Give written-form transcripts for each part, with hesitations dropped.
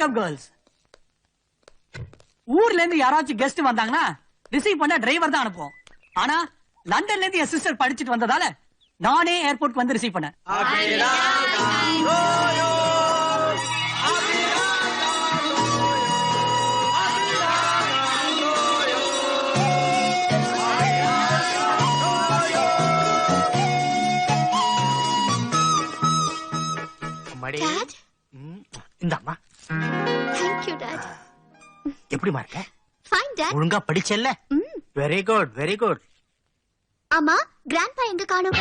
Welcome girls. ஊர்ல இருந்து யாராச்சும் கெஸ்ட் வந்தாங்கன்னா ரிசீவ் பண்ண டிரைவர் தான் அனுப்புவோம். ஆனா லண்டன்ல இருந்து என் சிஸ்டர் படிச்சிட்டு வந்ததால நானே ஏர்போர்ட் வந்து ரிசீவ் பண்ணேன். இந்தாம்மா. Thank you, Dad. எப்படிமா இருக்க? Fine, Dad. ஒழுங்கா படிச்சல்ல? Very good, very good. அம்மா, கிராண்ட்பா எங்க காணோம்?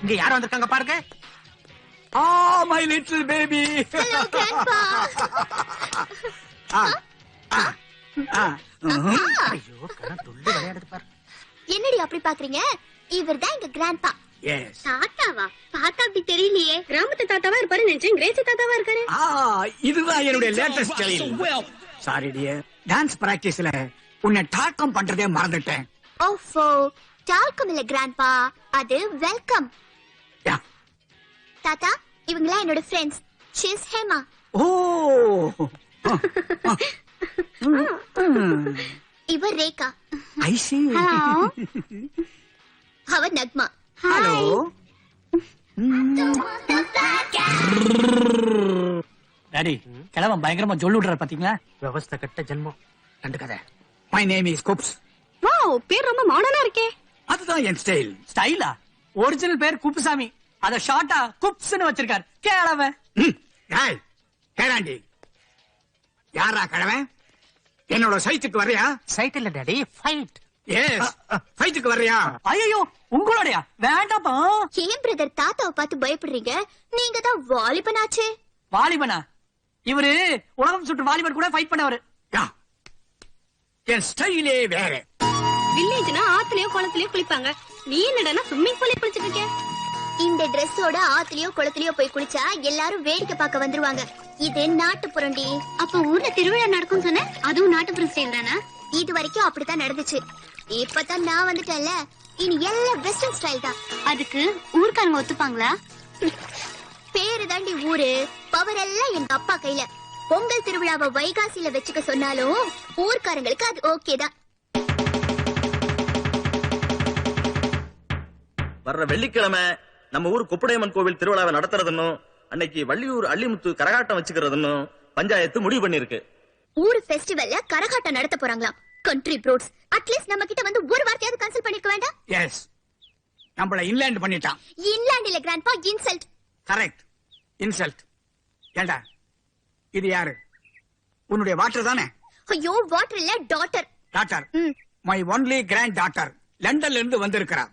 இங்க யார் வந்திருக்காங்க பாருங்க. My little baby. Hello, Grandpa. ஐயோ, கண்ண துள்ளி விளையாடுது பாரு. என்னடி அப்படி பாக்குறீங்க? இவர்தான் எங்க கிராண்ட்பா. எஸ். தாத்தாவா? பார்த்தா அப்படி தெரியலையே. கிராமத்து தாத்தாவா இருப்பாரு நினைச்சேன். கிரேசி தாத்தாவா இருக்காரு. இதுதான் என்னுடைய latest style. Sorry dear, dance பிராக்டிஸ்ல உன்னை டாக்கம் பண்றதே மறந்துட்டேன். ஓஃபோ, டால்கம் இல்ல கிராண்ட்பா, அது வெல்கம். தாத்தா, இவங்களா என்னோட friends. She is Hema. Oh. இவர் ரேகா. I see. அவர் நக்மா. ஹலோ. டாடி, கிழவன் பயங்கரமா ஜொல்லு விடுறாரு பாத்தீங்களா? விவஸ்தை கட்ட ஜென்மம். ரெண்டு கதை. மை நேம் இஸ் குப்ஸ். வாவ், பேர் ரொம்ப மாடர்னா இருக்கே. அதுதான் என் ஸ்டைல். ஸ்டைலா? ஒரிஜினல் பேர் குப்புசாமி. அத ஷார்ட்டா குப்ஸ்னு வச்சிருக்காரு. கேளவன். டேய், கேளாண்டி. யாரா கிழவன்? என்னோட சைட்டுக்கு வர்றியா? சைட் இல்ல டாடி, ஃபைட். எஸ், ஃபைட்டுக்கு வர்றியா? ஐயோ, உங்களோடயா? வேண்டாப்பா. ஏன் பிரதர் தாத்தாவை பார்த்து பயப்படுறீங்க? நீங்க தான் வாலிபனாச்சே. வாலிபனா? இவரு உலகம் சுற்று வாலிபன் கூட ஃபைட் பண்ணவரு. என் ஸ்டைலே வேற. வில்லேஜ்னா ஆத்துலயோ குளத்துலயோ குளிப்பாங்க. நீ என்னடா ஸ்விம்மிங் பூல்ல குளிச்சிட்டு இருக்க? இந்த டிரெஸ்ஸோட ஆத்துலயோ குளத்துலயோ போய் குளிச்சா எல்லாரும் வேடிக்கை பார்க்க வந்துருவாங்க. இது நாட்டுப்புறண்டி. அப்ப ஊர்ல திருவிழா நடக்கும் சொன்ன, அதுவும் நாட்டுப்புற ஸ்டைல் தானா? இது வரைக்கும் அப்படித்தான் நடந்துச்சு. இப்பதான் நான் வந்துட்டேன்ல, இனி எல்லாம் வெஸ்டர்ன் ஸ்டைல் தான். அதுக்கு ஊர்க்காரங்க ஒத்துப்பாங்களா? பேரு தாண்டி ஊரு, பவர் எல்லாம் எங்க அப்பா கையில. பொங்கல் திருவிழாவை வைகாசியில வச்சுக்க சொன்னாலும் ஊர்க்காரங்களுக்கு அது ஓகே தான். வர்ற வெள்ளிக்கிழமை நம்ம ஊர் குப்படையம்மன் கோவில் திருவிழாவை நடத்துறதுன்னு, அன்னைக்கு வள்ளியூர் அள்ளிமுத்து கரகாட்டம் வச்சுக்கிறதுன்னு பஞ்சாயத்து முடிவு பண்ணிருக்கு. ஊர் ஃபெஸ்டிவல்ல கரகாட்டம் நடத்த போறாங்களாம். கண்ட்ரி ப்ரோட்ஸ் அட்லீஸ்ட் நம்ம கிட்ட வந்து ஒரு வார்த்தையாவது கன்சல்ட் பண்ணிக்க வேண்டாம்? எஸ், நம்மள இன்லாண்ட் பண்ணிட்டான். இன்லாண்ட் இல்ல கிராண்ட்பா, இன்சல்ட். Correct, insult. ஏண்டா, இது யாரு? உன்னுடைய வாட்டர் தானே? ஐயோ, வாட்டர் இல்ல, daughter. Daughter, my only grand daughter. லண்டன்ல இருந்து வந்திருக்கிறா.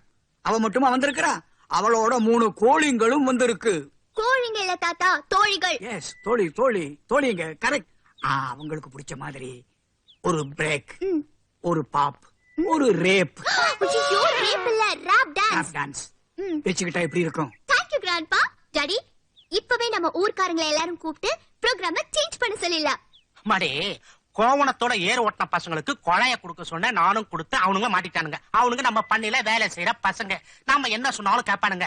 அவ மட்டுமா வந்திருக்கிறா? அவளோட 3 கோழிங்களும் வந்திருக்கு. கோழிங்க இல்ல தாத்தா, தோழிகள். எஸ், தோழி தோழி தோழிங்க. கரெக்ட். அவங்களுக்கு பிடிச்ச மாதிரி ஒரு பிரேக், ஒரு பாப், ஒரு ரேப். ஐயோ, ரேப் இல்ல, ராப் டான்ஸ். டான்ஸ் வெச்சுக்கிட்டா எப்படி இருக்கும்? Thank you grandpa. டாடி, இப்பவே நம்ம ஊர்க்காரங்களை எல்லாரும் கூப்பிட்டு ப்ரோகிராம சேஞ்ச் பண்ண சொல்லிடலாம். மாடே, கோவணத்தோட ஏர் ஓட்டின பசங்களுக்கு கொழைய கொடுக்க சொன்ன, நானும் கொடுத்து அவனுங்க மாட்டிட்டானுங்க. அவனுங்க நம்ம பண்ணையில வேலை செய்யற பசங்க. நாம என்ன சொன்னாலும் கேட்பானுங்க.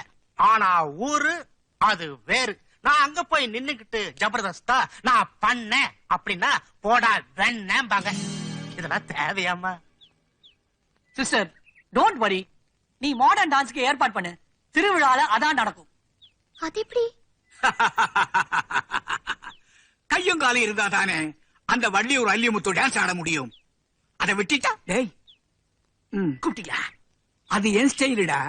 ஆனா ஊரு அது வேறு. நான் அங்க போய் நின்னுகிட்டு ஜபர்தஸ்தா நான் பண்ணேன் அப்படின்னா போடா வெண்ணேம்பாங்க. இதெல்லாம் தேவையாமா? Sister, don't worry. நீ மாடர்ன் டான்ஸ்க்கு ஏற்பாடு பண்ணு. திருவிழால அதான் நடக்கும். அது எப்படி? கையும் காலும் இருந்தா தானே அந்த வள்ளியூர் அள்ளிமுத்து டான்ஸ் ஆட முடியும். அதை விட்டுட்டா டேய் குட்டியா, அது என் ஸ்டைலுடா.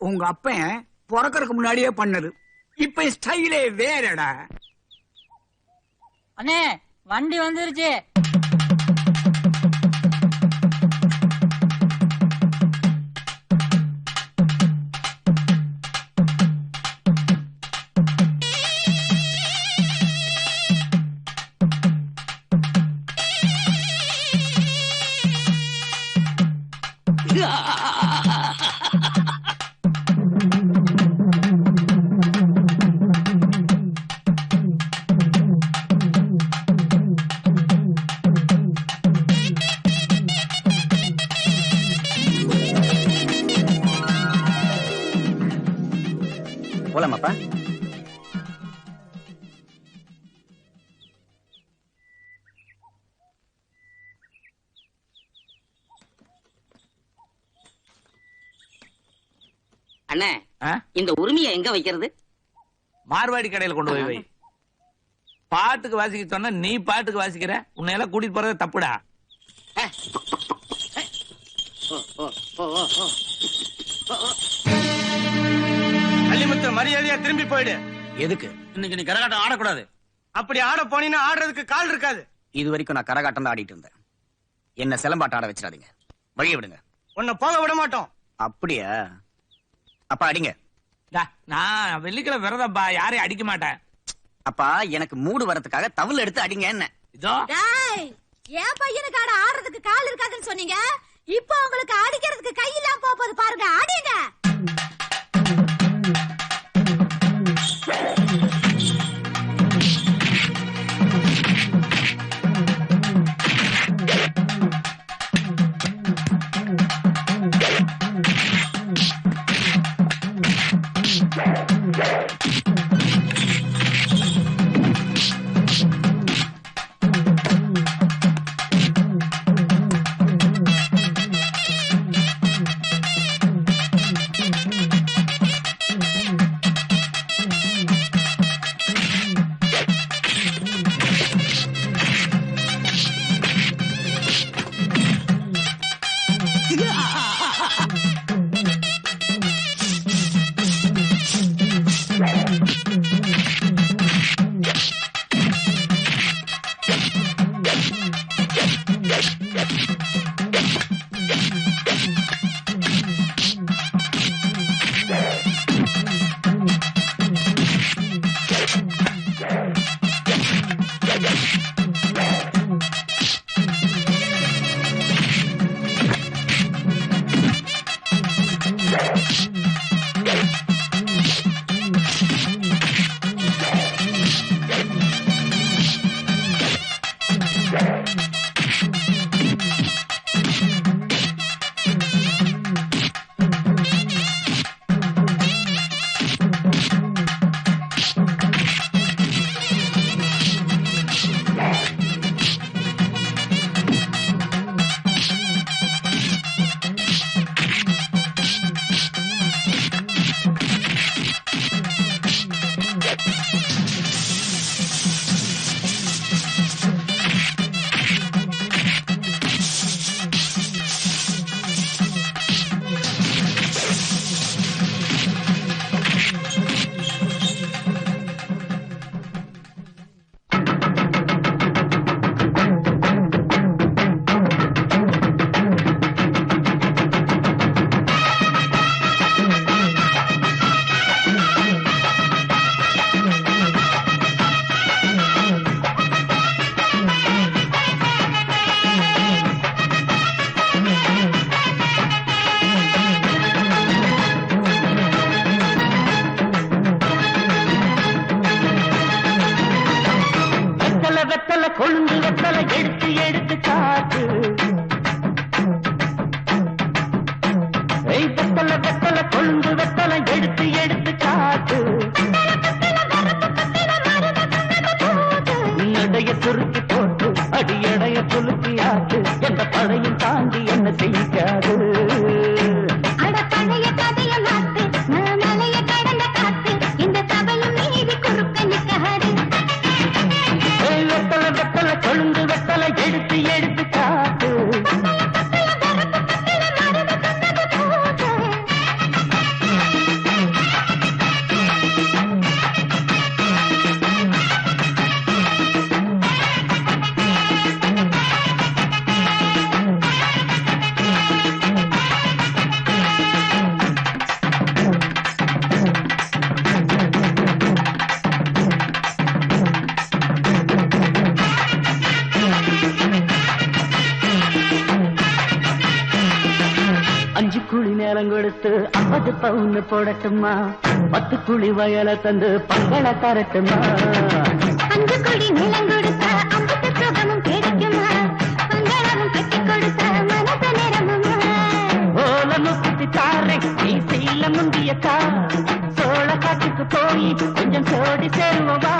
உங்க அப்பன் பிறக்கறதுக்கு முன்னாடியே பண்ணது. இப்ப ஸ்டைலே வேறடா. அண்ணே, வண்டி வந்துருச்சு. போலாமாப்பா? அண்ணே, இந்த உரிமையை எங்க வைக்கிறது? மார்வாடி கடையில கொண்டு போய் வை. பாட்டுக்கு வாசிக்க சொன்னா நீ பாட்டுக்கு வாசிக்கிற, உன்னை எல்லாம் கூட்டிட்டு போறது தப்புடா. அள்ளிமுத்து, மரியாதையா திரும்பி போயிடு. எதுக்கு? இன்னைக்கு நீ கரகாட்டம் ஆடக்கூடாது. அப்படி ஆட போனீங்கன்னா ஆடுறதுக்கு கால் இருக்காது. இது வரைக்கும் நான் கரகாட்டம் தான் ஆடிட்டு இருந்தேன். என்ன சிலம்பாட்டம் ஆட வச்சிடாதீங்க. வழிய விடுங்க. உன்னை போக விட மாட்டோம். அப்படியா? அப்பா அடிங்க. நான் வெள்ளிக்கிழமை விரதப்பா, யாரையும் அடிக்க மாட்டேன். அப்பா எனக்கு மூடு வரதுக்காக தவில் எடுத்து அடிங்க. என்ன இதோ என் பையனுக்கு ஆடுறதுக்கு கால் இருக்காதுன்னு சொன்னீங்க. இப்போ உங்களுக்கு அடிக்கிறதுக்கு கை இல்லாம போகுது பாருங்க. ஆடிங்க. கொழுந்து வெத்தலை எடுத்து எடுத்து காட்டு. வெத்தலை வெத்தலை கொழுந்து வெத்தலை எடுத்து எடுத்து காட்டு. நடைய சுருக்கி போட்டு அடியடைய சுலுக்கி ஆட்டு. எந்த படையும் தாண்டி என்ன செய்யாது. கொழுந்து வெத்தலை எடுத்து எடுத்து காட்டு. நிலம் கொடுத்து 50 பவுன் போடட்டுமா 10 குழி வயல தந்து பங்கள தரட்டுமா 5 கோடி நிலம் கொடுத்தா 50 சுகமும் கிடைக்குமா பங்களாவும் கட்டி கொடுத்தா மனச நிறமுமா ஓலமு குத்தி தாரை நீ சீல முந்தியக்கா சோழ காட்டுக்கு போய் கொஞ்சம் சோடி சேருவா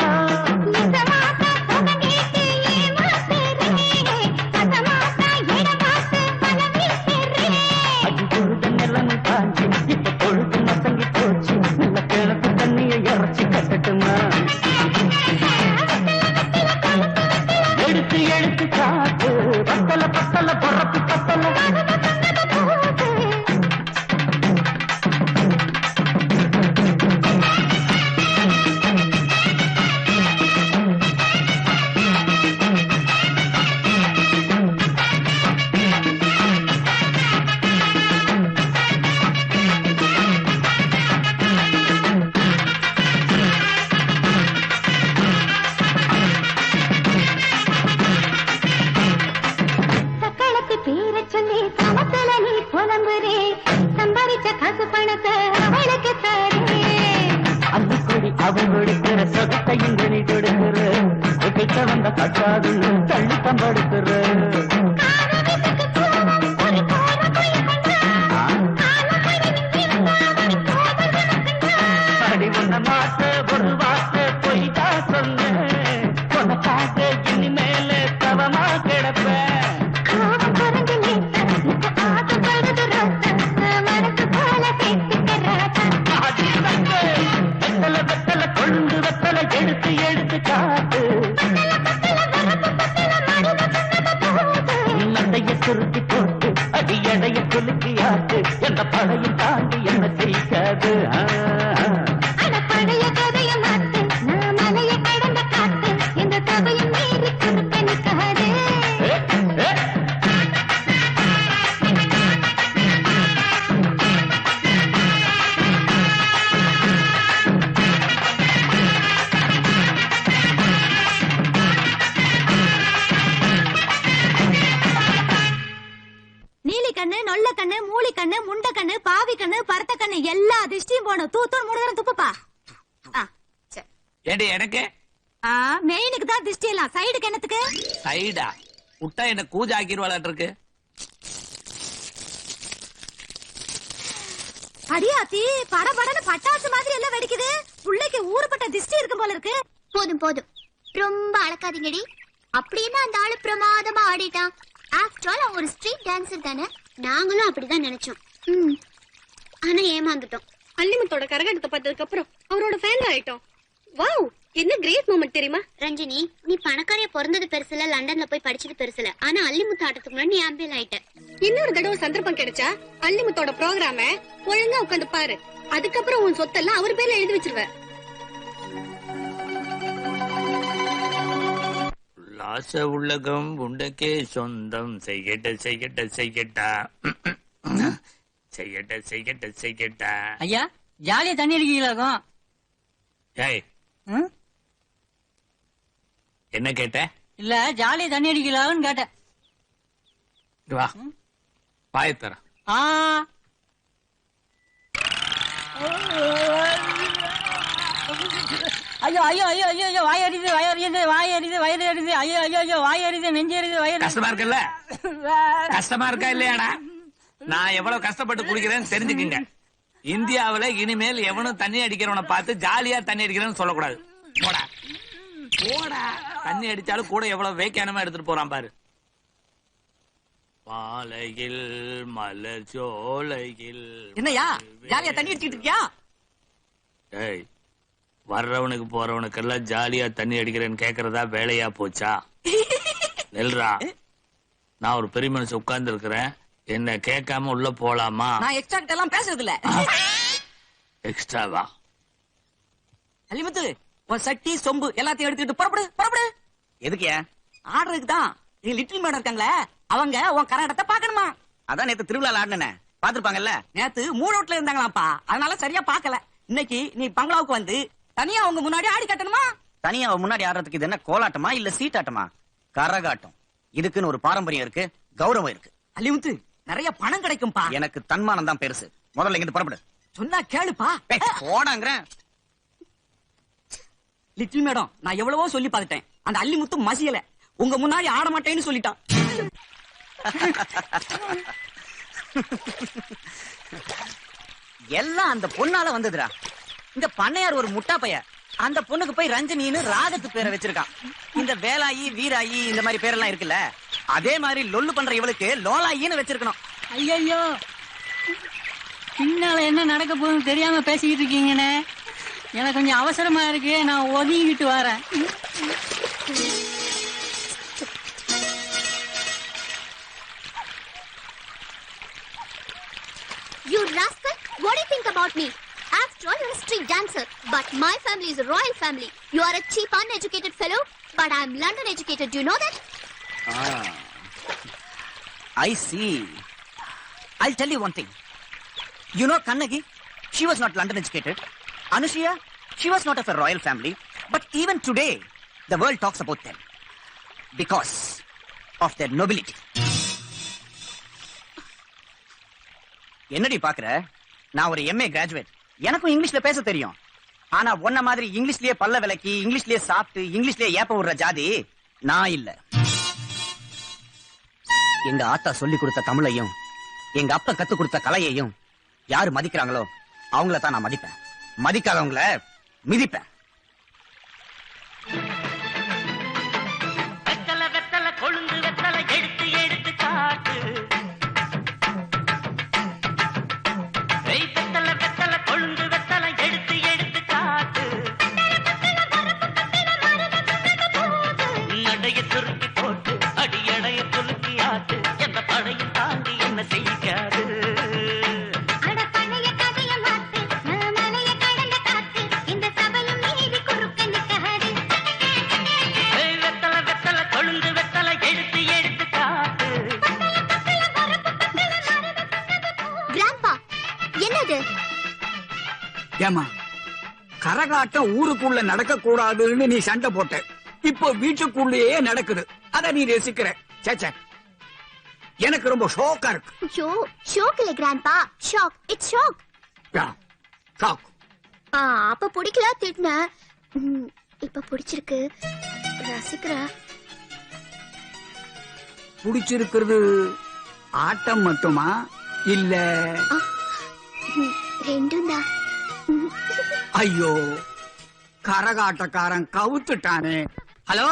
அடி பொழுது நிலம் காஞ்சி இப்ப பொழுது மசங்கி போச்சு நல்ல கிழக்கு தண்ணியை இறச்சி கட்டட்டுமா எடுத்து எடுத்து காட்டு பத்தல பத்தல பொறப்பு பத்தல சக்களத்து பேர சொல்லி சமத்தல நீ புலம்புறே சம்பாதிச்ச காசு பணத்தை அவளுக்கு தரே அந்த கொடி அவன் கொடுக்கிற சொகத்தை இங்க நீ கொடுக்கிற கிட்ட வந்த கட்டாதுன்னு தள்ளி தம்படுக்கிற அடி உன்ன மாத்த ஒரு வார்த்தை பொய்தா சொன்னேன் உனக்காக இனிமேல தவமா கிடப்பேன் கோபம் குறைஞ்சு நேசா இப்ப ஆசைப்படுது ரோசா மனசு போல சேர்த்துக்கிறாதா அடி தங்க வெத்தல வெத்தல கொழுந்து வெத்தல எடுத்து எடுத்து காட்டு நடைய சுருட்டி போட்டு அடி எடைய குலுக்கி ஆட்டு எந்த படையும் தாண்டி என்ன செய்யாது அட பழைய கதைய மாத்து நான் மலைய கடந்த காத்து இந்த தொகையும் மீறி கொடுக்க நிக்காது நீலி கண்ணு நொல்ல கண்ணு மூலி கண்ணு முண்ட கண்ணு பாவி கண்ணு பரத்த கண்ணு எல்லா திருஷ்டியும் போடும் தூத்தூன் 3 தடவை துப்புப்பா ஏண்டி எனக்கு மெயினுக்கு தான் திருஷ்டி எல்லாம் சைடுக்கு என்னத்துக்கு சைடா விட்டா என்ன கூஜா ஆக்கிடுவாளாட்டு இருக்கு. அடியாத்தி படபடன்னு பட்டாசு மாதிரி எல்லாம் வெடிக்குது புள்ளைக்கு ஊறுபட்ட திருஷ்டி இருக்கும் போல இருக்கு போதும் போதும் ரொம்ப அழக்காதீங்கடி அப்படின்னா அந்த ஆளு பிரமாதமா ஆடிட்டான் ஆஃப்டர் ஆல் அவன் ஒரு ஸ்ட்ரீட் டான்சர் தானே நாங்களும் அப்படிதான் நினைச்சோம் ஆனா ஏமாந்துட்டோம் அல்லிமுத்தோட கரகாட்டத்தை பார்த்ததுக்கு அப்புறம் அவரோட ஃபேன் ஆயிட்டோம். வாவ், என்ன கிரேட் மூமெண்ட் தெரியுமா? ரஞ்சினி, நீ பணக்காரிய பிறந்தது பெருசுல, லண்டன்ல போய் படிச்சது பெருசுல, ஆனா அல்லிமுத்து ஆட்டத்துக்கு முன்னாடி நீ ஆம்பியல் ஆயிட்ட. இன்னொரு தடவை சந்தர்ப்பம் கிடைச்சா அல்லிமுத்தோட ப்ரோகிராம ஒழுங்கா உட்காந்து பாரு. அதுக்கப்புறம் உன் சொத்தெல்லாம் அவர் பேர்ல எழுதி வச்சிருவ. உல்லாச உலகம் உண்டக்கே சொந்தம் செய்யட்ட செய்யட்ட செய்யட்டா செய்யட்ட செய்யட்ட செய்யட்டா. ஐயா ஜாலியா தண்ணி அடிக்கீங்களாக்கும். ஏய் என்ன கேட்ட? இல்ல ஜாலியா தண்ணி அடிக்கலாம்னு கேட்டேன். வா பாயத்தர. ஐயோ ஐயோ ஐயோ ஐயோ ஐயோ வாயறிது வாயறிது வாயறிது வயிறு அடிது. ஐயோ ஐயோ ஐயோ வாயறிது நெஞ்சறிது வயிறு. கஷ்டமா இருக்குல்ல? கஷ்டமா இருக்கா இல்லையாடா? நான் எவ்வளவு கஷ்டப்பட்டு குடிக்கிறேன்னு தெரிஞ்சுக்குங்க. இந்தியாவுல இனிமேல் எவனும் தண்ணி அடிக்கிறவனை பார்த்து ஜாலியா தண்ணி அடிக்கிறேன்னு சொல்லக்கூடாது. போடா போடா. தண்ணி அடிச்சாலும் கூட எவ்வளவு வேக்கானமா எடுத்துட்டு போறான் பாரு. பாலையில் மலர் சோலையில். என்னையா ஜாலியா தண்ணி அடிச்சிட்டு இருக்கியா? ஏய், வர்றவனுக்கு போறவனுக்கெல்லாம் ஜாலியா தண்ணி அடிக்கிறேன்னு கேக்குறதா வேலையா போச்சா? நெல்றா, நான் ஒரு பெரிய மனுஷன் உட்கார்ந்து இருக்கிறேன். என்ன கேட்காம உள்ள போலாமா? நான் எக்ஸ்ட்ரா கிட்ட எல்லாம் பேசுறது இல்ல. எக்ஸ்ட்ராவா? அல்லிமுத்து, உன் சட்டி சொம்பு எல்லாத்தையும் எடுத்துட்டு புறப்படு புறப்படு. எதுக்கியா? ஆர்டருக்கு தான். நீ லிட்டில் மேடம் இருக்காங்களே, அவங்க உன் கரகட்டத்தை பாக்கணுமா? அதான் நேத்து திருவிழா ஆடினே பாத்துருப்பாங்கல்ல. நேத்து மூடோட்ல இருந்தாங்களாப்பா, அதனால சரியா பாக்கல. இன்னைக்கு நீ பங்களாவுக்கு வந்து தனியா அவங்க முன்னாடி ஆடி கட்டணுமா? தனியா அவ முன்னாடி ஆடுறதுக்கு இது என்ன கோலாட்டமா இல்ல சீட்டாட்டமா? கரகாட்டம். இதுக்குன்னு ஒரு பாரம்பரியம் இருக்கு, கௌரவம் இருக்கு. அல்லிமுத்து, நிறைய பணம் கிடைக்கும்பா. எனக்கு தன்மானம் தான் பெருசு. முதல்ல இங்கிருந்து புறப்படு. சொன்னா கேளுப்பா. போடாங்கிறேன். லிட்டில் மேடம், நான் எவ்வளவோ சொல்லி பார்த்துட்டேன். அந்த அல்லிமுத்து மசியல. உங்க முன்னாடி ஆட மாட்டேன்னு சொல்லிட்டான். எல்லாம் அந்த பொண்ணால வந்ததுடா. இந்த பண்ணையார் ஒரு முட்டா பைய. அந்த பொண்ணுக்கு போய் ரஞ்சனின்னு ராகத்து பேரை வச்சிருக்கான். இந்த வேலாயி வீராயி இந்த மாதிரி பேரெல்லாம் இருக்குல்ல, அதே மாதிரி லொல்லு பண்ற இவளுக்கு லோலாயின்னு வச்சிருக்கணும். ஐயோ, பின்னால என்ன நடக்க போகுதுன்னு தெரியாம பேசிக்கிட்டு இருக்கீங்கன்னு எனக்கு கொஞ்சம் அவசரமா இருக்கு. நான் ஒதுங்கிட்டு வரேன். You rascal! What do you think about me? After all, you're a street dancer. But my family is a royal family. You are a cheap, uneducated fellow. But I'm London educated. Do you know that? I see. I'll tell you one thing. You know Kannagi? She was not London educated. Anushya? She was not of a royal family. But even today, the world talks about them. Because of their nobility. என்னடி பாக்குற? நான் ஒரு MA graduate. எனக்கும் இங்கிலீஷ்ல பேச தெரியும். ஆனா ஒன்ன மாதிரி இங்கிலீஷ்லயே பல்ல விளக்கி, இங்கிலீஷ்லயே சாப்பிட்டு, இங்கிலீஷ்லயே ஏப்ப விடுற ஜாதி நான் இல்ல. எங்க ஆத்தா சொல்லி கொடுத்த தமிழையும் எங்க அப்பா கத்து கொடுத்த கலையையும் யாரு மதிக்கிறாங்களோ அவங்கள தான் நான் மதிப்பேன். மதிக்காதவங்கள மிதிப்பேன். வெத்தல வெத்தல கொழுந்து வெத்தல எடுத்து எடுத்து காட்டு. வெத்தல வெத்தல கொழுந்து வெத்தல எடுத்து எடுத்து காட்டு. நடைய சுருக்கி போட்டு அடியடைய துலுக்கி ஆட்டு. எந்த படையும் தாண்டி என்ன செய்யாது. ஏமா, கரகாட்டம் ஊருக்குள்ள நடக்க கூடாதுன்னு நீ சண்டை போட்ட. இப்போ வீட்டுக்குள்ளேயே நடக்குது. அத நீ ரசிக்கிற. சேச்சே, எனக்கு ரொம்ப ஷோக்கா இருக்கு. ஐயோ, ஷோக் இல்ல grandpa, shock. It's shock. Shock. அப்ப பிடிக்கல திட்டுன. இப்ப பிடிச்சிருக்கு, ரசிக்கிற. பிடிச்சிருக்கிறது ஆட்டம் மட்டுமா இல்ல ரெண்டும் தான்? ஐயோ, கரகாட்டக்காரன் கவுத்துட்டானே. ஹலோ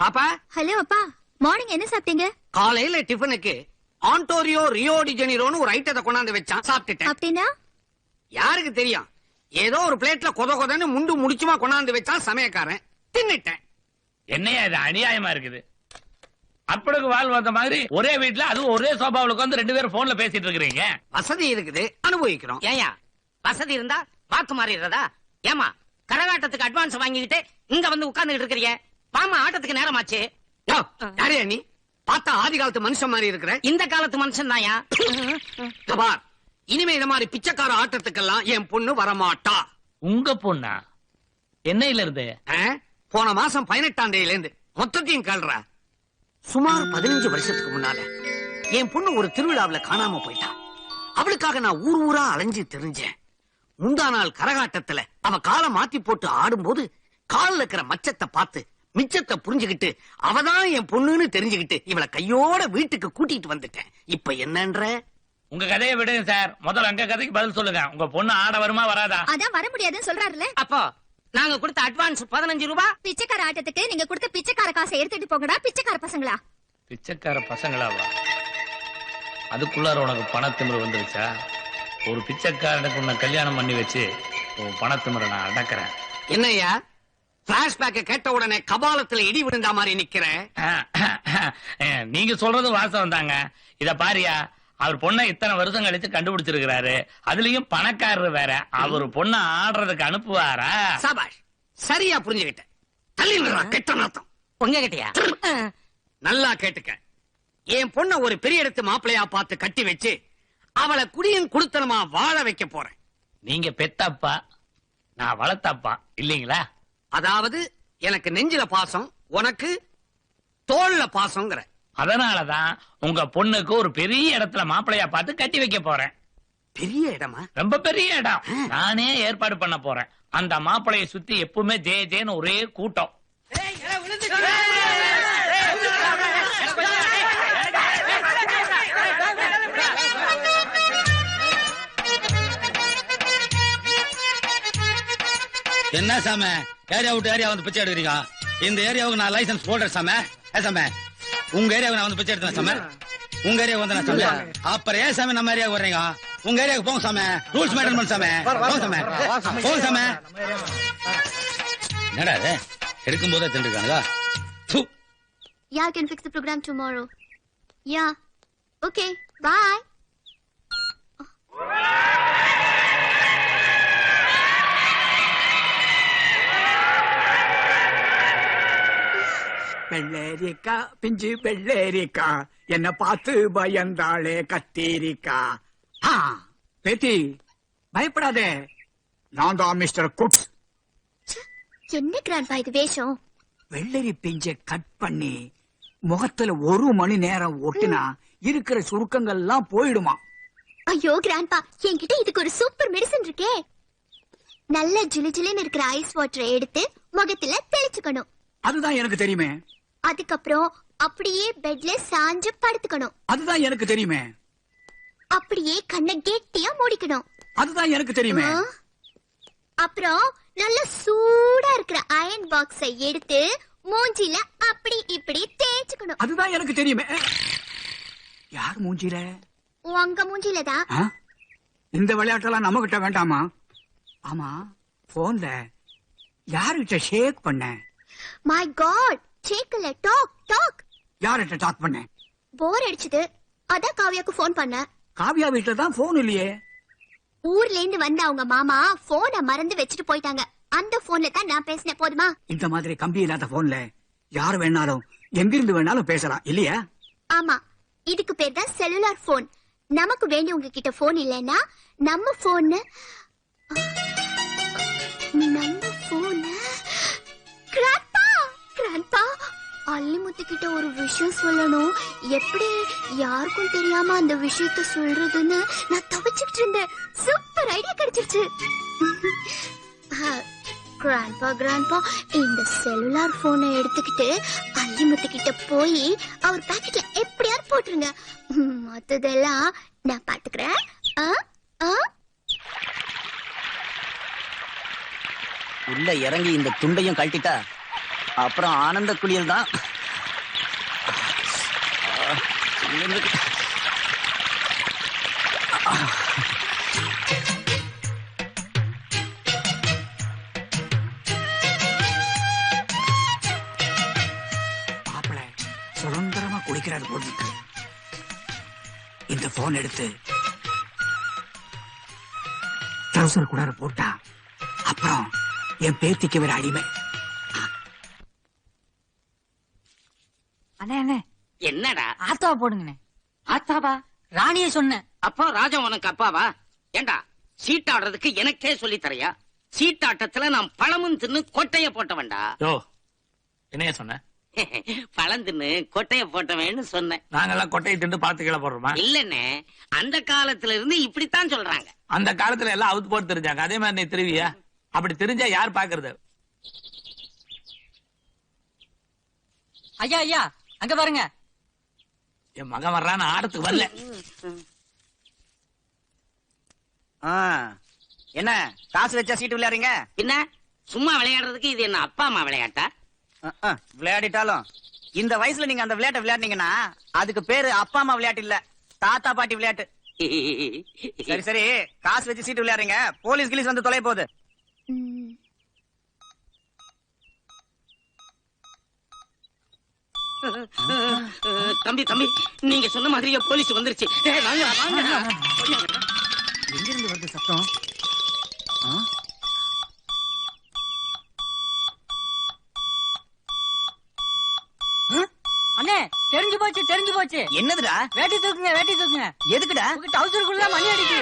பாப்பா. ஹலோ அப்பா, மார்னிங் என்ன சாப்பிட்டீங்க? காலையில டிஃபனுக்கு ஆண்டோரியோ ரியோ டி ஜெனிரோன்னு ஒரு ஐட்டத்தை கொண்டாந்து வச்சான், சாப்பிட்டுட்டேன். அப்படின்னா யாருக்கு தெரியும்? ஏதோ ஒரு பிளேட்ல கொத கொதன்னு முண்டு முடிச்சுமா கொண்டாந்து வச்சான் சமயக்காரன், தின்னுட்டேன். என்னையா இது அநியாயமா இருக்குது? அப்பளுக்கு வாழ் வந்த மாதிரி ஒரே வீட்டுல அதுவும் ஒரே சோபாவுக்கு வந்து 2 பேரும் போன்ல பேசிட்டு இருக்கிறீங்க. வசதி இருக்குது, அனுபவிக்கிறோம். ஏயா வசதி இருந்தா வாக்கு மாறிடுறதா? ஏமா கரகாட்டத்துக்கு அட்வான்ஸ் வாங்கிக்கிட்டு இங்க வந்து உட்கார்ந்துட்டு இருக்கிறீங்க. பாமா ஆட்டத்துக்கு நேரமாச்சு. யாரையா நீ? பார்த்தா ஆதி காலத்து மனுஷன் மாதிரி இருக்கிற. இந்த காலத்து மனுஷன் தாயா. இனிமே இந்த மாதிரி பிச்சைக்கார ஆட்டத்துக்கெல்லாம் என் பொண்ணு வரமாட்டா. உங்க பொண்ணா? என்னையில இருந்து? போன மாசம் 18ஆம் தேதியில இருந்து மொத்தத்தையும் கல்ற. சுமார் 15 வருஷத்துக்கு முன்னால என் பொண்ணு ஒரு திருவிழாவில் காணாம போயிட்டா. அவளுக்காக நான் ஊர் ஊரா அலைஞ்சு தெரிஞ்சேன். முந்தா நாள் கரகாட்டத்துல அவ காலை மாத்தி போட்டு ஆடும்போது காலில் இருக்கிற மச்சத்தை பார்த்து மிச்சத்தை புரிஞ்சுகிட்டு அவதான் என் பொண்ணுன்னு தெரிஞ்சுக்கிட்டு இவளை கையோட வீட்டுக்கு கூட்டிட்டு வந்துட்டேன். இப்ப என்னன்ற? உங்க கதையை விடுங்க சார். முதல்ல அங்க கதைக்கு பதில் சொல்லுங்க. உங்க பொண்ணு ஆட வருமா வராதா? அதான் வர முடியாதுன்னு சொல்றாருல. அப்போ நாங்க கொடுத்த அட்வான்ஸ் 15 ரூபாய். பிச்சைக்கார ஆட்டத்துக்கு நீங்க கொடுத்த பிச்சைக்கார காசை எடுத்துட்டு போங்கடா பிச்சைக்கார பசங்களா. பிச்சைக்கார பசங்களாவா? அதுக்குள்ளார உனக்கு பணத்திமிரு வந்துருச்சா? ஒரு பிச்சைக்காரனுக்கு உன்னை கல்யாணம் பண்ணி வச்சு உன் பணத்திமிரை நான் அடக்கிறேன். என்னையா பிளாஷ்பேக்க கேட்ட உடனே கபாலத்துல இடி விழுந்த மாதிரி நிக்கிற? நீங்க சொல்றது வாசம் தாங்க. இத பாரியா, அவர் பொண்ணை இத்தனை வருஷம் கழிச்சு கண்டுபிடிச்சிருக்கிறாரு. அதுலயும் பணக்காரரு வேற. அவர் பொண்ணை ஆடுறதுக்கு அனுப்புவாரா? சபாஷ், சரியா புரிஞ்சுக்கிட்டேன். தள்ளிடுறா கெட்ட நாத்தம். பொங்க கிட்டியா? நல்லா கேட்டுக்க. என் பொண்ண ஒரு பெரிய இடத்து மாப்பிள்ளையா பார்த்து கட்டி வச்சு அவளை குடியும் குடுத்தனமா வாழ வைக்க போறேன். நீங்க பெத்தப்பா, நான் வளர்த்தப்பா இல்லீங்களா? அதாவது எனக்கு நெஞ்சில பாசம், உனக்கு தோல்ல பாசம்ங்கிற. அதனாலதான் உங்க பொண்ணுக்கு ஒரு பெரிய இடத்துல மாப்பிள்ளையா பார்த்து கட்டி வைக்க போறேன். பெரிய இடமா? ரொம்ப பெரிய இடம். நானே ஏற்பாடு பண்ண போறேன். அந்த மாப்பிளைய சுத்தி எப்பவுமே ஜே ஜேன்னு ஒரே கூட்டம். என்ன சாம ஏரியா விட்டு ஏரியா வந்து பிச்சை எடுக்கிறீங்க? இந்த ஏரியாவுக்கு நான் லைசன்ஸ் போடுறேன் சாம. சாம உங்க ஏரியாவுக்கு நான் வந்து பிச்சை எடுத்தேன் சாம. உங்க ஏரியாவுக்கு வந்து நான் சாம. அப்புறம் ஏன் சாமி நம்ம ஏரியாவுக்கு வர்றீங்க? உங்க ஏரியாவுக்கு போங்க சாம. ரூல்ஸ் மெயின்டைன் பண்ண சாம. போங்க சாம. போங்க சாம. என்னடா இது எடுக்கும் போதே திண்டுக்கானுங்க. Yeah, I can fix the program tomorrow. Yeah. Okay. Bye. வெள்ளேரிக்கா பிஞ்சு வெள்ளேரிக்கா என்ன பார்த்து பயந்தாளே கத்தீரிக்கா. பேத்தி பயப்படாதே, நான் தான் மிஸ்டர் குட்ஸ். என்ன கிராண்ட்பா இது வேஷம்? வெள்ளரி பிஞ்சை கட் பண்ணி முகத்துல 1 மணி நேரம் ஒட்டினா இருக்கிற சுருக்கங்கள் எல்லாம் போயிடுமா. ஐயோ கிராண்ட்பா, என்கிட்ட இதுக்கு ஒரு சூப்பர் மெடிசன் இருக்கே. நல்ல ஜிலு ஜிலுன்னு இருக்கிற ஐஸ் வாட்டரை எடுத்து முகத்துல தெளிச்சுக்கணும். அதுதான் எனக்கு தெரியுமே. அதுக்கப்புறம் அப்படியே பெட்ல சாஞ்சு படுத்துக்கணும். அதுதான் எனக்கு தெரியுமே. அப்படியே கண்ணை கெட்டியா மூடிக்கணும். அதுதான் எனக்கு தெரியுமே. அப்புறம் நல்ல சூடா இருக்கிற அயன் பாக்ஸை எடுத்து மூஞ்சில அப்படி இப்படி தேய்ச்சுக்கணும். அதுதான் எனக்கு தெரியுமே. யார் மூஞ்சில? உங்க மூஞ்சில தான். இந்த விளையாட்டெல்லாம் நம்ம கிட்ட வேண்டாமா? ஆமா, போன்ல யாருகிட்ட ஷேக் பண்ண? மை காட், ஷேக்ல டாக் டாக். யார்கிட்ட டாக் பண்ண? போர் அடிச்சது, அதான் காவியாக்கு போன் பண்ண. காவியா வீட்டுல தான் போன் இல்லையே. ஊர்ல இருந்து வந்த அவங்க மாமா போனை மறந்து வச்சுட்டு போயிட்டாங்க. அந்த போன்ல தான் நான் பேசினேன். போதுமா? இந்த மாதிரி கம்பி இல்லாத போன்ல யார் வேணாலும் எங்கிருந்து வேணாலும் பேசலாம் இல்லையா? ஆமா, இதுக்கு பேர் தான் செல்லுலார் போன். நமக்கு வேண்டியவங்க கிட்ட போன் இல்லைன்னா நம்ம போன் கிராண்ட்பா, அல்லிமுத்து கிட்ட ஒரு விஷயம் சொல்லணும். எப்படி யாருக்கும் தெரியாம அந்த விஷயத்த சொல்றதுன்னு நான் தவிச்சுக்கிட்டு இருந்தேன். சூப்பர் ஐடியா கிடைச்சிருச்சு. கிராண்ட்பா, இந்த செல்லுலார் போனை எடுத்துக்கிட்டு அல்லிமுத்து கிட்ட போய் அவர் பாக்கெட்ல எப்படியாவது போட்டுருங்க. மத்ததெல்லாம் நான் பாத்துக்கிறேன். உள்ள இறங்கி இந்த துண்டையும் கழட்டிட்டா அப்புறம் ஆனந்த குளியல் தான். மாப்பிள்ளை சுதந்திரமா குளிக்கிறாரு போட்டு. இந்த போன் எடுத்து ட்ரௌசர் கூட போட்டா அப்புறம் என் பேத்திக்கு வேற அடிமை. அண்ணே என்னடா ஆத்தாவா போடுங்கண்ணே. ஆத்தாவா? ராணிய சொன்னேன். அப்போ ராஜா உனக்கு அப்பாவா? ஏண்டா சீட்டாடுறதுக்கு எனக்கே சொல்லி தரையா? சீட்டாட்டத்துல நான் பழமும் தின்னு கொட்டைய போட்டவன்டா. யோ என்னைய சொன்ன? பழம் தின்னு கொட்டைய போட்டவன்னு சொன்னேன். நாங்கெல்லாம் கொட்டையை திண்டு பார்த்து கீழே போடுறோமா? இல்லன்னு அந்த காலத்துல இருந்து இப்படித்தான் சொல்றாங்க. அந்த காலத்துல எல்லாம் அவுத்து போட்டு தெரிஞ்சாங்க. அதே மாதிரி நீ திருவியா? அப்படி தெரிஞ்சா யார் பாக்குறது? ஐயா ஐயா அங்க பாருங்க. என் மகன் வர்றான்னு ஆடத்துக்கு வரல. என்ன காசு வச்சா சீட்டு விளையாடுறீங்க? என்ன சும்மா விளையாடுறதுக்கு இது என்ன அப்பா அம்மா விளையாட்டா? விளையாடிட்டாலும் இந்த வயசுல நீங்க அந்த விளையாட்டை விளையாடுனீங்கன்னா அதுக்கு பேரு அப்பா அம்மா விளையாட்டு இல்ல, தாத்தா பாட்டி விளையாட்டு. சரி சரி, காசு வச்சு சீட்டு விளையாடுறீங்க, போலீஸ் கிளீஸ் வந்து தொலை போகுது. தம்பி நீங்க சொன்ன மாதிரியே போலீஸ் வந்துருச்சு. எங்க இருந்து வருது சத்தம்? அண்ணே தெரிஞ்சு போச்சு. என்னதுடா? வேட்டி தூக்குங்க. எதுக்குடா? டவுசருக்குள்ள மணி அடிக்கு.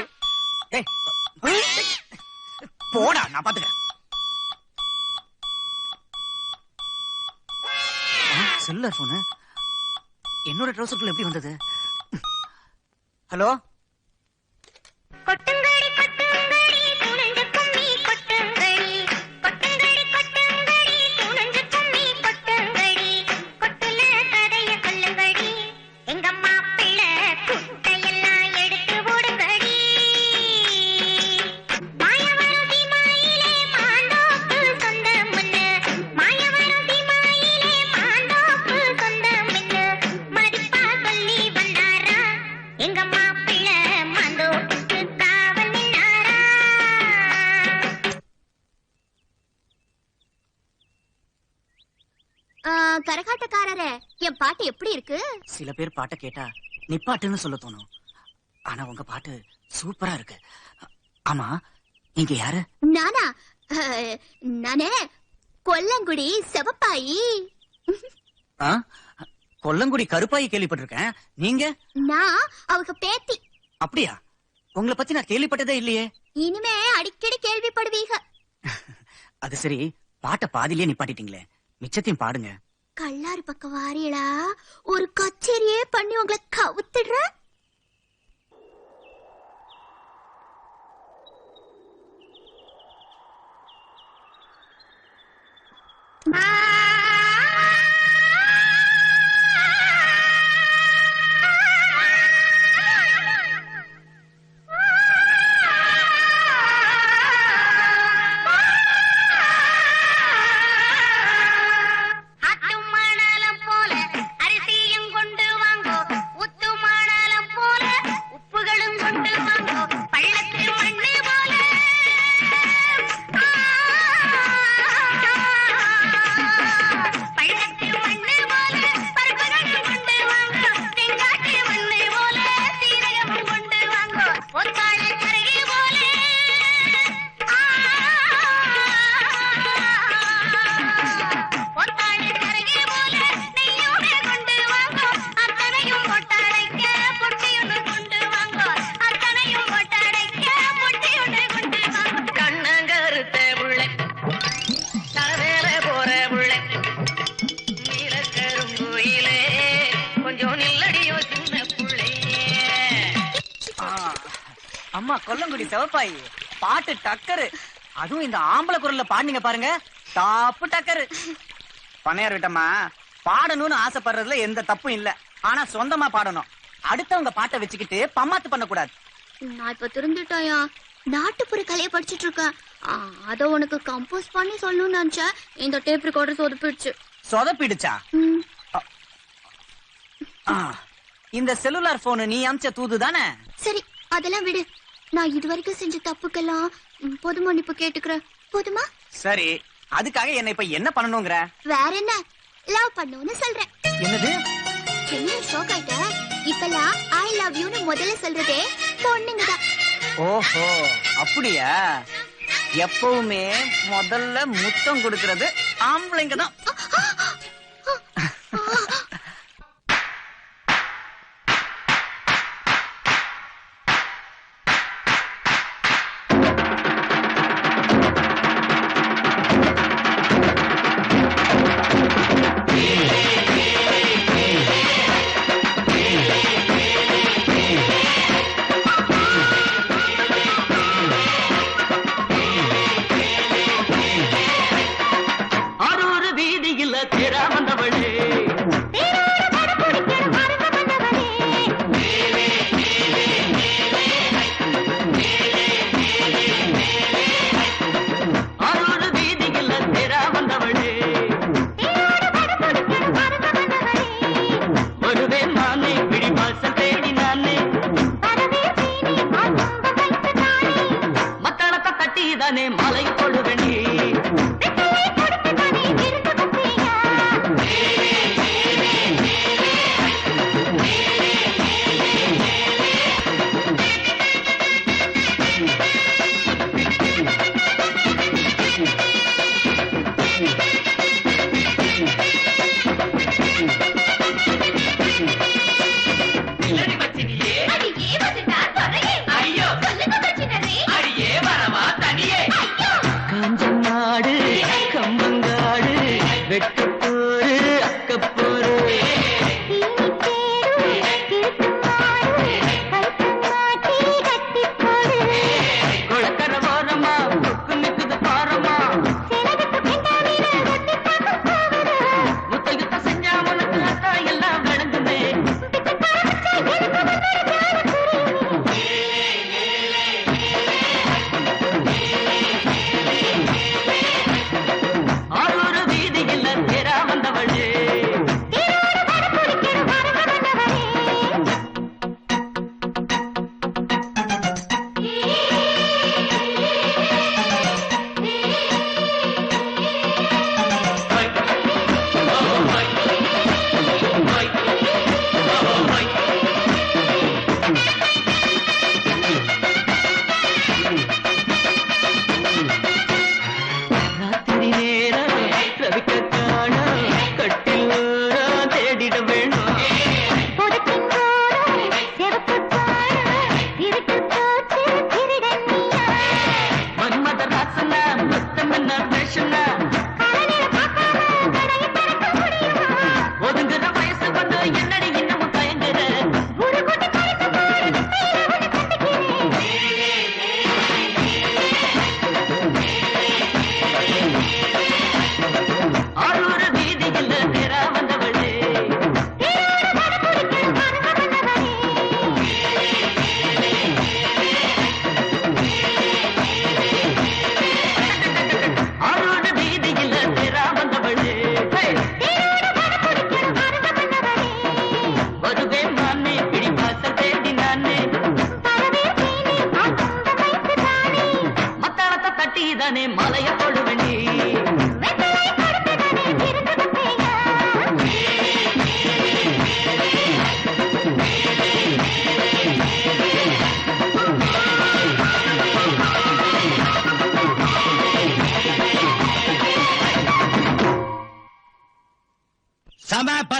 போடா, நான் பாத்துக்கிறேன். செல்லுலார் போனு என்னோட ட்ரௌசருக்குள்ள எப்படி வந்தது? ஹலோ, கொட்டை பாடுற என் பாட்டு எப்படி இருக்கு? சில பேர் பாட்டை கேட்டா நிப்பாட்டுன்னு சொல்ல தோணும். ஆனா உங்க பாட்டு சூப்பரா இருக்கு. ஆமா, நீங்க யாரு? நானா? நானே கொல்லங்குடி சிவப்பாயி. கொல்லங்குடி கருப்பாயி கேள்விப்பட்டிருக்கேன். நீங்க? நான் அவங்க பேத்தி. அப்படியா? உங்களை பத்தி நான் கேள்விப்பட்டதே இல்லையே. இனிமே அடிக்கடி கேள்விப்படுவீங்க. அது சரி, பாட்டை பாதியிலே நிப்பாட்டிட்டீங்களே, மிச்சத்தையும் பாடுங்க. கல்லாறு பக்கம் வாரியலா, ஒரு கச்சேரியே பண்ணி உங்களை கவுத்துடுற. அம்மா கொல்லங்குடி சிவப்பாயி பாட்டு டக்கரு. அதுவும் இந்த ஆம்பளை குரல்ல பாடுங்க பாருங்க, டாப்பு டக்கரு. பண்ணையார் விட்டம்மா, பாடணும்னு ஆசைப்படுறதுல எந்த தப்பும் இல்ல. ஆனா சொந்தமா பாடணும். அடுத்தவங்க பாட்டை வச்சுக்கிட்டு பம்மாத்து பண்ண கூடாது. நான் இப்ப திருந்துட்டாயா? நாட்டுப்புற கலையை படிச்சிட்டு இருக்கேன். அத உனக்கு கம்போஸ் பண்ணி சொல்லணும்னு நினைச்சேன். இந்த டேப் ரெக்கார்டர் சொதப்பிடுச்சு. சொதப்பிடுச்சா? இந்த செல்லுலார் போன் நீ அமிச்ச தூது தானே? சரி, அதெல்லாம் விடு. நான் இதுவரைக்கும் செஞ்ச தப்புக்கெல்லாம் பொது மன்னிப்பு கேட்டுக்கிறேன். போதுமா? சரி, அதுக்காக என்ன இப்ப என்ன பண்ணணுங்கிற? வேற என்ன, லவ் பண்ணுன்னு சொல்றேன். என்னது? என்ன ஷாக் ஆயிட்ட? இப்பெல்லாம் ஐ லவ் யூன்னு முதல்ல சொல்றதே பொண்ணுங்கதான். ஓஹோ, அப்படியா? எப்பவுமே முதல்ல முத்தம் கொடுக்கிறது ஆம்பளைங்க தான்.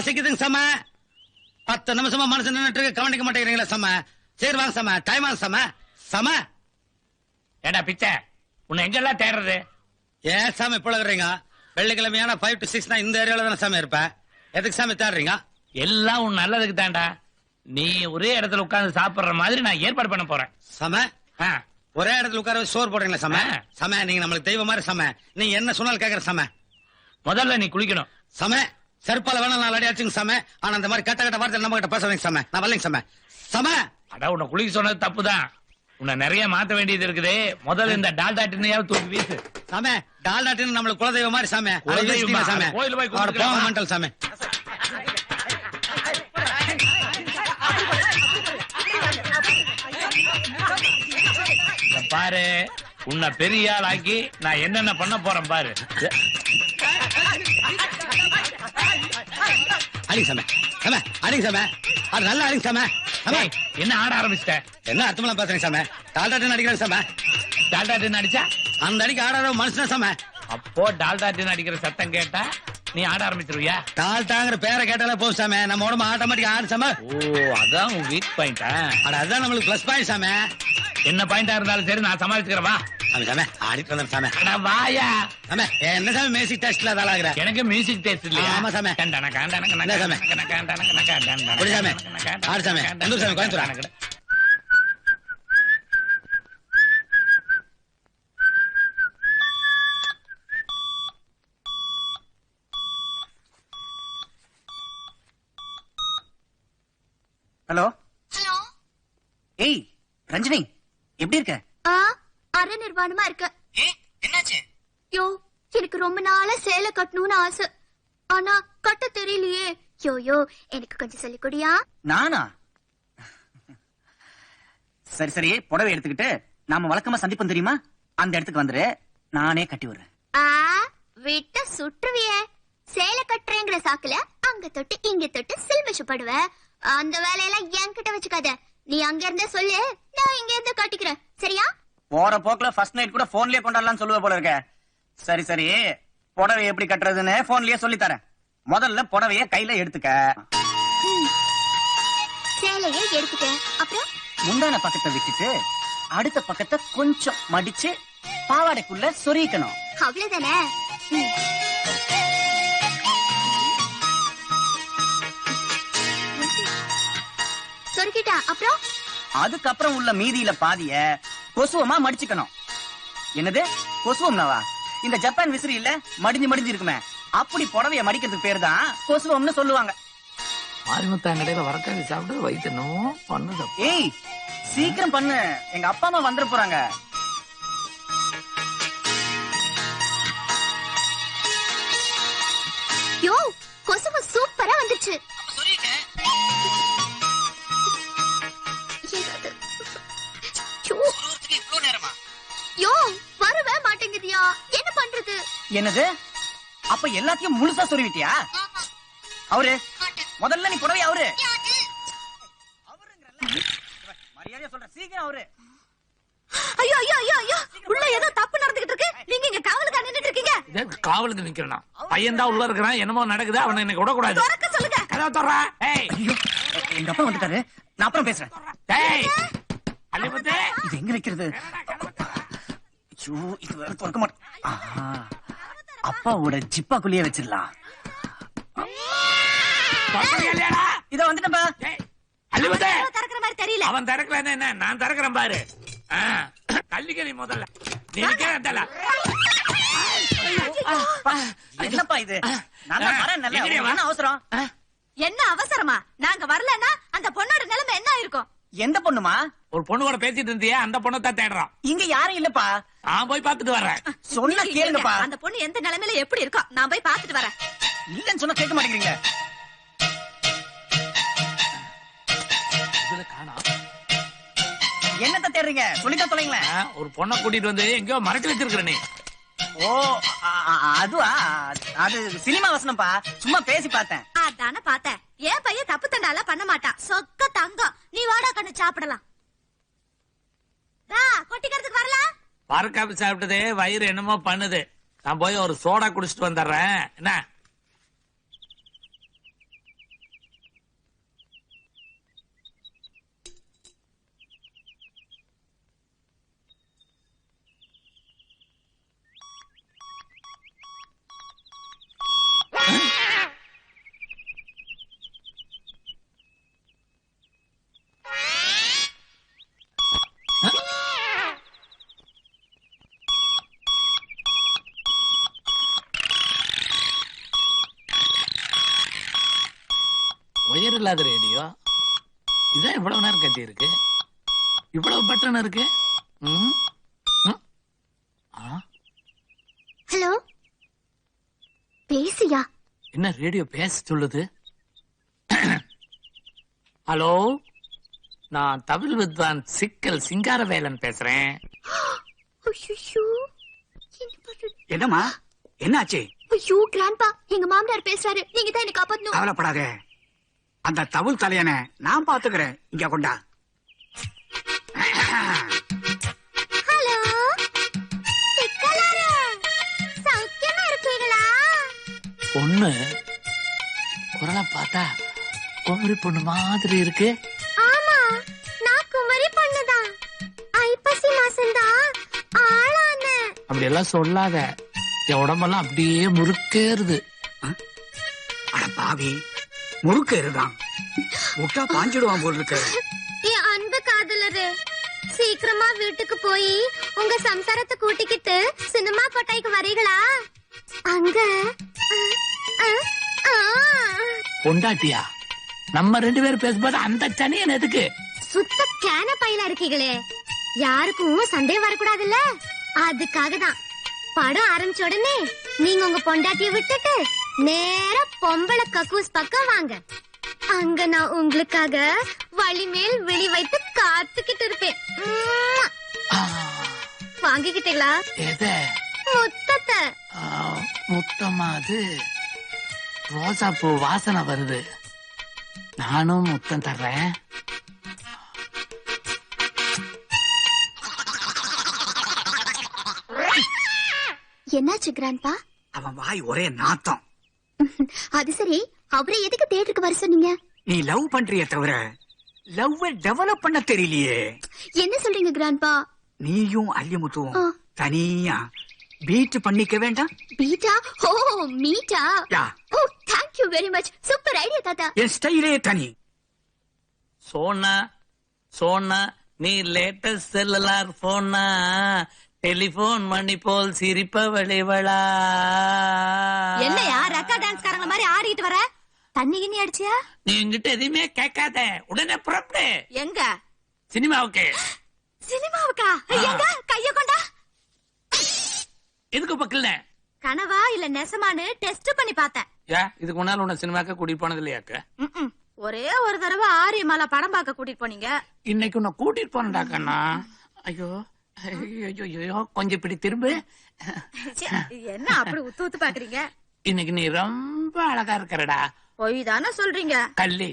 பசிக்குதுங்க சாம. 10 நிமிஷமா மனசு நின்னுட்டு இருக்கு, கவனிக்க மாட்டேங்கிறீங்களா சாம? சரி வாங்க சாம, டைம் ஆகும் சாம. சாம ஏடா பிச்சை, உன்னை எங்கெல்லாம் தேடுறது? ஏன் சாமி புழகுறீங்க? வெள்ளிக்கிழமையான 5 to 6 இந்த ஏரியால தானே சாமி இருப்பேன். எதுக்கு சாமி தேடுறீங்க? எல்லாம் உன் நல்லதுக்கு தான்டா. நீ ஒரே இடத்துல உட்கார்ந்து சாப்பிடுற மாதிரி நான் ஏற்பாடு பண்ண போறேன். சாம ஒரே இடத்துல உட்கார வச்சு சோறு போடுறீங்களா சாம? சாம நீங்க நம்மளுக்கு தெய்வம் மாதிரி சாம. நீங்க என்ன சொன்னாலும் கேக்குற சாம. முதல்ல நீ குளிக்கணும் சாம. செருப்பால வேணா 4 அடி அடிச்சுங்க சாம. ஆனா அந்த மாதிரி கட்ட வார்த்தை நம்ம கிட்ட பேசுறீங்க சாம. நான் வரலைங்க சாம. சாம அட உன்னை குளிக்க சொன்னது தப்புதான். உன்னை நிறைய மாத்த வேண்டியது இருக்குது. முதல்ல இந்த டால்டா டின்னையாவது தூக்கி வீசு. சாம டால்டா டின்னு நம்மளுக்கு குலதெய்வம் மாதிரி சாம. குலதெய்வமா? சாம கோயில்ல போய் கும்பிட்டுக்கலாம். மெண்டல் சாம. பாரு, உன்னை பெரிய ஆள் ஆக்கி நான் என்னென்ன பண்ண போறேன் பாரு. அடிங்க சாம. சாம அடிங்க சாம. அது நல்லா அடிங்க சாம. சாம என்ன ஆட ஆரம்பிச்சிட்ட? என்ன அர்த்தமெல்லாம் பேசுறீங்க சாம? டால்டா டின்னு அடிக்கிறேன் சாம. டால்டா டின் அடிச்சா அந்த அடிக்கு ஆடாத மனுஷனா சாம. அப்போ டால்டா டின் அடிக்கிற சத்தம் கேட்டா நீ ஆட ஆரம்பிச்சிருவியா? டால்டாங்கிற பேரை கேட்டாலே போதும் சாம, நம்ம உடம்பு ஆட்டோமேட்டிக் ஆடு சாம. ஓ, அதான் உன் வீக் பாயிண்டா? அட அதுதான் நம்மளுக்கு பிளஸ் பாயிண்ட் சாம. என்ன பாயிண்டா இருந்தாலும் சரி, நான் சமாளிச்சுக்கிறேன். வா சாமி சாம ஆடிட்டு வந்தேன் சாம. அட வாயா சாம. என்ன சாம மியூசிக் டெஸ்ட்ல தாளாகிற? எனக்கு மியூசிக் டேஸ்ட் இல்லையா? ஆமா சாம. கண்டன கண்டன என்ன சாம? புடி சாம. ஆடு சாம. எந்தூர் சாமி? கோயம்புத்தூரா? ஹலோ. ஹலோ. ஏய் ரஞ்சினி, எப்படி இருக்க? அரை நிர்வாணமா இருக்க. என்னாச்சு? யோ, எனக்கு ரொம்ப நாளா சேலை கட்டணும்னு ஆசை. ஆனா கட்ட தெரியலையே. யோ எனக்கு கொஞ்சம் சொல்லி கொடுயா. நானா? சரி சரி, புடவை எடுத்துக்கிட்டு நாம வழக்கமா சந்திப்போம் தெரியுமா, அந்த இடத்துக்கு வந்துரு, நானே கட்டி விடுறேன். விட்ட சுற்றுவியே. சேலை கட்டுறேங்கிற சாக்குல அங்க தொட்டு இங்க தொட்டு சில்மிஷப்படுவ. அந்த வேலையெல்லாம் என்கிட்ட வச்சுக்காத. நீ அங்க இருந்தே சொல்லு, நான் இங்க இருந்து காட்டிக்கிறேன். சரியா? போற போக்குல ஃபர்ஸ்ட் நைட் கூட போன்லயே கொண்டாடலாம் சொல்லுவ போல இருக்க. சரி சரி, புடவை எப்படி கட்டுறதுன்னு போன்லயே சொல்லி தரேன். முதல்ல புடவைய கையில எடுத்துக்க. சேலையை எடுத்துக்க. அப்புறம் முந்தான பக்கத்தை விட்டுட்டு அடுத்த பக்கத்தை கொஞ்சம் மடிச்சு பாவாடைக்குள்ள சொருகிக்கணும். அவ்வளவுதானே? சொருக்கிட்டா அப்புறம் அதுக்கப்புறம் உள்ள மீதியில பாதிய கொசுவமா மடிச்சுக்கணும். என்னது கொசுவம்னாவா? இந்த ஜப்பான் விசிறி இல்ல மடிஞ்சு மடிஞ்சு இருக்குமே, அப்படி புடவைய மடிக்கிறதுக்கு பேரு தான் கொசுவம்னு சொல்லுவாங்க. மாரிமுத்தாங்கடையில வரக்காரி சாப்பிட்டு வயிற்று என்னமோ பண்ணுது. ஏய் சீக்கிரம் பண்ணு, எங்க அப்பா அம்மா வந்துட போறாங்க. யோ, கொசுவு சூப்பரா வந்துச்சு. யோ, வரவே மாட்டேங்குதியா? என்ன பண்றது? என்னது? அப்ப எல்லாத்தையும் முழுசா சொருவிட்டியா? அவரு முதல்ல நீ புடவை அவரு மரியாதையா சொல்ற, சீக்கிரம் அவரு. ஐயோ ஐயோ ஐயோ ஐயோ, உள்ள ஏதோ தப்பு நடந்துகிட்டு இருக்கு. நீங்க இங்க காவலுக்கு நின்னுட்டு இருக்கீங்க. காவலுக்கு நிக்கிறேன். பையன் தான் உள்ள இருக்கிறான், என்னமோ நடக்குது. அவனை இன்னைக்கு விடக்கூடாது. திறக்க சொல்லுங்க. கதவை திறறா. ஏய், எங்க அப்பா வந்துட்டாரு, நான் அப்புறம் பேசுறேன். டேய் அலிமுத்து, இது எங்க வைக்கிறது? ஐயோ, இது வேற திறக்க மாட்டேன். அப்பாவோட ஜிப்பாக்குள்ளேயே வச்சிடலாம். இத வந்துட்டப்பா. அலிமுத்து, திறக்கிற மாதிரி தெரியல. அவன் திறக்கலன்னு என்ன, நான் திறக்கிறேன் பாரு. தள்ளிக்கறி முதல்ல நீ நிக்கிறேன். என்னப்பா இது? நான் தான் வரேன். என்ன அவசரம்? என்ன அவசரமா? நாங்க வரலன்னா அந்த பொண்ணோட நிலைமை என்ன இருக்கும்? எந்த பொண்ணுமா? ஒரு பொண்ணு கூட பேசிட்டு இருந்தியே, அந்த பொண்ணை தான் தேடுறான். இங்க யாரும் இல்லப்பா. நான் போய் பாத்துட்டு வரேன். சொன்னா கேளுங்கப்பா. அந்த பொண்ணு எந்த நிலைமையில எப்படி இருக்கோ நான் போய் பாத்துட்டு வரேன். இல்லன்னு சொன்னா கேட்க மாட்டேங்கிறீங்க. என்னத்த தேடுறீங்க? சொல்லிதான் தொலைங்களேன். ஒரு பொண்ணை கூட்டிட்டு வந்து எங்கயோ மறைச்சு வச்சிருக்கிற நீ. ஓ, அதுவா? அது சினிமா வசனம்ப்பா, சும்மா பேசி பார்த்தேன். அதான பார்த்தேன். ஏன் பையன் தப்பு தண்டால பண்ண மாட்டான். சொக்க தங்கம். நீ வாடா கண்ணு சாப்பிடலாம். கொட்டிக்கிறதுக்கு வரலாம். பறக்காப்பி சாப்பிட்டதே வயிறு என்னமோ பண்ணுது. நான் போய் ஒரு சோடா குடிச்சிட்டு வந்துடுறேன். என்ன இல்லாத ரேடியோ. இதான் இவ்வளவு நேரம் கட்டி இருக்கு. இவ்வளவு பட்டன் இருக்கு. ஹலோ, பேசியா? என்ன ரேடியோ பேச சொல்லுது? ஹலோ, நான் தமிழ் வித்வான் சிக்கல் சிங்காரவேலன் பேசுறேன். என்னம்மா, என்னாச்சு? ஐயோ கிராண்ட்பா, எங்க மாமனார் பேசுறாரு, நீங்க தான் என்ன காப்பாத்தணும். கவலைப்படாத, அந்த தவுள் தலையனை நான் பாத்துக்கிறேன். இங்க கொண்டா. ஹலோ சிக்கலாரா, சௌக்கியமா இருக்கீங்களா? பொண்ணு குரலை பார்த்தா குமரி பொண்ணு மாதிரி இருக்கு. ஆமா, நான் குமரி பொண்ணுதான். ஐப்பசி மாசம்தான் ஆளான. அப்படி எல்லாம் சொல்லாத, என் உடம்பெல்லாம் அப்படியே முறுக்கேறுது. அட பாவி, முறுக்கேறுதான். முட்டா பாஞ்சிடுவான் போல் இருக்கு. என் அன்பு காதலரு, சீக்கிரமா வீட்டுக்கு போய் உங்க சம்சாரத்தை கூட்டிக்கிட்டு சினிமா கொட்டாய்க்கு வரீங்களா? அங்க பொண்டாட்டியா? நம்ம 2 பேரும் பேசும்போது அந்த சனியன் எதுக்கு? சுத்த கேன பையில இருக்கீங்களே, யாருக்கும் சந்தேகம் வரக்கூடாதுல்ல, அதுக்காக தான். படம் ஆரம்பிச்ச உடனே நீங்க உங்க பொண்டாட்டிய விட்டுட்டு நேரா பொம்பளை கக்கூஸ் பக்கம் வாங்க. அங்க நான் உங்களுக்காக வழி மேல் விழி வைத்து காத்துக்கிட்டு இருப்பேன். வாங்கிக்கிட்டீங்களா? முத்தத்தை. முத்தமா? அது ரோசா பூ வாசனை வருது. நானும் முத்தம் தர்றேன். என்னாச்சு கிராண்ட்பா? அவன் வாய் ஒரே நாத்தம். அது சரி, அவரை எதுக்கு தியேட்டருக்கு வர சொன்னீங்க? நீ லவ் பண்றிய தவிர லவ் டெவலப் பண்ண தெரியலையே. என்ன சொல்றீங்க கிராண்ட்பா? நீயும் அல்லிமுத்துவும் தனியா பீட் பண்ணிக்க வேண்டாம்? பீட்டா? ஓ மீட்டா? Yeah. Oh thank you very much. Super idea தாத்தா. என் ஸ்டைலே தனி. சோனா சோனா, நீ லேட்டஸ்ட் செல்லுலார் போனா, டெலிபோன் மணி போல் சிரிப்பவளிவளா. என்னையா ரக்கா டான்ஸ்காரங்க மாதிரி ஆடிட்டு வர? தண்ணி கிண்ணி அடிச்சியா? நீ என்கிட்ட எதுவுமே கேட்காத, உடனே புறப்படு. எங்க? சினிமாவுக்கு. சினிமாவுக்கா? எங்க? கைய கொண்டா. எதுக்கு பக்கல? கனவா இல்ல நெசமானு டெஸ்ட் பண்ணி பார்த்தேன். இதுக்கு முன்னால உன்ன சினிமாக்க கூட்டிட்டு போனது இல்லையாக்க? ஒரே ஒரு தடவை ஆரியமாலா படம் பார்க்க கூட்டிட்டு போனீங்க. இன்னைக்கு உன்னை கூட்டிட்டு போனடா கண்ணா. ஐயோ ஐயோ, கொஞ்சம் இப்படி திரும்ப. என்ன அப்படி உத்து உத்து பாக்குறீங்க? இன்னைக்கு நீ ரொம்ப அழகா இருக்கறடா. பொய் தானே சொல்றீங்க? கள்ளி,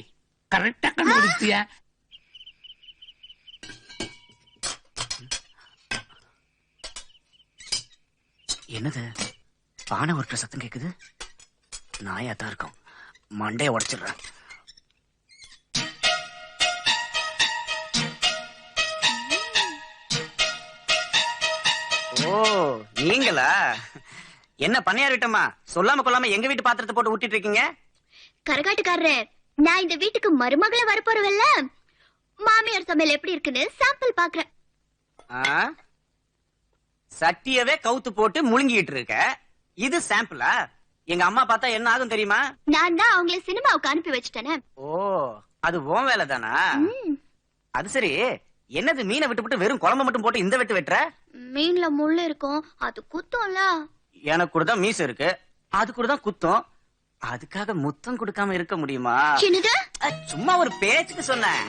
கரெக்டா கண்டுபிடிச்சியா? என்னது பானை ஒருத்தர் சத்தம் கேக்குது? நாயாத்தான் இருக்கும். மண்டைய உடைச்சிடுறேன். ஓ நீங்களா? என்ன பண்ணையார் வீட்டம்மா, சொல்லாம கொள்ளாம எங்க வீட்டு பாத்திரத்தை போட்டு ஊட்டிட்டு இருக்கீங்க? கரகாட்டுக்காரரே, நான் இந்த வீட்டுக்கு மருமகள வரப்போறவல்ல, மாமியார் சமையல் எப்படி இருக்குன்னு சாம்பிள் பாக்குறேன். சட்டியவே கவுத்து போட்டு முழுங்கிட்டு இருக்க, இது சாம்பிளா? எங்க அம்மா பார்த்தா என்ன ஆகும் தெரியுமா? நான் தான் அவங்கள சினிமாவுக்கு அனுப்பி வச்சுட்டேனே. ஓ அது உன் வேலை தானா? அது சரி, என்னது மீனை விட்டு வெறும் குழம்பு மட்டும் போட்டு இந்த வெட்டு வெட்டுற? மீன்ல முள்ளு இருக்கும், அது குத்தம்ல. எனக்கு கூட தான் மீச இருக்கு, அது கூட தான் குத்தம். அதுக்காக முத்தம் கொடுக்காம இருக்க முடியுமா? சும்மா ஒரு பேச்சுக்கு சொன்னேன்.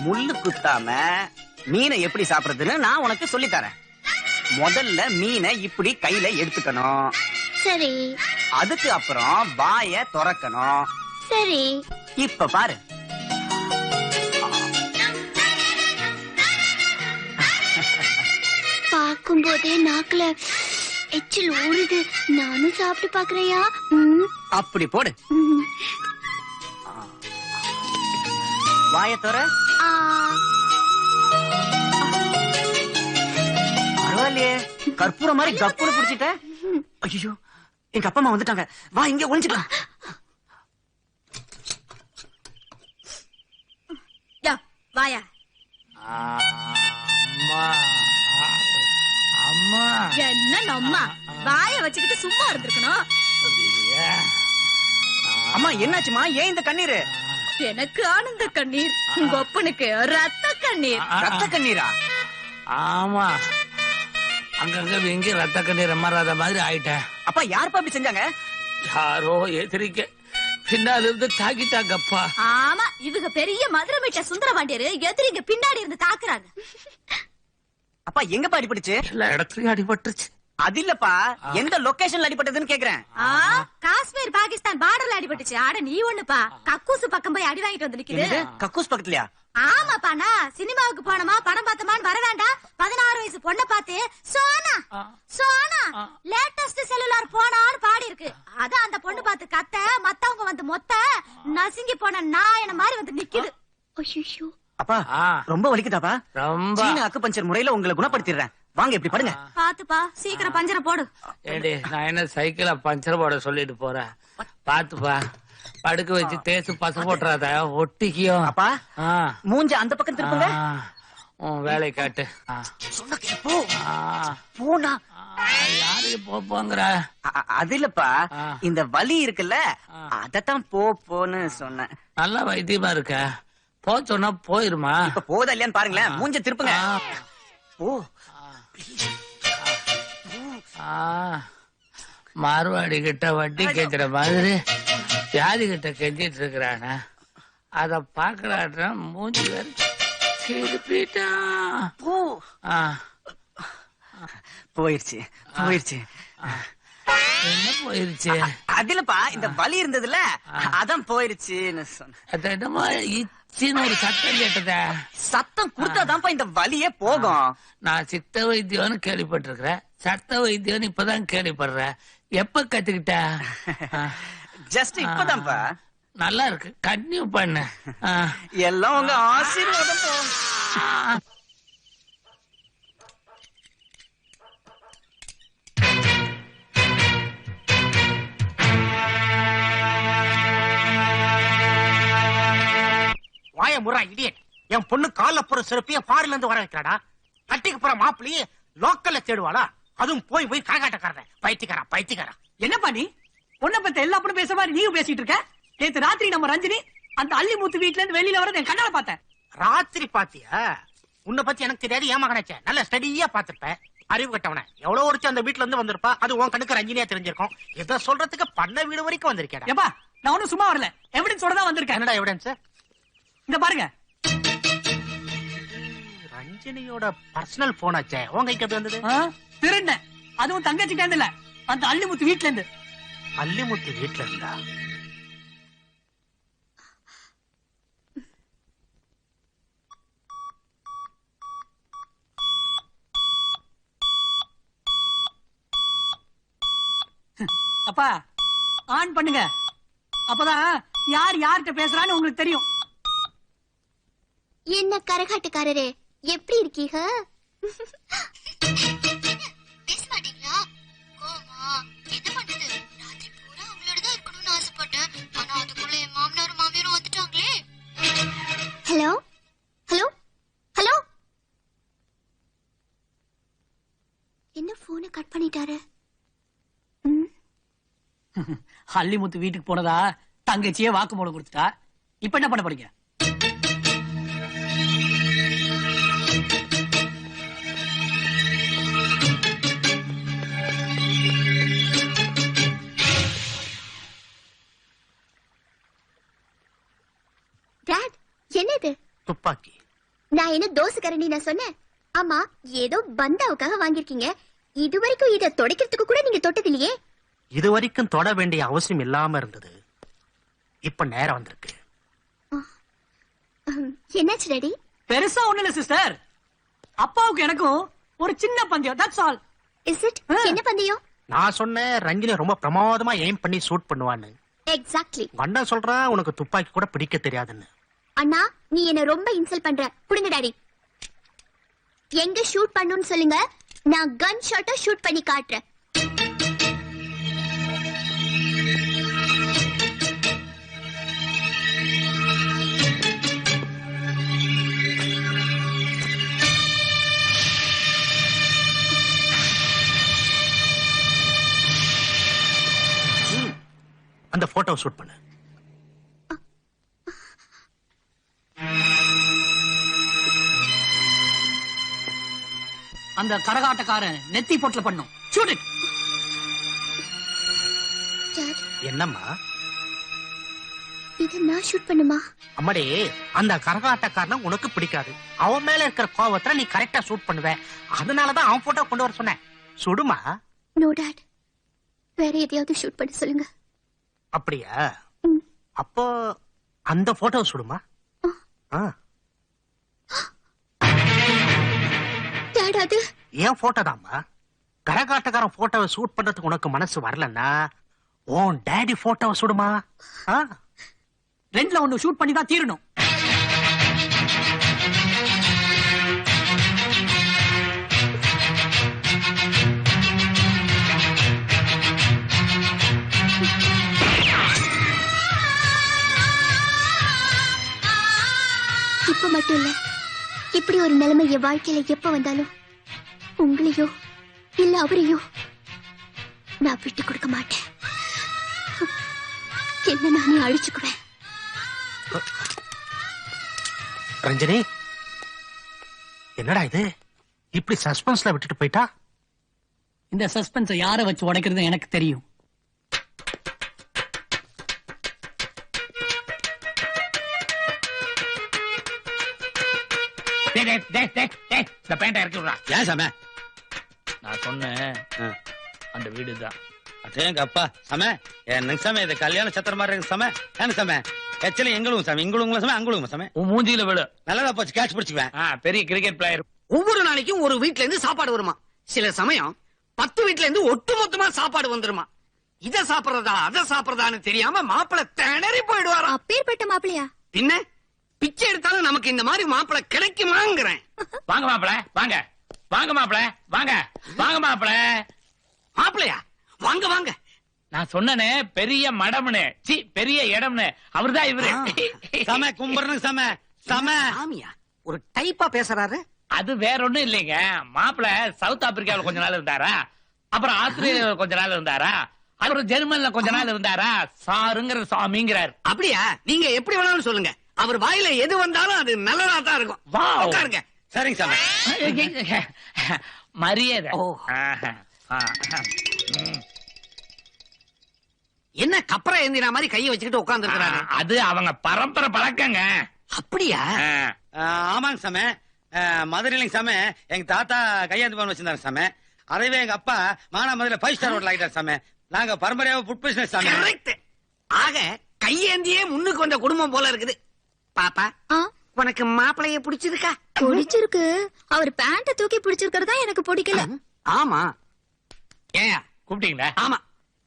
முள்ளு குத்தாம மீனை எப்படி சாப்பிடுறதுன்னு நான் உனக்கு சொல்லி தரேன். முதல்ல மீனை இப்படி கையில எடுத்துக்கணும். சரி. அதுக்கு அப்புறம் வாய திறக்கணும். சரி. இப்ப பாரு. பாக்கும் போதே நாக்குல எச்சில் ஊறுது. நானும் சாப்பிட்டு பாக்குறையா? அப்படி போடு. வாய தர. பரவாயில்லையே, கற்பூரம் மாதிரி கப்புன்னு பிடிச்சிட்ட. ஐயோ எங்க அப்பா அம்மா வந்துட்டாங்க, வா இங்க ஒளிஞ்சுக்கலாம். வாயா. அம்மா என்ன அம்மா வாய வச்சுக்கிட்டு சும்மா இருந்திருக்கணும். அம்மா என்னாச்சுமா, ஏன் இந்த கண்ணீரு? எனக்கு ஆனந்த கண்ணீர், உங்க ஒப்பனுக்கு ரத்த கண்ணீர். ரத்த கண்ணீரா? ஆமா, அங்கங்க எங்க ரத்த கண்ணீர் மாறாத மாதிரி ஆயிட்டேன். அப்பா யாருப்பா அப்படி செஞ்சாங்க? யாரோ எதிரிக்க பின்னால இருந்து தாக்கிட்டாங்கப்பா. ஆமா, இவங்க பெரிய மதுரை மீட்ட சுந்தரபாண்டியரு எதிரிங்க பின்னாடி இருந்து தாக்குறாங்க. அப்பா எங்கப்பா அடிபட்டுச்சு? எல்லா இடத்துலயும் அடிபட்டுருச்சு. அது இல்லப்பா, எந்த லொகேஷன்ல அடிபட்டதுன்னு கேக்குறேன். காஷ்மீர் பாகிஸ்தான் பார்டர்ல அடிபட்டுச்சு. ஆட நீ ஒண்ணுப்பா, கக்கூசு பக்கம் போய் அடி வாங்கிட்டு வந்து நிக்குது. கக்கூஸ் பக்கத்துலயா? ஆமாப்பா, நான் சினிமாவுக்கு போனோமா படம் பார்த்தோமான்னு வர வேண்டாம். 16 வயசு பொண்ணை பார்த்து சோனா சோனா லேட்டஸ்ட் செல்லுலார் போனான்னு பாடி இருக்கு. அதான் அந்த பொண்ணு பார்த்து கத்த, மத்தவங்க வந்து மொத்த நசுங்கி போன நாயன மாதிரி வந்து நிக்குது. அப்பா ரொம்ப வலிக்குதாப்பா? ரொம்ப. சீன அக்குபஞ்சர் முறையில உங்களை குணப்படுத்திடுறேன். வாங்க இப்படி படுங்க. பாத்துப்பா, சீக்கிரம் பஞ்சரை போடு. ஏடி, நான் என்ன சைக்கிள பஞ்சர் போட சொல்லிட்டு போறேன். பாத்துப்பா, படுக்க வச்சு தேசு பச போட்டுறாத, ஒட்டிக்கியோ. அப்பா மூஞ்ச அந்த பக்கம் திருப்புங்க. வேலை காட்டு. போனா யாரு போங்கிற? அது இல்லப்பா, இந்த வலி இருக்குல்ல, அதத்தான் போன்னு சொன்னேன். நல்லா வைத்தியமா இருக்க, போ சொன்னா போயிருமா? இப்ப போதா இல்லையான்னு பாருங்களேன். மூஞ்ச திருப்புங்க. மார்வாடி கிட்ட வட்டி கேட்கிற மாதிரி வியாதி கிட்ட கெஞ்சிட்டு இருக்கிறான. அத பாக்கலாட்ட மூஞ்சி வேற திருப்பிட்டான். போயிருச்சு போயிருச்சு. என்ன போயிருச்சு? அதுலப்பா இந்த வலி இருந்ததுல, அதான் போயிருச்சுன்னு சொன்ன. அது என்னமோ இச்சின்னு ஒரு சத்தம் கேட்டத. சத்தம் கொடுத்தாதான்ப்பா இந்த வலியே போகும். நான் சித்த வைத்தியம்னு கேள்விப்பட்டிருக்கிறேன், சத்த வைத்தியம் இப்பதான் கேள்விப்படுறேன். எப்ப கத்துக்கிட்ட? ஜஸ்ட் இப்பதான்ப்பா. நல்லா இருக்கு, கன்டினியூ பண்ணு. எல்லாம் உங்க ஆசீர்வாதம். வாய முறா இடியட். என் பொண்ணு கால போற சிறப்பிய ஃபாரின்ல இருந்து வர வைக்கிறாடா. கட்டிக்கு போற மாப்பிள்ளையே லோக்கல்ல தேடுவாளா? அதுவும் போய் போய் கரகாட்டக்காரன். பைத்தியக்காரா பைத்தியக்காரா. என்னப்பா நீ பொண்ணை பத்தி எல்லா பொண்ணு பேச மாதிரி நீயும் பேசிட்டு இருக்க? நேத்து ராத்திரி நம்ம ரஞ்சினி அந்த அள்ளிமுத்து வீட்டுல இருந்து வெளியில வரது என் கண்ணால பார்த்தேன். ராத்திரி பாத்தியா? உன்னை பத்தி எனக்கு தெரியாது, ஏன் மகனாச்சே. நல்ல ஸ்டடியா பாத்துருப்பேன். அறிவு கட்டவன எவ்வளவு ஒருச்சு அந்த வீட்டுல இருந்து வந்திருப்பா. அது உன் கண்ணுக்கு ரஞ்சினியா தெரிஞ்சிருக்கும். இத சொல்றதுக்கு பண்ண வீடு வரைக்கும் வந்திருக்கேன். ஏப்பா, நான் ஒன்னும் சும்மா வரல, எவிடன்ஸோட தான் வந்திருக்கேன். என்னடா எவிடன்ஸ்? இந்த பாருங்க, ரஞ்சினியோட பர்சனல் போனாச்சே, உன் கைக்கு எப்படி வந்தது? திருண்ண, அதுவும் தங்கச்சிட்ட இருந்து இல்ல, அந்த அள்ளிமுத்து வீட்டுல இருந்து. அள்ளிமுத்து வீட்டுல இருந்தா? அப்பா ஆன் பண்ணுங்க, அப்பதான் யார் யார்கிட்ட பேசுறான்னு உங்களுக்கு தெரியும். என்ன கரகாட்டுக்காரரே, எப்படி இருக்கீங்க? பேச மாட்டீங்களா? கோமா என்ன பண்றது? ராத்திரி பூரா அவங்களோட தான் இருக்கணும்னு ஆசைப்பட்டேன். ஆனா அதுக்குள்ள என் மாமனாரும் மாமியாரும் வந்துட்டாங்களே. ஹலோ ஹலோ ஹலோ, என்ன போனை கட் பண்ணிட்டாரு? அள்ளிமுத்து வீட்டுக்கு போனதா தங்கச்சியே வாக்குமூலம் கொடுத்துட்டா. இப்ப என்ன பண்ண போறீங்க? டாட், என்னது? துப்பாக்கி. நான் என்ன தோசை கரண்டி நான் சொன்னேன்? ஆமா, ஏதோ பந்தாவுக்காக வாங்கிருக்கீங்க. இதுவரைக்கும் இத தொடைக்கிறதுக்கு கூட நீங்க தொட்டதில்லையே. இது வரைக்கும் தொட வேண்டிய அவசியம் இல்லாம இருந்தது. இப்ப நேரம் வந்திருக்கு. என்னாச்சு டாடி? பெருசா ஒண்ணு இல்ல சிஸ்டர், அப்பாவுக்கு எனக்கும் ஒரு சின்ன பந்தயம், தட்ஸ் ஆல். Is it? என்ன பந்தயம்? நான் சொன்னேன் ரஞ்சினி ரொம்ப பிரமாதமா எய்ம் பண்ணி ஷூட் பண்ணுவான்னு. எக்ஸாக்ட்லி. அண்ணா சொல்றான் உனக்கு துப்பாக்கி கூட பிடிக்க தெரியாதுன்னு. அண்ணா, நீ என்ன ரொம்ப இன்சல்ட் பண்ற. குடுங்க டாடி. எங்க ஷூட் பண்ணனும்னு சொல்லுங்க, நான் கன் ஷாட்டா ஷூட் பண்ணி காட்டுறேன். அந்த போட்டோ ஷூட் பண்ணு. அந்த கரகாட்டக்காரன் நெத்தி பொட்டுல பண்ணும். Shoot it. என்னம்மா இது நான் ஷூட் பண்ணுமா? அம்மாடி, அந்த கரகாட்டக்காரனை உனக்கு பிடிக்காது. அவன் மேல இருக்கிற கோவத்துல நீ கரெக்டா ஷூட் பண்ணுவ. அதனாலதான் அவன் போட்டோ கொண்டு வர சொன்னேன். சுடுமா? நோ டாட், வேற எதையாவது ஷூட் பண்ண சொல்லுங்க. அப்படியா? அப்போ அந்த போட்டோ சுடுமா? டாட், அது ஏன் போட்டோ தான்மா. கரகாட்டக்காரன் போட்டோவை ஷூட் பண்றதுக்கு உனக்கு மனசு வரலன்னா உன் டாடி போட்டோவை சுடுமா? ரெண்டுல ஒண்ணு ஷூட் பண்ணி தான் தீரணும். இப்ப மட்டும் இல்ல, இப்படி ஒரு நிலைமை என் வாழ்க்கையில எப்ப வந்தாலும் உங்களையோ இல்ல அவரையோ நான் விட்டு கொடுக்க மாட்டேன். என்ன நானே அழிச்சுக்குவேன். ரஞ்சனி, என்னடா இது இப்படி சஸ்பென்ஸ்ல விட்டுட்டு போயிட்டா? இந்த சஸ்பென்ஸை யாரை வச்சு உடைக்கிறது எனக்கு தெரியும். இந்த பேண்டை இறக்கி விடுறா. ஏன் சம? நான் சொன்னேன் அந்த வீடுதான். அட்டேங்க அப்பா சம என்னங்க சம, இது கல்யாண சத்திர மாதிரி இருக்கு சம. என்ன சம ஆக்சுவலி எங்களும் சம, இங்களும் சம, அங்களும் சம. உன் மூஞ்சியில விடு. நல்லதா போச்சு, கேட்ச் பிடிச்சுக்குவேன். பெரிய கிரிக்கெட் பிளேயர். ஒவ்வொரு நாளைக்கும் ஒரு வீட்ல இருந்து சாப்பாடு வருமா. சில சமயம் 10 வீட்ல இருந்து ஒட்டு மொத்தமா சாப்பாடு வந்துருமா. இத சாப்பிடறதா அத சாப்பிடறதான்னு தெரியாம மாப்பிள்ளை திணறி போயிடுவாரா. அப்பேற்பட்ட மாப்பிளையா? பின்ன பிச்சை எடுத்தாலும் நமக்கு இந்த மாதிரி மாப்பிள்ளை கிடைக்குமாங்கிறேன். வாங்க மாப்பிள்ள, வாங்க வாங்க மாப்பிள்ள, வாங்க வாங்க மாப்பிள்ள. மாப்பிள்ளையா? வாங்க வாங்க. நான் சொன்னனே பெரிய மடம்னு, சி பெரிய இடம்னு. அவர்தான் இவரு. சம கும்பர்னு சம சம. சாமியா ஒரு டைப்பா பேசுறாரு. அது வேற ஒண்ணும் இல்லைங்க. மாப்பிள்ள சவுத் ஆப்பிரிக்காவில் கொஞ்ச நாள் இருந்தாரா, அப்புறம் ஆஸ்திரேலியாவில் கொஞ்ச நாள் இருந்தாரா, அப்புறம் ஜெர்மன்ல கொஞ்ச நாள் இருந்தாரா. சாருங்கிற சாமிங்கிறார். அப்படியா? நீங்க எப்படி வேணாலும் சொல்லுங்க. அவர் வாயில எது வந்தாலும் அது நல்லதா தான் இருக்கும். உட்காருங்க. சரிங்க சாமி. மரியாதை. என்ன கப்பரை ஏந்தின மாதிரி கையை வச்சுக்கிட்டு உட்கார்ந்து இருக்கிறாரு? அது அவங்க பரம்பரை பழக்கங்க. அப்படியா? ஆமாங்க சாமி. மதுரையிலங்க சாமி எங்க தாத்தா கையேந்து பவன் வச்சிருந்தாரு சாமி. அதவே எங்க அப்பா மானாமதுரையில 5 ஸ்டார் ஹோட்டல் ஆகிட்டார் சாமி. நாங்க பரம்பரையாவை ஃபுட் பிசினஸ் சாமி. ஆக கையேந்தியே முன்னுக்கு வந்த குடும்பம் போல இருக்குது. பாப்பா, உனக்கு மாப்பிளைய பிடிச்சிருக்கா? பிடிச்சிருக்கு. அவர் பேண்ட தூக்கி பிடிச்சிருக்கிறதா எனக்கு பிடிக்கல. ஆமா. ஏன் கூப்பிட்டீங்களா? ஆமா.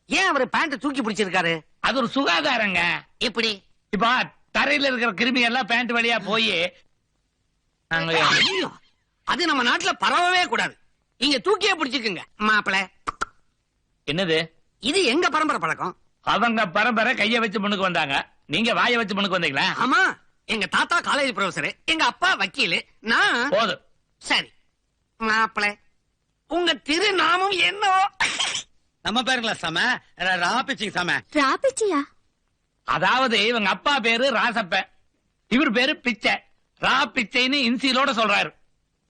ஏன் அவரு பேண்ட் தூக்கி பிடிச்சிருக்காரு? அது ஒரு சுகாதாரங்க. எப்படி? இப்ப தரையில இருக்கிற கிருமி எல்லாம் பேண்ட் வழியா போய் அது நம்ம நாட்டுல பரவவே கூடாது. நீங்க தூக்கியே பிடிச்சிருக்குங்க மாப்பிள. என்னது இது? எங்க பரம்பரை பழக்கம். அவங்க பரம்பரை கைய வச்சு முன்னுக்கு வந்தாங்க, நீங்க வாய வச்சு முன்னுக்கு வந்தீங்களா? ஆமா. எங்க தாத்தா காலேஜ் ப்ரொஃபசர், எங்க அப்பா வக்கீல், நான். போதும். சரி மாப்பிள, உங்க திருநாமம் என்ன? நம்ம பேருங்களா சாம? ராபிச்சிங்க சாம. ராபிச்சியா? அதாவது இவங்க அப்பா பேரு ராசப்ப, இவர் பேரு பிச்சை. ரா பிச்சைன்னு இன்சிலோட சொல்றாரு.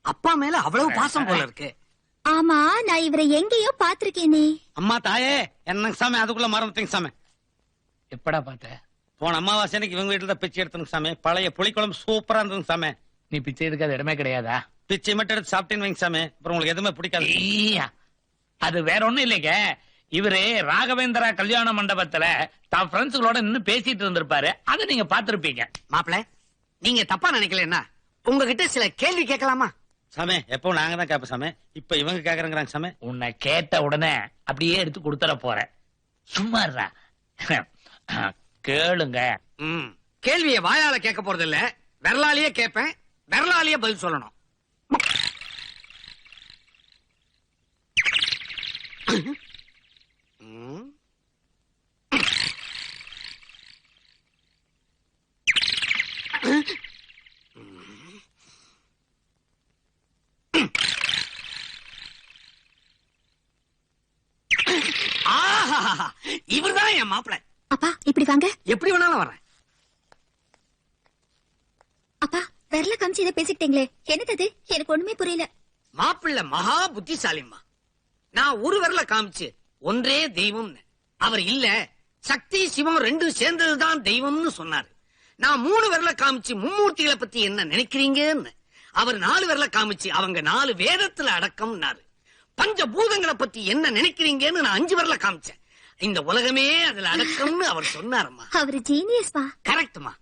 அப்பா மேல அவ்வளவு பாசம் போல இருக்கு. ஆமா, நான் இவரை எங்கேயோ பாத்திருக்கேனே. அம்மா தாயே என்னங்க சாமி, அதுக்குள்ள மறந்துட்டீங்க சாமி. எப்படா பார்த்த? போன அமாவாசை அன்னைக்கு இவங்க வீட்டுல தான் பிச்சை எடுத்துங்க சாமி. பழைய புளிக்குழம்பு சூப்பரா இருந்ததுங்க சாமி. நீ பிச்சை எடுக்காத இடமே கிடையாதா? பிச்சை மட்டும் எடுத்து சாப்பிட்டேன்னு வைங்க சாமி, அப்புறம் உங்களுக்கு எதுவுமே பிடிக்காது. அது வேற ஒண்ணும் இல்லைங்க. இவரு ராகவேந்திரா கல்யாண மண்டபத்துல தான் ஃப்ரெண்ட்ஸுகளோட நின்னு பேசிட்டு இருந்திருப்பாரு. அதை நீங்க பாத்திருப்பீங்க. மாப்பிள, நீங்க தப்பா நினைக்கலன்னா உங்ககிட்ட சில கேள்வி கேட்கலாமா? சாமி எப்பவும் நாங்க தான் கேப்போம் சாமி. இப்ப இவங்க கேக்குறாங்க சாமி. உன்னை கேட்ட உடனே அப்படியே எடுத்து கொடுத்துட போறேன். சும்மா இருடா. கேளுங்க. கேள்வியை வாயால கேட்க போறது இல்ல, விரலாலேயே கேட்பேன். விரலாலேயே பதில் சொல்லணும். இவர்தான் என் மாப்பிள. அப்பா இப்படி வாங்க. எப்படி வேணாலும் வரேன். அப்பா விரல காமிச்சு இதை பேசிக்கிட்டீங்களே, என்னது? எனக்கு ஒண்ணுமே புரியல. மாப்பிள்ள மகா புத்திசாலிம்மா. நான் ஒரு விரல காமிச்சு ஒன்றே தெய்வம்னு, அவர் இல்ல சக்தி சிவம் ரெண்டும் சேர்ந்ததுதான் தெய்வம்னு சொன்னாரு. நான் 3 விரல காமிச்சு மும்மூர்த்திகளை பத்தி என்ன நினைக்கிறீங்கன்னு, அவர் 4 விரல காமிச்சு அவங்க 4 வேதத்துல அடக்கம்னாரு. பஞ்ச பூதங்களை பத்தி என்ன நினைக்கிறீங்கன்னு நான் 5 விரல காமிச்சேன். இந்த உலகமே அதுல அடக்கம்னு அவர் சொன்னாரம்மா. அவரு ஜீனியஸ்பா. கரெக்ட்மா,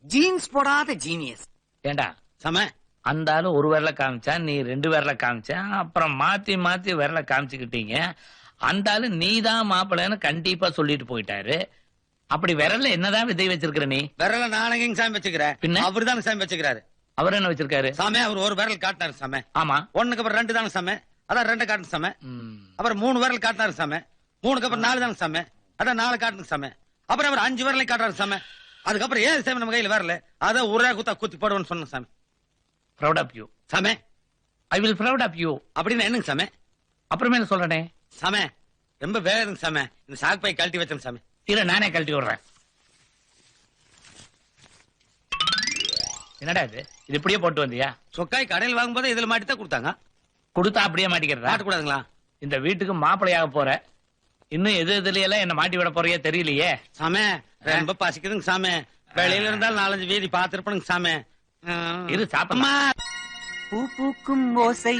ஜீன்ஸ் போடாத ஜீனியஸ். ஏண்டா சம அந்த ஆளு ஒரு விரல காமிச்சா, நீ 2 விரல காமிச்ச, அப்புறம் மாத்தி மாத்தி விரல காமிச்சுக்கிட்டீங்க. அந்த ஆளு நீதான் மாப்பிள்ளைன்னு கண்டிப்பா சொல்லிட்டு போயிட்டாரு. அப்படி விரல்ல என்னதான் விதை வச்சிருக்கிற நீ? விரல நானங்க சாமி வச்சுக்கிறேன். பின்ன அவரு தானே சாமி வச்சுக்கிறாரு. அவர் என்ன வச்சிருக்காரு? சாமி அவர் ஒரு விரல் காட்டினாரு சாமி. ஆமா, 1க்கு அப்புறம் 2 தானே சாமி, அதான் 2 காட்டுங்க சாமி. அப்புறம் 3 விரல் காட்டினாரு சாமி. 3க்கு அப்புறம் 4 தானே சாமி, அதான் 4 காட்டுங்க சாமி. அப்புறம் அவர் 5 விரலை காட்டுறாரு சாமி. அதுக்கப்புறம் 7 சாமி நம்ம கையில வரல, அதான் ஒரே குத்தா குத்தி போடுவோம்னு சொன்ன சாமி. ப்ரௌட் ஆஃப் யூ சாமி. I will proud of you. அப்படின்னு என்னங்க சாமி? அப்புறமே சொல்றேனே சாமி, ரொம்ப வேதங்க சாமி. இந்த சாக்கு பை கழட்டி வச்சேன் சாமி. இல்ல நானே கழட்டி விடுறேன். என்னடா இது இப்படியே போட்டு வந்தியா? சொக்காய் கடையில் வாங்கும்போது இதுல மாட்டித்தான் கொடுத்தாங்க. கொடுத்தா அப்படியே மாட்டிக்கிறதா? மாட்டக்கூடாதுங்களா? இந்த வீட்டுக்கு மாப்பிள்ளையாக போற, இன்னும் எது எதுல எல்லாம் என்ன மாட்டி விட போறியே தெரியலையே. சாமி ரொம்ப பசிக்குதுங்க சாமி. வெளியில இருந்தாலும் 4-5 வீதி பாத்துருப்பனுங்க சாமி. இது சாப்பிடமா? பூ பூக்கும் ஓசை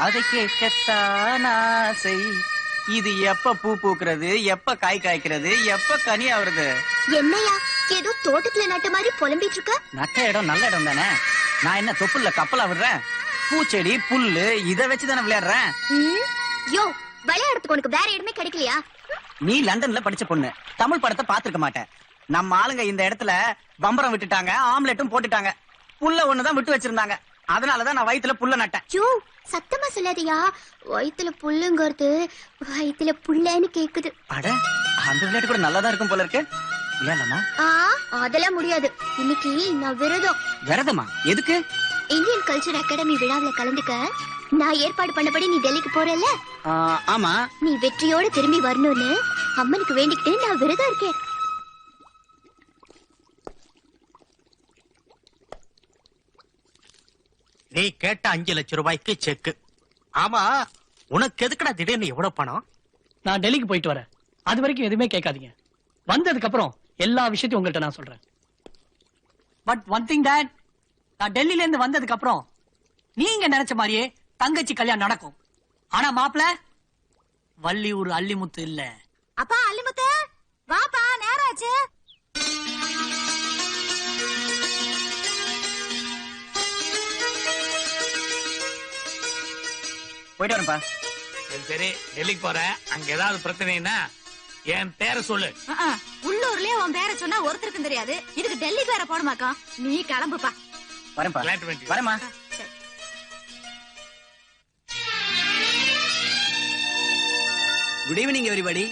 அதை கேட்கத்தான் ஆசை. இது எப்ப பூ பூக்குறது, எப்ப காய் காய்க்கிறது, எப்ப கனி ஆகுறது? என்னையா ஏதோ தோட்டத்துல நட்ட மாதிரி புலம்பிட்டு இருக்க? நட்ட இடம் நல்ல இடம் தானே. நான் என்ன தொப்புல கப்பலா விடுறேன்? பூச்செடி புல்லு இத வச்சுதானே விளையாடுறேன். யோ, விளையாடுறதுக்கு உனக்கு வேற இடமே கிடைக்கலையா? நீ லண்டன்ல படிச்ச பொண்ணு, தமிழ் படத்தை பாத்துருக்க மாட்டேன். நம்ம ஆளுங்க இந்த இடத்துல பம்பரம் விட்டுட்டாங்க, ஆம்லெட்டும் போட்டுட்டாங்க. புல்ல ஒண்ணுதான் விட்டு வச்சிருந்தாங்க. அதனாலதான் நான் வயித்துல புல்ல நட்டேன். யோ, சத்தமா சொல்லாதயா. வயித்துல புல்லுங்கிறது வயித்துல புல்லன்னு கேக்குது. அட, அந்த விளையாட்டு கூட நல்லாதான் இருக்கும் போல இருக்கு. இல்லம்மா, அதெல்லாம் முடியாது. இன்னைக்கு நான் விரதம். விரதமா? எதுக்கு? இந்தியன் கல்ச்சர் அகாடமி விழாவில கலந்துக்க நான் ஏற்பாடு பண்ணபடி நீ டெல்லிக்கு போறல. ஆமா. நீ வெற்றியோட திரும்பி வரணும்னு அம்மனுக்கு வேண்டிக்கிட்டு நான் விரதம் இருக்கேன். நீ கேட்ட 5 லட்சம் ரூபாய்க்கு செக். ஆமா, உனக்கு எதுக்குடா திடீர்னு எவ்வளவு பணம்? நான் டெல்லிக்கு போயிட்டு வரேன். அது வரைக்கும் எதுவுமே கேட்காதீங்க. வந்ததுக்கு அப்புறம் எல்லா விஷயத்தையும் உங்கள்கிட்ட நான் சொல்றேன். பட் ஒன் திங் டாட், நான் டெல்லில இருந்து வந்ததுக்கு அப்புறம் நீங்க நினைச்ச மாதிரியே தங்கச்சி கல்யாணம் நடக்கும். ஆனா மாப்பிள்ள வள்ளியூர் அல்லிமுத்து இல்ல. அப்பா அல்லிமுத்து வாப்பா, நேரம் ஆச்சு. போயிட்டு வரேன்ப்பா. சரி, டெல்லிக்கு போற, அங்க ஏதாவது பிரச்சனைனா என் பேரை சொல்லு. உள்ளூர்லயே உன் பேரை சொன்னா ஒருத்தருக்கும் தெரியாது. இதுக்கு டெல்லி பேரை போடுமாக்கா. நீ கிளம்புப்பா. வரேன்ப்பா. வரேம்மா. Good evening everybody.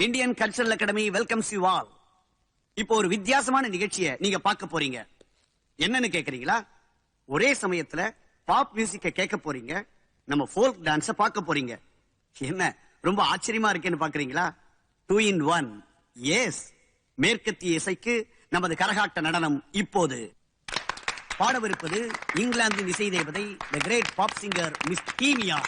Indian cultural academy welcomes you all. இப்போ ஒரு வித்தியாசமான நிகழ்ச்சியை நீங்க பார்க்க போறீங்க. என்னன்னு கேக்குறீங்களா? ஒரே சமயத்துல பாப் மியூசிக்க கேட்க போறீங்க, நம்ம ஃபோல்க் டான்ஸ பார்க்க போறீங்க. என்ன ரொம்ப ஆச்சரியமா இருக்கேன்னு பாக்குறீங்களா? 2 in 1. எஸ், மேற்கத்திய இசைக்கு நமது கரகாட்ட நடனம். இப்போது பாடவிருப்பது இங்கிலாந்தின் இசை தேவதை, the great pop singer miss Kimia.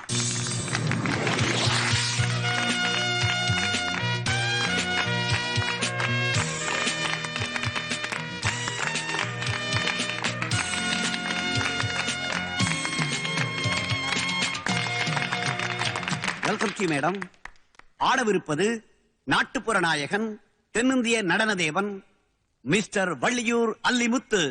Welcome to madam. ஆடவிருப்பது நாட்டுப்புற நாயகன், தென்னிந்திய நடன தேவன் மிஸ்டர் வள்ளியூர் அல்லிமுத்து.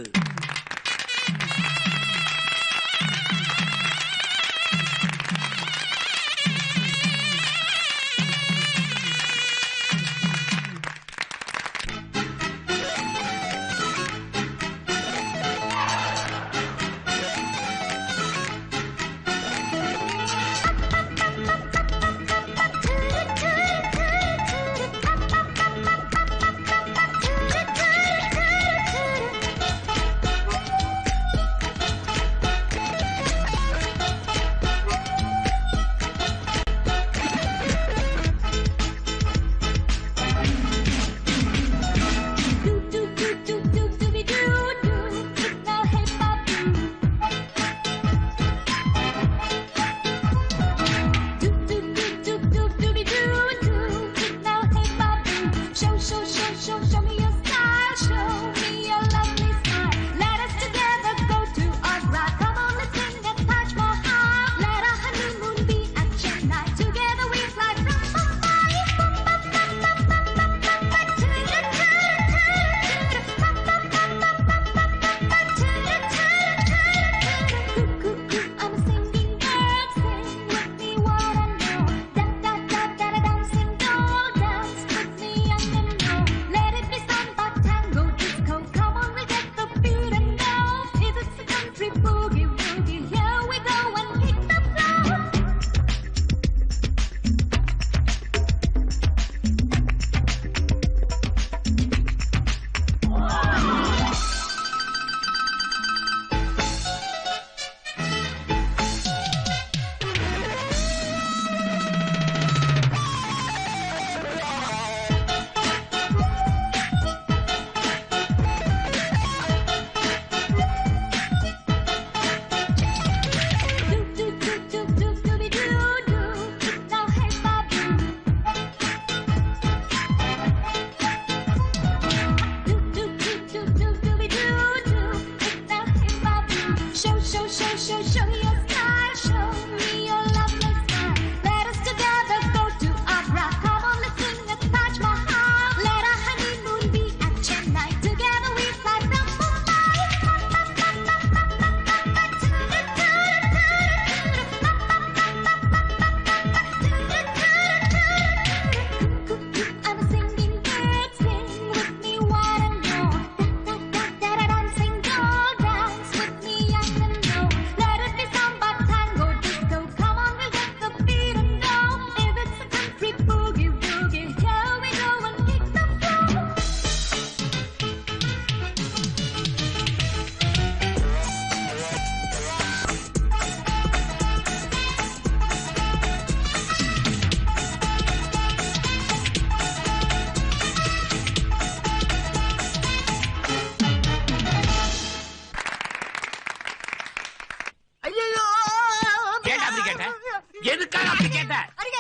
எதுக்காக அப்படி கேட்ட?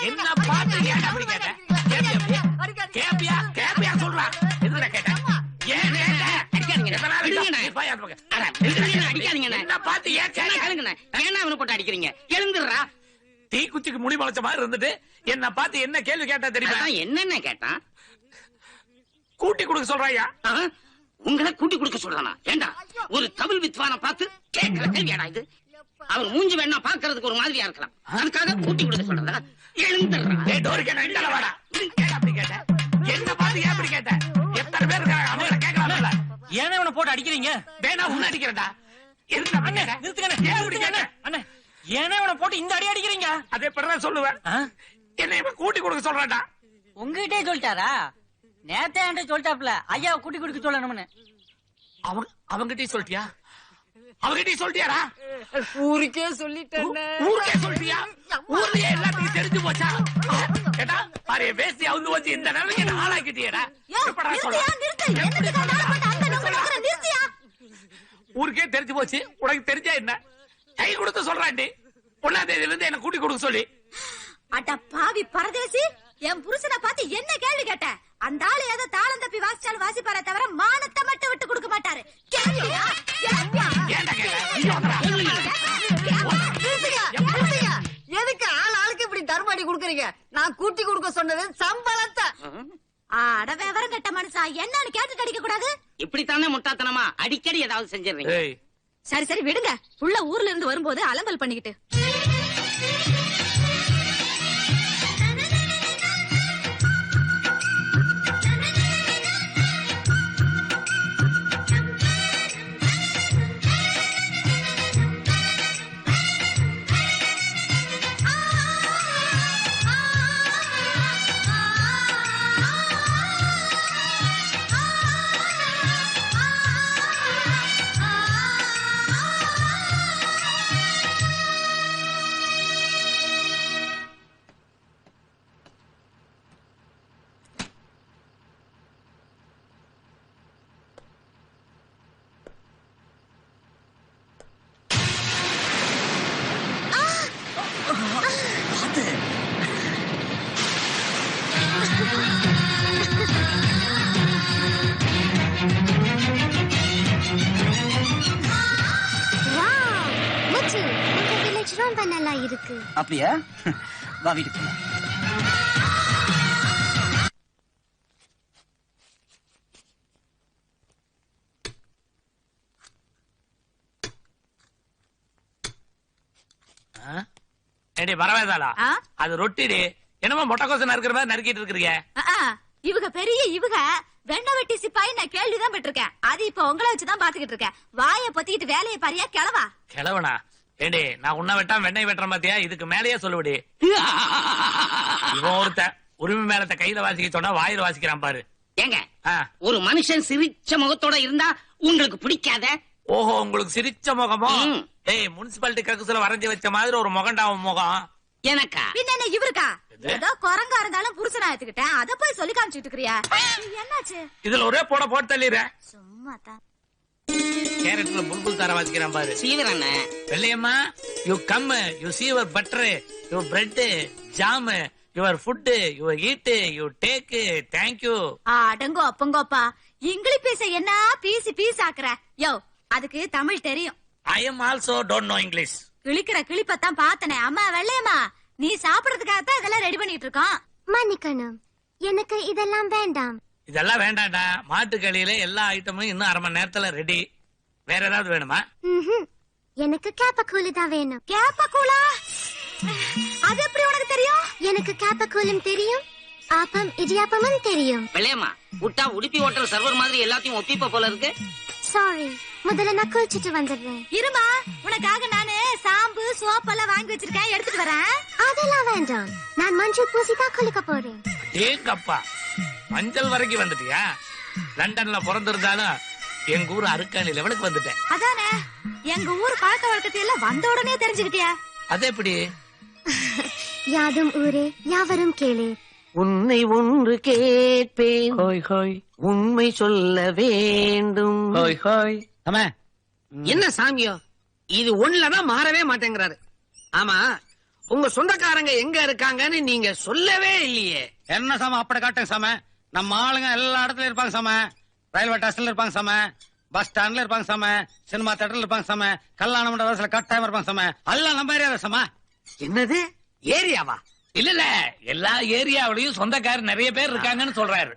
என்ன பார்த்து ஏன் அப்படி கேட்ட? கேப்பியா கேப்பியா சொல்றா? எதுல கேட்ட? ஏன் கேட்ட? என்ன பார்த்து ஏன் கேட்ட? ஏன்னா அவனை போட்டு அடிக்கிறீங்க? எழுந்துடுறா. தீ குச்சிக்கு முடி முளைச்ச மாதிரி இருந்துட்டு என்ன பார்த்து என்ன கேள்வி கேட்டா தெரியுமா? என்னென்ன கேட்டான்? கூட்டி கொடுக்க சொல்றாயா? உங்களை கூட்டி கொடுக்க சொல்றானா? ஏண்டா ஒரு தமிழ் வித்வான பார்த்து கேட்கிற கேள்வியாடா இது? அவர் மூஞ்சி வேணா பாக்குறதுக்கு ஒரு மாதிரியா இருக்கலாம், அதுக்காக கூட்டி கொடுக்க சொல்றதா? எழுந்துடுறா. அப்படி கேட்ட என்ன பார்த்து ஏன் அப்படி கேட்ட? எத்தனை பேர் இருக்காங்க அவங்கள கேட்கலாம்ல? ஏன்னா அவனை போட்டு அடிக்கிறீங்க? வேணா உன்ன அடிக்கிறடா. எதுக்கு அப்படி கேட்ட? நிறுத்துங்க. ஏன் அப்படி கேட்ட? அண்ணே ஏன்னா அவனை போட்டு இந்த அடி அடிக்கிறீங்க? அதே பிறகு சொல்லுவேன். என்ன இவன் கூட்டி கொடுக்க சொல்றான்டா. உங்ககிட்டே சொல்லிட்டாரா? நேத்தே என்கிட்ட சொல்லிட்டாப்ல ஐயா கூட்டி கொடுக்க சொல்லணும்னு. அவங்கிட்டே சொல்லிட்டியா? அவங்கிட்டே சொல்லிட்டியாடா? ஊருக்கே சொல்லிட்டேன். ஊருக்கே சொல்லிட்டியா? ஊர்லயே எல்லாத்தையும் தெரிஞ்சு போச்சா? கேட்டா பாரு பேசி அவுந்து வச்சு இந்த நிலைமைக்கு என்ன ஆளாக்கிட்டியடா? எப்படா சொல்ற? ஊருக்கே தெரிஞ்சு போச்சு, உனக்கு தெரிஞ்சா என்ன? கை கொடுத்து சொல்றாண்டி. 1ஆம் தேதியில இருந்து என்ன கூட்டி கொடுக்க சொல்லி. அட பாவி பரதேசி, என் புருஷனை பார்த்து என்ன கேள்வி கேட்ட? அந்த ஆளு ஏதோ தாளம் தப்பி வாசிச்சாலும் வாசிப்பாரே தவிர மானத்தை மட்டும் விட்டு கொடுக்க மாட்டாரு. கேள்வியா? எதுக்கு ஆளுக்கு இப்படி தர்மடி குடுக்குறீங்க? நான் கூட்டி கொடுக்க சொன்னது சம்பளத்தை. அட விவரம் கெட்ட மனுஷா, என்னன்னு கேட்டு அடிக்க கூடாது. இப்படித்தானே முட்டாத்தனமா அடிக்கடி ஏதாவது செஞ்சிடறீங்க. சரி சரி விடுங்க, புள்ள ஊர்ல இருந்து வரும்போது அலம்பல் பண்ணிக்கிட்டு. ரொம்ப நல்லா இருக்கு. அப்படியா? வா வீட்டுக்கு போலாம். பரவாயில்ல, அது ரொட்டிடி. என்னமோ மொட்டை கோசம் இருக்கிற மாதிரி நறுக்கிட்டு இருக்கிறீங்க. இவங்க பெரிய இவங்க வெண்ண வெட்டி சிப்பாய் நான் கேள்விதான் பெற்றிருக்கேன். அது இப்ப உங்களை வச்சுதான் பாத்துக்கிட்டு இருக்கேன். வாயை பொத்திக்கிட்டு வேலையை பாரியா கிளவா? கிளவனா? ஏண்டி நான் உன்ன வெட்டா வெண்ணெய் வெட்டுற மாத்தியா? இதுக்கு மேலேயே சொல்லுவடி. இவன் ஒருத்த உரிமை மேலத்தை கையில வாசிக்க சொன்னா வாயில வாசிக்கிறான் பாரு. ஏங்க ஒரு மனுஷன் சிரிச்ச முகத்தோட இருந்தா உங்களுக்கு பிடிக்காத? ஓஹோ, உங்களுக்கு சிரிச்ச முகமோ? ஏய், முனிசிபாலிட்டி கக்குசுல வரைஞ்சி வச்ச மாதிரி ஒரு முகண்டாவும் முகம் எனக்கா? பின்ன இவருக்கா? ஏதோ குரங்கா இருந்தாலும் புருஷனா எடுத்துக்கிட்டேன், அத போய் சொல்லி காமிச்சிட்டு இருக்கிறியா? என்னாச்சு? இதுல ஒரே போட தள்ளிடுற. சும்மா தான் கேரட்ல புல்புல் தார வாசிக்கிறான் பாரு. சீவரண்ண வெள்ளையம்மா, you come, you see your butter, your bread, jam, your food, you eat, you take, thank you. அடங்கோ அப்பங்கோப்பா, இங்கிலீஷ் பேச என்ன பீஸ் பீஸ் ஆக்குற? யோ, அதுக்கு தமிழ் தெரியும். I am also don't know English. கிளிக்கிற கிளிப்பத்தான் பாத்தனே. அம்மா வெள்ளையம்மா, நீ சாப்பிடறதுக்காகத்தான் இதெல்லாம் ரெடி பண்ணிட்டு இருக்கோம். மன்னிக்கணும், எனக்கு இதெல்லாம் வேண்டாம். இதெல்லாம் வேண்டாம்டா. மாட்டுக்கறியில எல்லா ஐட்டமும் இன்னும் 1/2 மணி நேரத்துல ரெடி. வேற ஏதாவது வேணுமா? எனக்கு கேப்பக்கூலு தான் வேணும். கேப்பக்கூலா? அது எப்படி உனக்கு தெரியும்? எனக்கு கேப்பக்கூலும் தெரியும், ஆப்பம் இடியாப்பமும் தெரியும். வெள்ளையம்மா, விட்டா உடுப்பி ஹோட்டல் சர்வர் மாதிரி எல்லாத்தையும் ஒப்பிப்ப போல இருக்கு. சாரி, முதல்ல நான் குளிச்சிட்டு வந்துடுறேன். இருமா, உனக்காக நானு சாம்பு சோப்பெல்லாம் வாங்கி வச்சிருக்கேன், எடுத்துட்டு வரேன். அதெல்லாம் வேண்டாம், நான் மஞ்சள் பூசி தான் குளிக்க போறேன். ஏங்கப்பா, மஞ்சள் வரைக்கும் வந்துட்டியா? லண்டன்ல பிறந்திருந்தாலும் எங்க ஊர் அருக்காணி லெவலுக்கு வந்துட்டேன். அதானே, எங்க ஊர் பழக்க வழக்கத்தை எல்லாம் வந்த உடனே தெரிஞ்சுக்கிட்டியா? அது எப்படி? யாதும் ஊரே யாவரும் கேளே. உன்னை ஒன்று கேட்பேன், உண்மை சொல்ல வேண்டும். என்ன சாமியோ இது? ஒண்ணுலதான் மாறவே மாட்டேங்கிறாரு. ஆமா, உங்க சொந்தக்காரங்க எங்க இருக்காங்கன்னு நீங்க சொல்லவே இல்லையே. என்ன சாம அப்படி காட்டுங்க சாம. நம்ம ஆளுங்க எல்லா இடத்துலயும் இருப்பாங்க சாம. ரயில்வே ஸ்டேஷன்ல இருப்பாங்க சாம, பஸ் ஸ்டாண்ட்ல இருப்பாங்க சாம, சினிமா தியேட்டர்ல இருப்பாங்க சாம, கல்யாண மண்டபத்துல கட்டாயம் இருப்பாங்க சாம. எல்லாம் நம்ம ஏரியா சாம. என்னது ஏரியாவா? இல்ல எல்லா ஏரியாவிலயும் சொந்தக்காரர் நிறைய பேர் இருக்காங்கன்னு சொல்றாரு.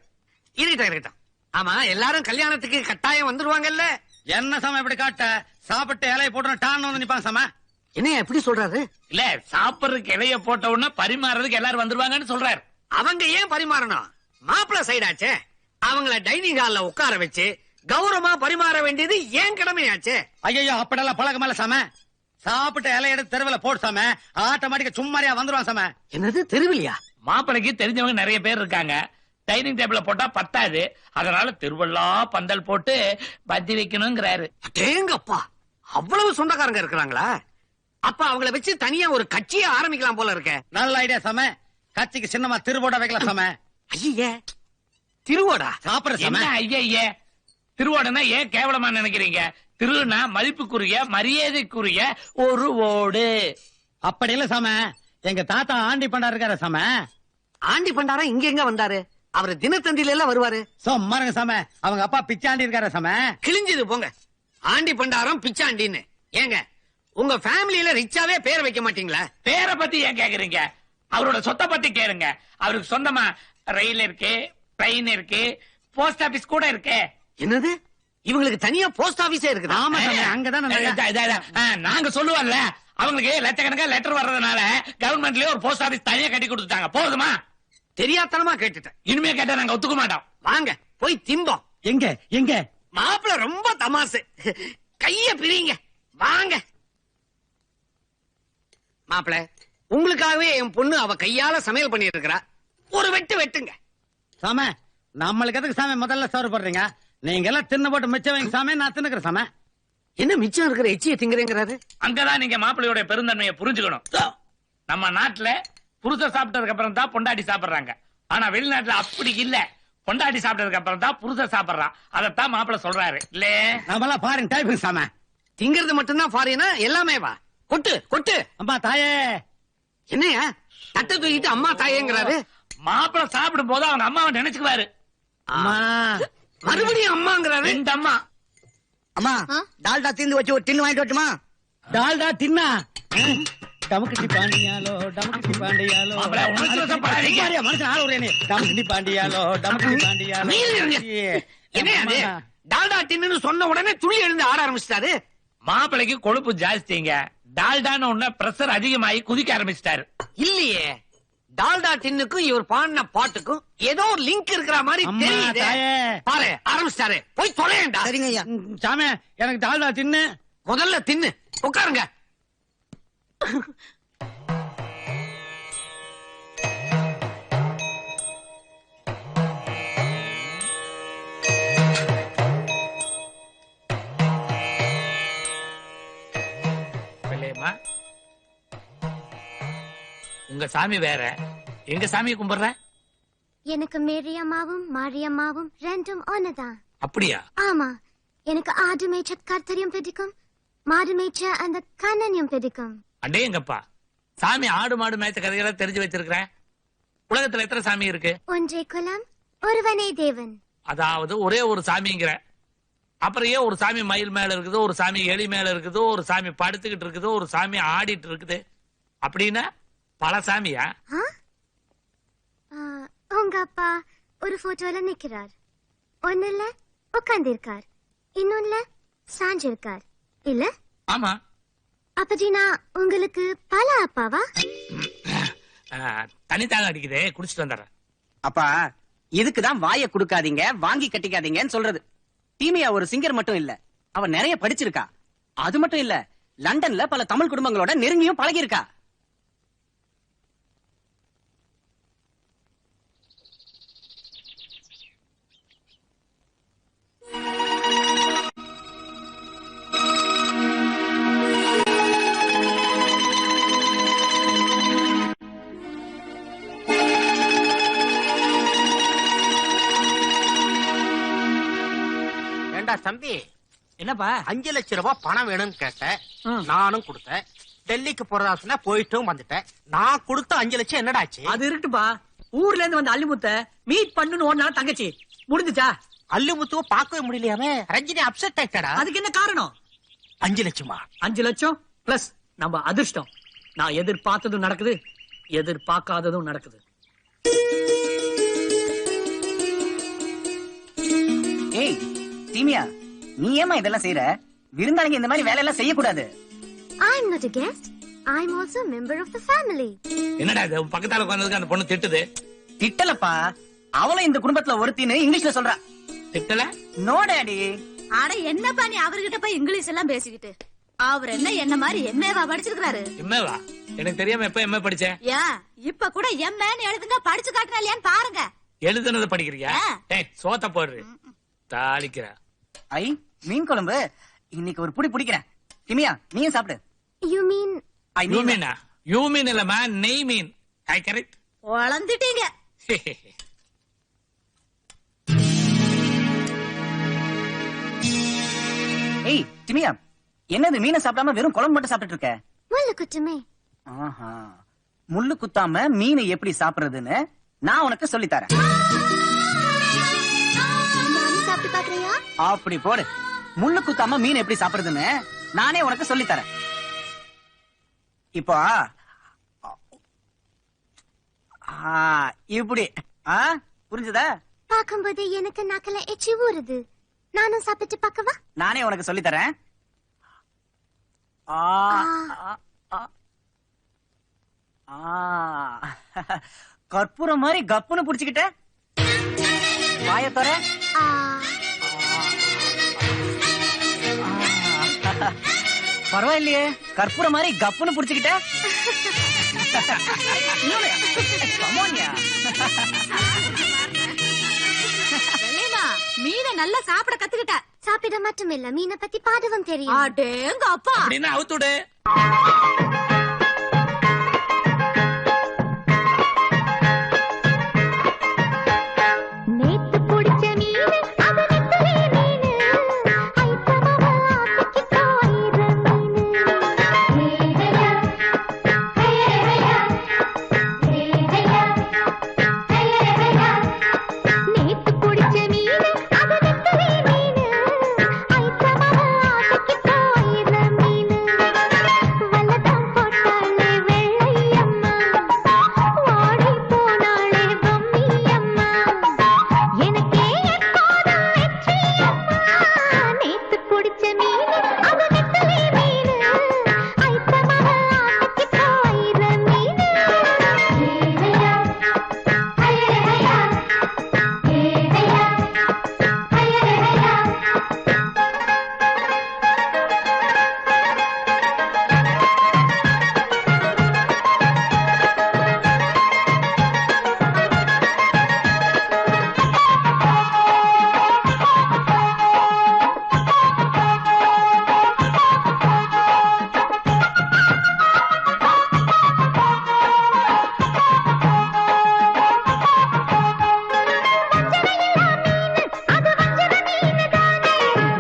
இருக்கட்டும். ஆமா, எல்லாரும் கல்யாணத்துக்கு கட்டாயம் வந்துருவாங்கல்ல. என்ன சாம இப்படி காட்ட? சாப்பிட்டு இலையை போட்டு டான்னு வந்து நிப்பாங்க சாம. என்ன எப்படி சொல்றாரு? இல்ல சாப்பிடுறதுக்கு இலைய போட்ட உடனே பரிமாறதுக்கு எல்லாரும் வந்துருவாங்கன்னு சொல்றாரு. அவங்க ஏன் பரிமாறணும்? மாப்பிள்ள சைடாச்சே, அவங்கள டைனிங் ஹால்ல உட்கார வச்சு கௌரவமா பரிமாற வேண்டியது ஏன் கடமையாச்சே. ஐயோ அப்படியெல்லாம் பழக்கம் இல்ல சாம. சாப்பிட்டு இலை எடுத்து தெருவில் போட்டு சாம, ஆட்டோமேட்டிக்கா சும்மாரியா வந்துருவான் சாம. என்னது தெருவிலியா? மாப்பிளைக்கு தெரிஞ்சவங்க நிறைய பேர் இருக்காங்க. டைனிங் டேபிள்ல போட்டா பத்தாது, அதனால திருவள்ளா பந்தல் போட்டு பத்தி வைக்கணுங்கிறாரு. அடேங்கப்பா, அவ்வளவு சொந்தக்காரங்க இருக்கிறாங்களா? அப்ப அவங்கள வச்சு தனியா ஒரு கட்சியை ஆரம்பிக்கலாம் போல இருக்க. நல்ல ஐடியா சாம. கட்சிக்கு சின்னமா திருவோட வைக்கலாம் சாம. ஐயே, திருவோடா? சாப்பிடுற சாம. ஐயே, திருவோடனா ஏன் கேவலமா நினைக்கிறீங்க? திருனா மதிப்புக்குரிய மரியாதைக்குரிய ஒரு ஓடு. அப்படி இல்ல சாம, எங்க தாத்தா ஆண்டி பண்டார் இருக்காரு சாம. ஆண்டி பண்டாரா இங்க எங்க வந்தாரு? அவரு தினத்தந்தில எல்லாம் வருவாரு. மரங்க சாம, அவங்க அப்பா பிச்சாண்டி இருக்காரு சாம. கிழிஞ்சது போங்க, ஆண்டி பண்டாரம் பிச்சாண்டின்னு. ஏங்க உங்க ஃபேமிலியில ரிச்சாவே பேர் வைக்க மாட்டீங்களா? பேரை பத்தி ஏன் கேக்குறீங்க? அவரோட சொத்தை பத்தி கேளுங்க. அவருக்கு சொந்தமா ரயில் இருக்கு, ட்ரெயின் இருக்கு, போஸ்ட் ஆபீஸ் கூட இருக்கு. என்னது, இவங்களுக்கு தனியா போஸ்ட் ஆபீஸே இருக்குது? ஆமா சாமி, அங்கதான் நாங்க சொல்லுவோம்ல, அவங்களுக்கு லட்சக்கணக்கா லெட்டர் வர்றதுனால கவர்மெண்ட்லயே ஒரு போஸ்ட் ஆபீஸ் தனியா கட்டி கொடுத்துட்டாங்க. போதுமா? தெரியாதனமா கேட்டுட்டேன். இனிமே கேட்டா நாங்க ஒத்துக்க மாட்டோம். வாங்க போய் திம்போம். எங்க எங்க? மாப்பிள்ள ரொம்ப தமாசு, கைய பிரிங்க. வாங்க மாப்பிள்ள, உங்களுக்காகவே என் பொண்ணு அவ கையால சமையல் பண்ணிட்டு இருக்கா. ஒரு வெட்டு வெட்டுங்க சாம. நம்மளுக்கு எதுக்கு சாமி முதல்ல சோறு போடுறீங்க? நீங்க எல்லாம் தின்னு போட்டு மிச்சம் வைங்க சாமி, நான் தின்னுக்கிறேன் சாம. என்ன மிச்சம் இருக்கிற எச்சிய திங்குறேங்கிறாரு? அங்கதான் நீங்க மாப்பிள்ளையோட பெருந்தன்மையை புரிஞ்சுக்கணும். நம்ம நாட்டுல புருஷ சாப்பிட்டதுக்கு அப்புறம் தான் பொண்டாட்டி சாப்பிடுறாங்க. ஆனா வெளிநாட்டுல அப்படி இல்ல, பொண்டாட்டி சாப்பிட்டதுக்கு அப்புறம் தான் புருஷ சாப்பிடுறான். அதத்தான் மாப்பிள்ள சொல்றாரு. இல்ல நம்மளா ஃபாரின் டைப் சாம. திங்கிறது மட்டும்தான் ஃபாரினா? எல்லாமே வா. கொட்டு கொட்டு. அம்மா தாயே. என்னையா தட்டை தூக்கிட்டு அம்மா தாயேங்கிறாரு? மாப்பிள்ள சாப்பிடும் போது அவங்க அம்மாவை நினைச்சுக்குவாரு. மறுபடியும் அம்மாங்கிறாரு. இந்த அம்மா. அம்மா டால்டா தீந்து வச்சு ஒரு டின்னு வாங்கிட்டு வரட்டுமா? டால்டா தின்னா? டமுக்கட்டி பாண்டியாலோ டமுக்கட்டி பாண்டியாலோ மனுஷன் ஆள் ஒரு டமுக்கட்டி பாண்டியாலோ டமுக்கட்டி பாண்டியாலோ. என்ன டால்டா டின்னு சொன்ன உடனே துளி எழுந்து ஆட ஆரம்பிச்சிட்டாரு. மாப்பிளைக்கு கொழுப்பு ஜாஸ்திங்க. டால்டான்னு ஒண்ணு பிரஷர் அதிகமாகி குதிக்க ஆரம்பிச்சிட்டாரு. இல்லையே, டால்டா டின்னுக்கும் இவர் பாடின பாட்டுக்கும் ஏதோ ஒரு லிங்க் இருக்கிற மாதிரி தெரியுது. பாரு ஆரம்பிச்சிட்டாரு. போய் தொலையண்டா. சரிங்க ஐயா. சாமி எனக்கு டால்டா தின்னு. முதல்ல தின்னு உட்காருங்க. உங்க சாமி வேற, எங்க சாமியை கும்பிடுற? எனக்கு மேரியம்மாவும் மாரியம்மாவும் ரெண்டும் ஒண்ணுதான். அப்படியா? ஆமா, எனக்கு ஆடு மேய்ச்ச கர்த்தரியும் பிடிக்கும், மாடு மேய்ச்ச அந்த கண்ணனையும் பிடிக்கும். அடேங்கப்பா, சாமி ஆடு மாடு மேய்ச்ச கதைகளை தெரிஞ்சு வச்சிருக்கிறேன். உலகத்துல எத்தனை சாமி இருக்கு? ஒன்றே குலம், ஒருவனே தேவன். அதாவது ஒரே ஒரு சாமிங்கிற. அப்புறம் ஏன் ஒரு சாமி மயில் மேல இருக்குது, ஒரு சாமி எலி மேல இருக்குது, ஒரு சாமி படுத்துக்கிட்டு இருக்குது, ஒரு சாமி ஆடிட்டு இருக்குது? அப்படின்னா பல சாமியா? உங்க அப்பா ஒரு போட்டோல நிக்கிறார். ஒண்ணுல உட்கார்ந்து இருக்கார், இன்னொன்னுல சாஞ்சிருக்கார் இல்ல? ஆமா. அப்படின்னா உங்களுக்கு பல அப்பாவா? தனித்தாக அடிக்குதே, குடிச்சிட்டு வந்துடுறேன். அப்பா இதுக்குதான் வாயை கொடுக்காதீங்க, வாங்கி கட்டிக்காதீங்கன்னு சொல்றது. டீமியா ஒரு சிங்கர் மட்டும் இல்ல, அவ நிறைய படிச்சிருக்கா. அது மட்டும் இல்ல, லண்டன்ல பல தமிழ் குடும்பங்களோட நெருங்கியும் பழகி இருக்கா. தம்பி என்னப்பா? 5 லட்சம் ரூபாய் பணம் வேணும்னு கேட்ட, நானும் கொடுத்தேன். டெல்லிக்கு போறதா சொன்னா போயிட்டும் வந்துட்டேன். நான் கொடுத்த 5 லட்சம் என்னடாச்சு? அது இருக்குப்பா. ஊர்ல இருந்து வந்த அல்லிமுத்த மீட் பண்ணுன்னு ஒரு நாள் தங்கச்சி முடிஞ்சுச்சா? அல்லிமுத்துவ பார்க்கவே முடியலையாமே. ரஞ்சினி அப்செட் ஆயிட்டடா. அதுக்கு என்ன காரணம்? 5 லட்சமா? 5 லட்சம் பிளஸ் நம்ம அதிர்ஷ்டம். நான் எதிர்பார்த்ததும் நடக்குது, எதிர்பார்க்காததும் நடக்குது. ஏய் தீமியா, நீ ஏமா இதெல்லாம் செய்யற? விருந்தாளிங்க இந்த மாதிரி வேலையெல்லாம் செய்யக்கூடாது. I'm not a guest. I'm also a member of the family. என்னடா இது பக்கத்தால உட்கார்ந்ததுக்கு அந்த பொண்ணு திட்டுது? திட்டலப்பா, அவளும் இந்த குடும்பத்துல ஒருத்தின்னு இங்கிலீஷ்ல சொல்றா. திட்டல? No daddy. அட என்னப்பா நீ அவர்கிட்ட போய் இங்கிலீஷ் எல்லாம் பேசிக்கிட்டு? அவர் என்ன மாதிரி எம்ஏவா படிச்சிருக்காரு? எம்ஏவா? எனக்கு தெரியாம எப்ப எம்ஏ படிச்சேன்? இப்ப கூட எம்ஏன்னு எழுதுங்க, படிச்சு காட்டினா இல்லையான்னு பாருங்க. எழுதுனத படிக்கிறியா? ஏய் சோத்த போடுற தாளிக்கிற. ஐ மீன் குழம்பு இன்னைக்கு ஒரு புடி பிடிக்கிறேன். திமியா நீயும் சாப்பிடு. You mean? You mean? You mean இல்லமா, நெய் மீன். I correct. வளர்ந்துட்டீங்க. ஏய் திமியா, என்னது மீனை சாப்பிடாம வெறும் குழம்பு மட்டும் சாப்பிட்டு இருக்க? முள்ளு குத்துமே. ஆஹா, முள்ளு குத்தாம மீனை எப்படி சாப்பிடுறதுன்னு நான் உனக்கு சொல்லி தரேன். சாப்பிட்டு பாக்குறியா? அப்படி போடு. முள்ளு குத்தாம மீன் எப்படி சாப்பிடுறதுன்னு நானே உனக்கு சொல்லி தரேன். இப்போ இப்படி புரிஞ்சுதா? பாக்கும்போது எனக்கு நாக்கல எச்சி ஊறுது. நானும் சாப்பிட்டு பாக்கவா? நானே உனக்கு சொல்லி தரேன். கற்பூரம் மாதிரி கப்புன்னு புடிச்சுக்கிட்ட. வாய தர. பரவாயில்லையே, கற்பூரம் மாதிரி கப்புன்னு புடிச்சுக்கிட்ட. மீனை நல்லா சாப்பிட கத்துக்கிட்ட. சாப்பிட மட்டும் இல்ல, மீனை பத்தி பாடவும் தெரியும். அடேங்க அப்பா. அப்படின்னா அவுத்துடு. நேத்து பிடிச்ச மீன் அது நெத்தலி மீன். ஐட்டமாவா ஆசைக்கு போயிர மீன். ஹேயா ஹேயா ஹேயா ஹேயா. நேத்து பிடிச்ச மீன் அது நெத்தலி மீன். ஐட்டமாவா ஆசைக்கு போயிர மீன். வல்லதான் போட்டாளே வெள்ளையம்மா, வாடி போனாளே பொம்மியம்மா. எனக்கே எப்போதும் வெற்றியம்மா. நேத்து பிடிச்ச மீன் அது நெத்தலி மீன். ஐட்டமாவா ஆசைக்கு போயிர மீன். ஹேயா ஹேயா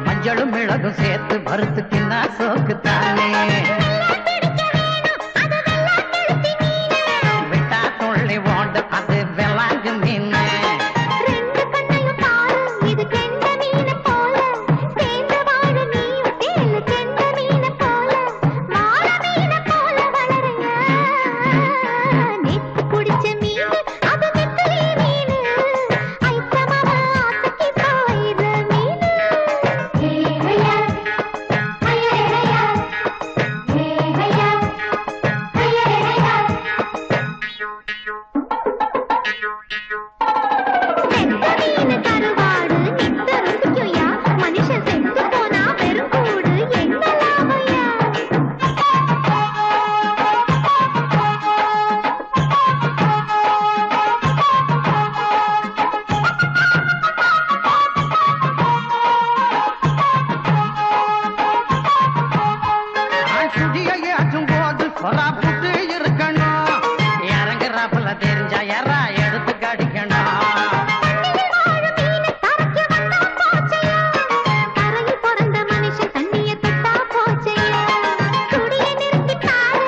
மஞ்சளும் மிளகும் சேர்த்து வறுத்து தின்னா சோக்கு தானே. விட்டா துள்ளி ஓண்டு அது வெள்ளாங்கு மீன். ரெண்டு கண்ணையும் பாரு, இது கெண்ட மீனை போல. சேர்ந்து வாழ நீயும் தேளு கெண்ட மீனை போல. வாழ மீனை போல வளருங்க. நேத்து பிடிச்ச மீன் அது நெத்தலி மீன். ஐட்டமாவா ஆசைக்கு போயிர மீன். ஹேயா ஹேயா ஹேயா ஹேயா. செத்த மீன் கருவாடு நித்த ருசிக்குயா. மனுஷன் செத்து போனா வெறும் கூடு என்ன லாபம்யா? சுடியை ஏற்றும் போது சொலா புட்டு இருக்கணும். இறங்குறாப்புல தெரிஞ்சா யாரா எடுத்து கடிக்கணும். கரையில் பிறந்த மனுஷன் தண்ணிய தொட்டா போச்சையா. குடியை நிறுத்தி பாரு,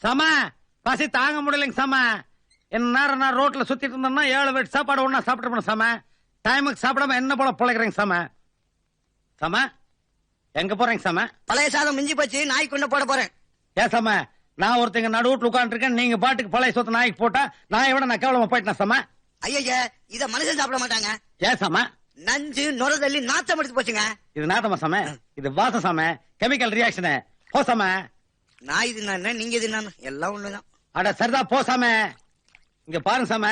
சம பசி தாங்க முடியலைங்க சம. என்ன நேரம் நான் ரோட்ல சுத்திட்டு இருந்தேன்னா 7 வீட்டு சாப்பாடு ஒண்ணா சாப்பிட்டு சம. டைமுக்கு சாப்பிடாம என்ன போல பிழைக்கிறேங்க சம. சம எங்க போறேங்க சம? பழைய சாதம் மிஞ்சி போச்சு, நாய்க்கு கொண்டு போட போறேன். ஏன் சம, நான் ஒருத்தங்க நடு வீட்டுல உட்காந்துருக்கேன், நீங்க பாட்டுக்கு பழைய சொத்து நாய்க்கு போட்டா நாயை விட நான் கேவலமா போயிட்டேன் சம. ஐயா, இத மனுஷன் சாப்பிட மாட்டாங்க. ஏன் சம? நஞ்சு நுரதள்ளி நாத்தம் எடுத்து போச்சுங்க. இது நாத்தமா சம? இது வாசம் சம, கெமிக்கல் ரியாக்ஷன். போ சம. நான் இது நான் நீங்க இது நான் எல்லாம் ஒண்ணுதான். அட சரிதான், போ சம. இங்க பாருங்க சம,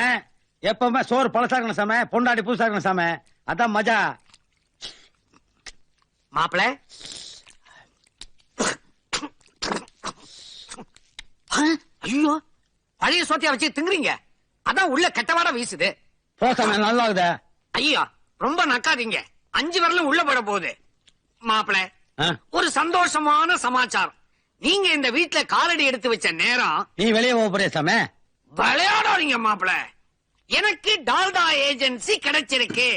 எப்பவுமே சோறு பழசாக்கணும் சம, பொண்டாடி புதுசாக்கணும் சம, அதான் மஜா. மாப்பிள ஐயோ, பழைய சோத்தியா வச்சு திங்குறீங்க, அதான் உள்ள கெட்டவாட வீசுது. போ சம, நல்லா இருக்குதா? ஐயா ரொம்ப நக்காதீங்க, 5 விரலும் உள்ள போட போகுது. மாப்பிள ஒரு சந்தோஷமான சமாச்சாரம், நீங்க இந்த வீட்டுல காலடி எடுத்து வச்ச நேரம் நீ வெளியே போக போறிய சம? விளையாடாதீங்க மாப்பிள, எனக்கு டால்டா ஏஜென்சி கிடைச்சிருக்கு.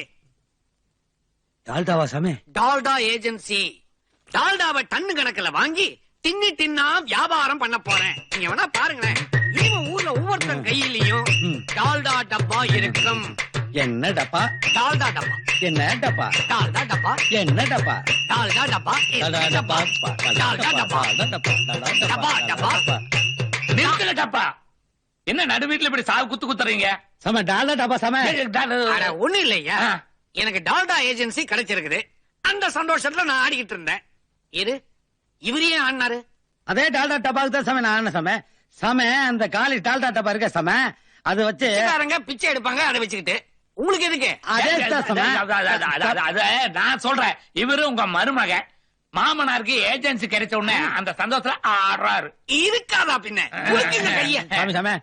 டால்டாவா சம? டால்டா ஏஜென்சி டால்டாவை டன்னு கணக்குல வாங்கி டின்னா வியாபாரம் பண்ண போறேன். நீங்க வேணா பாருங்களேன், இவன் ஊர்ல ஒவ்வொருத்தன் கையிலயும் டால்டா டப்பா இருக்கும். என்ன டப்பா? டால்டா டப்பா. என்ன டப்பா? டால்டா டப்பா. என்ன டப்பா? டால்டா டப்பா. டால்டா டப்பா. டப்பா டப்பா. நிறுத்துங்க டப்பா. என்ன நடு வீட்டுல இப்படி சாவு குத்து குத்துறீங்க? சம டால்டா டப்பா சம. ஒண்ணு இல்லையா, எனக்கு டால்டா ஏஜென்சி கிடைச்சிருக்குது. அந்த சந்தோஷத்துல நான் ஆடிக்கிட்டு இருந்தேன். இவரே ஆடினாரு. அதே டால்டா டப்பாக்கு தான் சம நான் ஆன சம. சம அந்த காலி டால்டா டப்பா இருக்க சம, அது வச்சு பிச்சை எடுப்பாங்க, அதை வச்சுக்கிட்டு உங்களுக்கு எதுக்கு? நான் சொல்றேன், இவரு உங்க மருமக, மாமனாருக்கு ஏஜென்சி கிடைச்ச உடனே அந்த சந்தோஷத்துல ஆடுறாரு. இருக்காதா பின்ன? சாமி சாமி,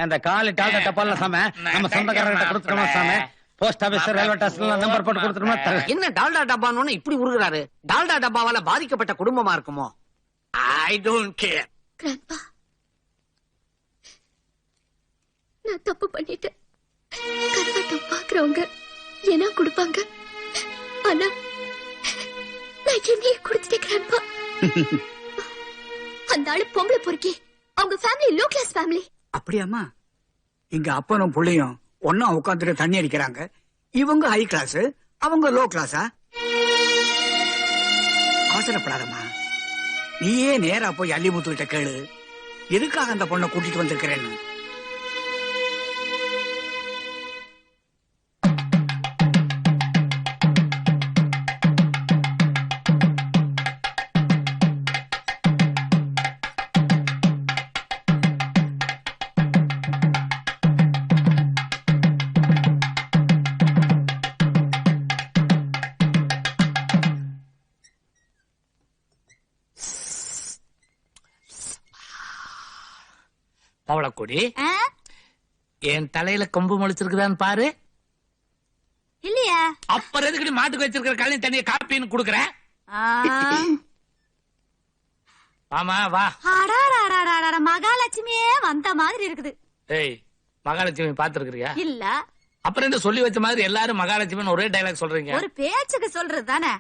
அந்த காலி டால்டா டப்பால சாம நம்ம சொந்தக்காரர்கிட்ட கொடுத்துட்டோம் சாமி. போஸ்ட் ஆபீஸ் ரயில்வே ஸ்டேஷன்ல நம்பர் போட்டு கொடுத்துட்டோம். என்ன டால்டா டப்பான்னு இப்படி உருகுறாரு? டால்டா டப்பாவால பாதிக்கப்பட்ட குடும்பமா இருக்குமோ? I don't care. கிராண்ட்பா, நான் தப்பு பண்ணிட்டேன். கரகாட்டம் பாக்குறவங்க என்ன கொடுப்பாங்க, ஆனா நான் என்னையே கொடுத்துட்டேன் கிராண்ட்பா. அந்த ஆளு பொம்பளை பொறுக்கி, அவங்க ஃபேமிலி லோ கிளாஸ் ஃபேமிலி. அப்படியாமா? இங்க அப்பனும் புள்ளையும் ஒன்னா உட்காந்துட்டு தண்ணி அடிக்கிறாங்க. இவங்க ஹை கிளாஸ், அவங்க லோ கிளாஸா? அவசரப்படாதம்மா, நீயே நேரா போய் அல்லிமுத்து கிட்ட கேளு, எதுக்காக அந்த பொண்ணை கூட்டிட்டு வந்திருக்கிறேன்னு. பவளக்கொடி, என் தலையில கொம்பு முளைச்சிருக்குதான்னு பாரு. இல்லையா? அப்புறம் எதுக்கு மாட்டுக்கு வச்சிருக்கிற கழனி தண்ணிய காப்பின்னு குடுக்கறேன்? ஆமா வா. மகாலட்சுமியே வந்த மாதிரி இருக்குது. ஏய், மகாலட்சுமி பாத்துருக்கிறியா? இல்ல. அப்புறம் என்ன சொல்லி வச்ச மாதிரி எல்லாரும் மகாலட்சுமி ஒரே டைலாக் சொல்றீங்க? ஒரு பேச்சுக்கு சொல்றது தானே.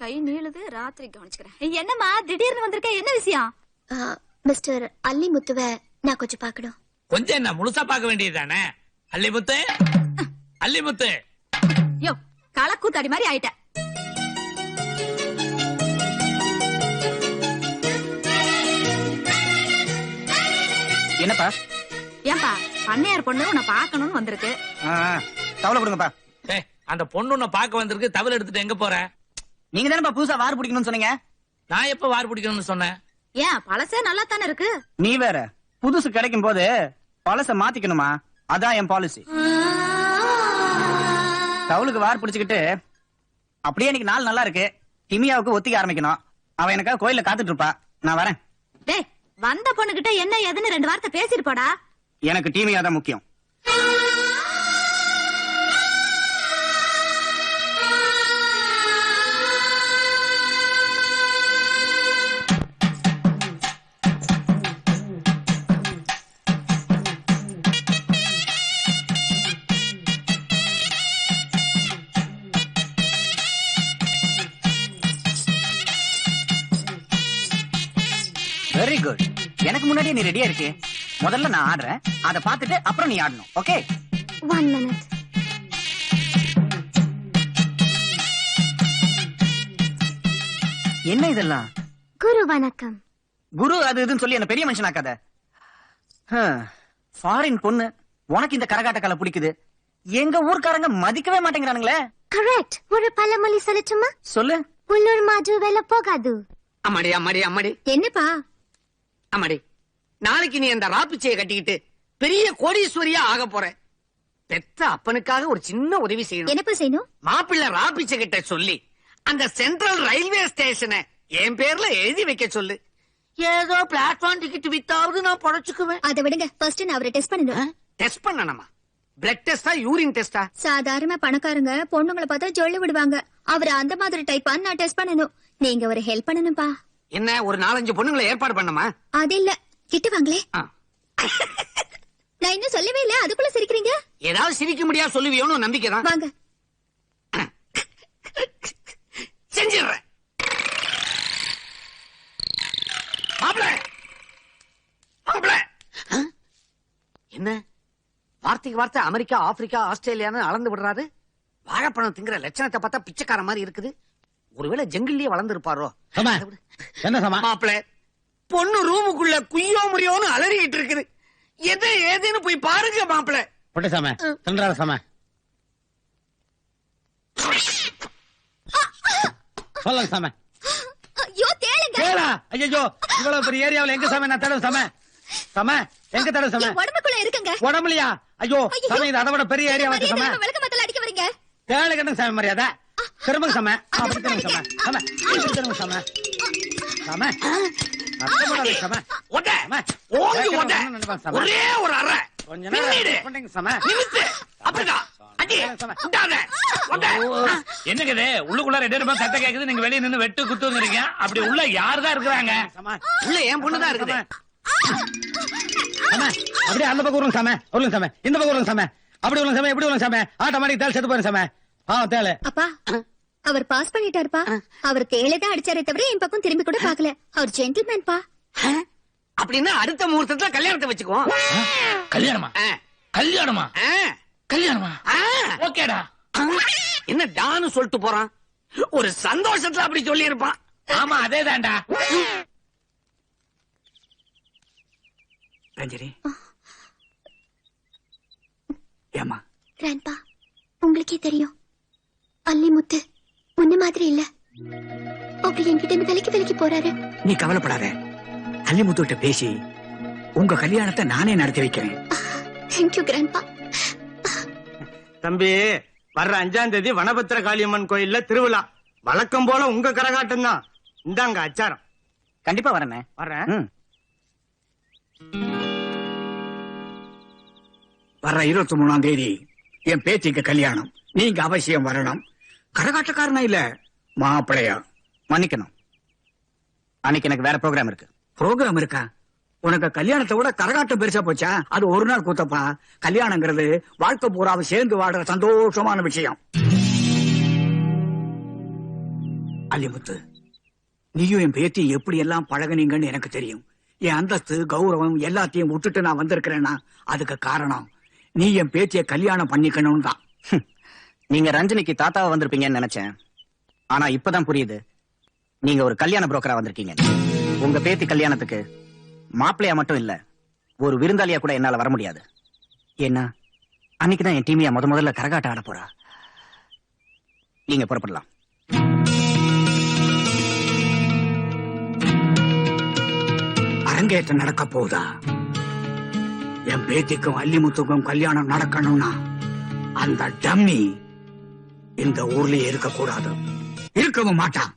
கை நீளுது, ராத்திரி கவனிச்சுக்கிறேன். என்னம்மா திடீர்னு வந்திருக்க, என்ன விஷயம்? மிஸ்டர் அல்லிமுத்துவ நான் கொஞ்சம் பார்க்கணும். கொஞ்சம் என்ன, முழுசா பார்க்க வேண்டியதுதானே? அல்லிமுத்து, அல்லிமுத்து. யோ, களக்கூத்தாடி மாதிரி ஆயிட்ட. என்னப்பா? ஏன்பா, பண்ணையார் பொண்ணு உன்னை பார்க்கணும்னு வந்திருக்கு. தவளை கொடுங்கப்பா. அந்த பொண்ணு உன்னை பார்க்க வந்திருக்கு, தவளை எடுத்துட்டு எங்க போற? நீங்க தானே புதுசா வார் பிடிக்கணும்னு சொன்னீங்க. நான் எப்ப வார் பிடிக்கணும்னு சொன்னேன்? ஏன், பழசே நல்லா தானே இருக்கு. நீ வேற, புதுசு கிடைக்கும் போது பழச மாத்திக்கணுமா, அதான் என் பாலிசி. தவுளுக்கு வார் பிடிச்சுக்கிட்டு அப்படியே இன்னைக்கு நாள் நல்லா இருக்கு, கிமியாவுக்கு ஒத்திக்க ஆரம்பிக்கணும். அவ எனக்காக கோயில காத்துட்டு இருப்பா, நான் வரேன். டேய், வந்த பொண்ணுகிட்ட என்ன ஏதுன்னு 2 வார்த்தை பேசிட்டு போடா. எனக்கு டீமியா தான் முக்கியம். Very good. எனக்கு முன்னாடியே நீ ரெடியா இருக்கு. முதல்ல நான் ஆடுறேன், அதை பார்த்துட்டு அப்புறம் நீ ஆடணும். ஓகே? 1 minute. என்ன இதெல்லாம்? குரு வணக்கம். குரு அது இதுன்னு சொல்லி என்ன பெரிய மனுஷனாக்காத. ஃபாரின் பொண்ணு, உனக்கு இந்த கரகாட்ட கலை பிடிக்குது, எங்க ஊர்க்காரங்க மதிக்கவே மாட்டேங்கிறானுங்களே. கரெக்ட். ஒரு பழமொழி சொல்லட்டுமா? சொல்லு. உள்ளூர் மாடு வேலை போகாது. அம்மாடி அம்மாடி அம்மாடி. என்னப்பா? அம்மாடி, நாளைக்கு நீ அந்த ராப்பிச்சையை கட்டிக்கிட்டு பெரிய கோடீஸ்வரியா ஆக போற. பெத்த அப்பனுக்காக ஒரு சின்ன உதவி செய்யணும். என்னப்பா செய்யணும்? மாப்பிள்ளை ராப்பிச்சை கிட்ட சொல்லி அந்த சென்ட்ரல் ரயில்வே ஸ்டேஷனை என் பேர்ல எழுதி வைக்க சொல்லு. ஏதோ பிளாட்ஃபார்ம் டிக்கெட் வித்தாவது நான் பொழைச்சுக்குவேன். அதை விடுங்க, ஃபர்ஸ்ட் நான் அவரை டெஸ்ட் பண்ணணும். டெஸ்ட் பண்ணணுமா? பிளட் டெஸ்டா யூரின் டெஸ்டா? சாதாரண பணக்காரங்க பொண்ணுங்களை பார்த்தா ஜொல்லு விடுவாங்க. அவர் அந்த மாதிரி டைப்பா நான் டெஸ்ட் பண்ணணும். நீங்க ஒரு ஹெல்ப் பண்ணணும்பா. என்ன, ஒரு 4-5 பொண்ணுங்களை ஏற்பாடு பண்ணுமா? அது இல்ல, கிட்ட வாங்களே. நான் இன்னும் சொல்லவே இல்ல, அதுக்குள்ள சிரிக்கிறீங்க. ஏதாவது சிரிக்க முடியாது சொல்லுவியோன்னு நம்பிக்கை தான். வாங்க. செஞ்சிடுறேன். என்ன வார்த்தைக்கு வார்த்தை அமெரிக்கா, ஆப்பிரிக்கா, ஆஸ்திரேலியான்னு அளந்து விடுறாரு. வாழைப்பழம் திங்கிற லட்சணத்தை பார்த்தா பிச்சைக்கார மாதிரி இருக்குது. ஒருவேளை ஜங்கிள்லயே வளர்ந்து இருப்பாரோ. என்ன மாப்பிள்ள, பொண்ணு ரூமுக்குள்ள குய்யோ முறியோன்னு அலறிக்கிட்டு இருக்குது. எது ஏதுன்னு போய் பாருங்க மாப்பிள்ள. பொட்டு சாம தின்றார சாம. சொல்லுங்க சாம. ஐயோ தேளுங்க. தேளா? ஐயோ, இவ்வளவு பெரிய ஏரியாவுல எங்க சாம நான் தேடும் சாம? சாம எங்க தேடும் சாம? உடம்புக்குள்ள இருக்குங்க. உடம்புலையா? ஐயோ சாம, இது அதை விட பெரிய ஏரியா வந்து சாம. விளக்க மத்தல அடிக்க வரீங்க. தேள கட்ட சாம மரியாதை. திரும்புங்க சாம. அப்படி திரும்புங்க சாம. சாம இப்படி திரும்புங்க சாம. சாம அத்தமடா சாம. ஓட ஓடி ஓட. ஒரே ஒரு அறை. கொஞ்ச நேரம் பண்ணுங்க சாம. நிமித்து. அப்படிதான். அடி. உண்டாத. ஓட. என்னங்க உள்ளுக்குள்ள 2 பேரும் சத்தம் கேக்குது, நீங்க வெளிய நின்னு வெட்டு குத்துங்கறீங்க. அப்படி உள்ள யார் தான் இருக்காங்க? உள்ள என் பொண்ணு தான் இருக்குது. அப்படியே அந்த பக்கம் வருங்க சாம. வருங்க சாம. இந்த பக்கம் வருங்க சாம. அப்படி வருங்க சாம. எப்படி வருங்க சாம? ஆட்டோமேட்டிக் தேள் செத்து போறேன் சாம. தேளு. அப்பா, அவர் பாஸ் பண்ணிட்டாருப்பா. அவர் தேளை தான் அடிச்சாரே தவிர என் பக்கம் திரும்பி கூட பாக்கல. அவர் ஜென்டில்மேன் பா. அப்படின்னா அடுத்த முகூர்த்தத்துல கல்யாணத்தை வச்சுக்குவோம். கல்யாணமா? கல்யாணமா? கல்யாணமா? ஓகேடா. என்ன டான்னு சொல்லிட்டு போறான். ஒரு சந்தோஷத்துல அப்படி சொல்லி இருப்பான். ஆமா அதே தான்டா. ரஞ்சனி, ஏமா? கிராண்ட்பா, உங்களுக்கே தெரியும், அல்லிமுத்து முன்ன மாதிரி இல்ல. அப்படி என்கிட்ட இருந்து விலக்கி போறாரு. நீ கவலைப்படாத, அல்லிமுத்துட்ட பேசி உங்க கல்யாணத்தை நானே நடத்தி வைக்கிறேன். Thank you grandpa. தம்பி, வர்ற 5ஆம் தேதி வனபத்திர காளியம்மன் கோயில்ல திருவிழா. வழக்கம் போல உங்க கரகாட்டம் தான். இந்தாங்க அச்சாரம். கண்டிப்பா வரேன். வர்றேன். வர்ற 23ஆம் தேதி என் பேத்திக்கு கல்யாணம். நீங்க அவசியம் வரணும். கரகாட்டக்காரனா இல்ல, மாப்பிள்ளையா. மன்னிக்கணும், அன்னைக்கு எனக்கு வேற ப்ரோக்ராம் இருக்கு. ப்ரோக்ராம் இருக்கா? உனக்கு கல்யாணத்தை விட கரகாட்டம் பெருசா போச்சா? அது ஒரு நாள் கூத்தப்பா. கல்யாணங்கிறது வாழ்க்கை பூராவை சேர்ந்து வாடுற சந்தோஷமான விஷயம். அல்லிமுத்து, நீயும் என் பேத்தி எப்படி எல்லாம் பழகுனீங்கன்னு எனக்கு தெரியும். என் அந்தஸ்து, கௌரவம் எல்லாத்தையும் விட்டுட்டு நான் வந்திருக்கிறேன்னா அதுக்கு காரணம் நீ என் பேத்திய கல்யாணம் பண்ணிக்கணும் தான். நீங்க ரஞ்சனிக்கு தாத்தாவா வந்திருப்பீங்கன்னு நினைச்சேன். ஆனா இப்பதான் புரியுது, நீங்க ஒரு கல்யாண புரோக்கரா வந்திருக்கீங்க. உங்க பேத்தி கல்யாணத்துக்கு மாப்பிள்ளையா மட்டும் இல்ல, ஒரு விருந்தாளியா கூட என்னால வர முடியாது. ஏன்னா அன்னைக்குதான் என் டீமியா முதல்ல கரகாட்டம் ஆட போறா. நீங்க புறப்படலாம். அரங்கேற்றம் நடக்க போதா? என் பேத்திக்கும் அல்லிமுத்துக்கும் கல்யாணம் நடக்கணும்னா அந்த டம்மி இந்த ஊர்லயே இருக்கக்கூடாது. இருக்கவும் மாட்டான்.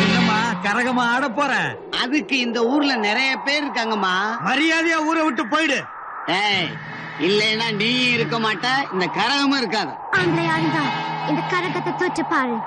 என்னம்மா கரகமா ஆட போற? அதுக்கு இந்த ஊர்ல நிறைய பேர் இருக்காங்கம்மா. மரியாதையா ஊரை விட்டு போயிடு. இல்லைன்னா நீ இருக்க மாட்ட, இந்த கரகமும் இருக்காது. ஆம்பளையாளுதான் இந்த கரகத்தை தொட்டு பாரு.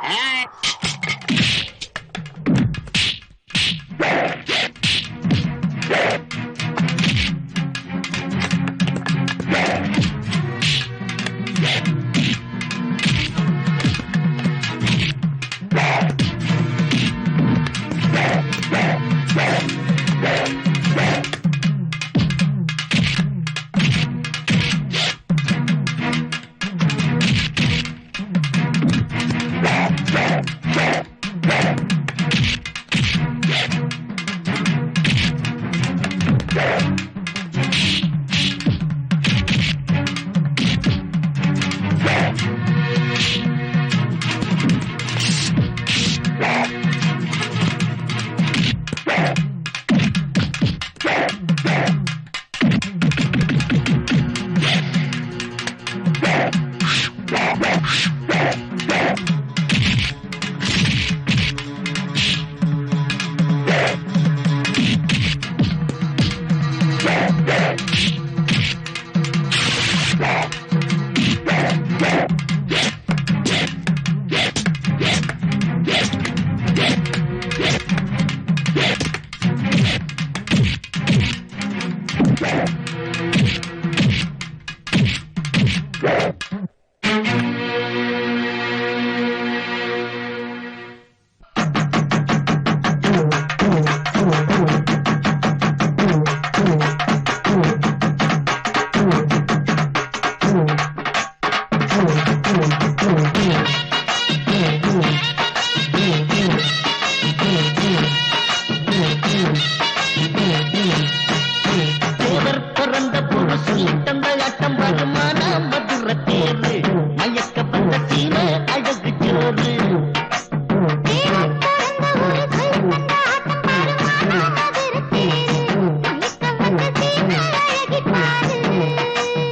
சொல்லி தந்த ஆட்டம் வருமான மதுர தேரு மயக்க வந்த சீன அழகு ஜோறு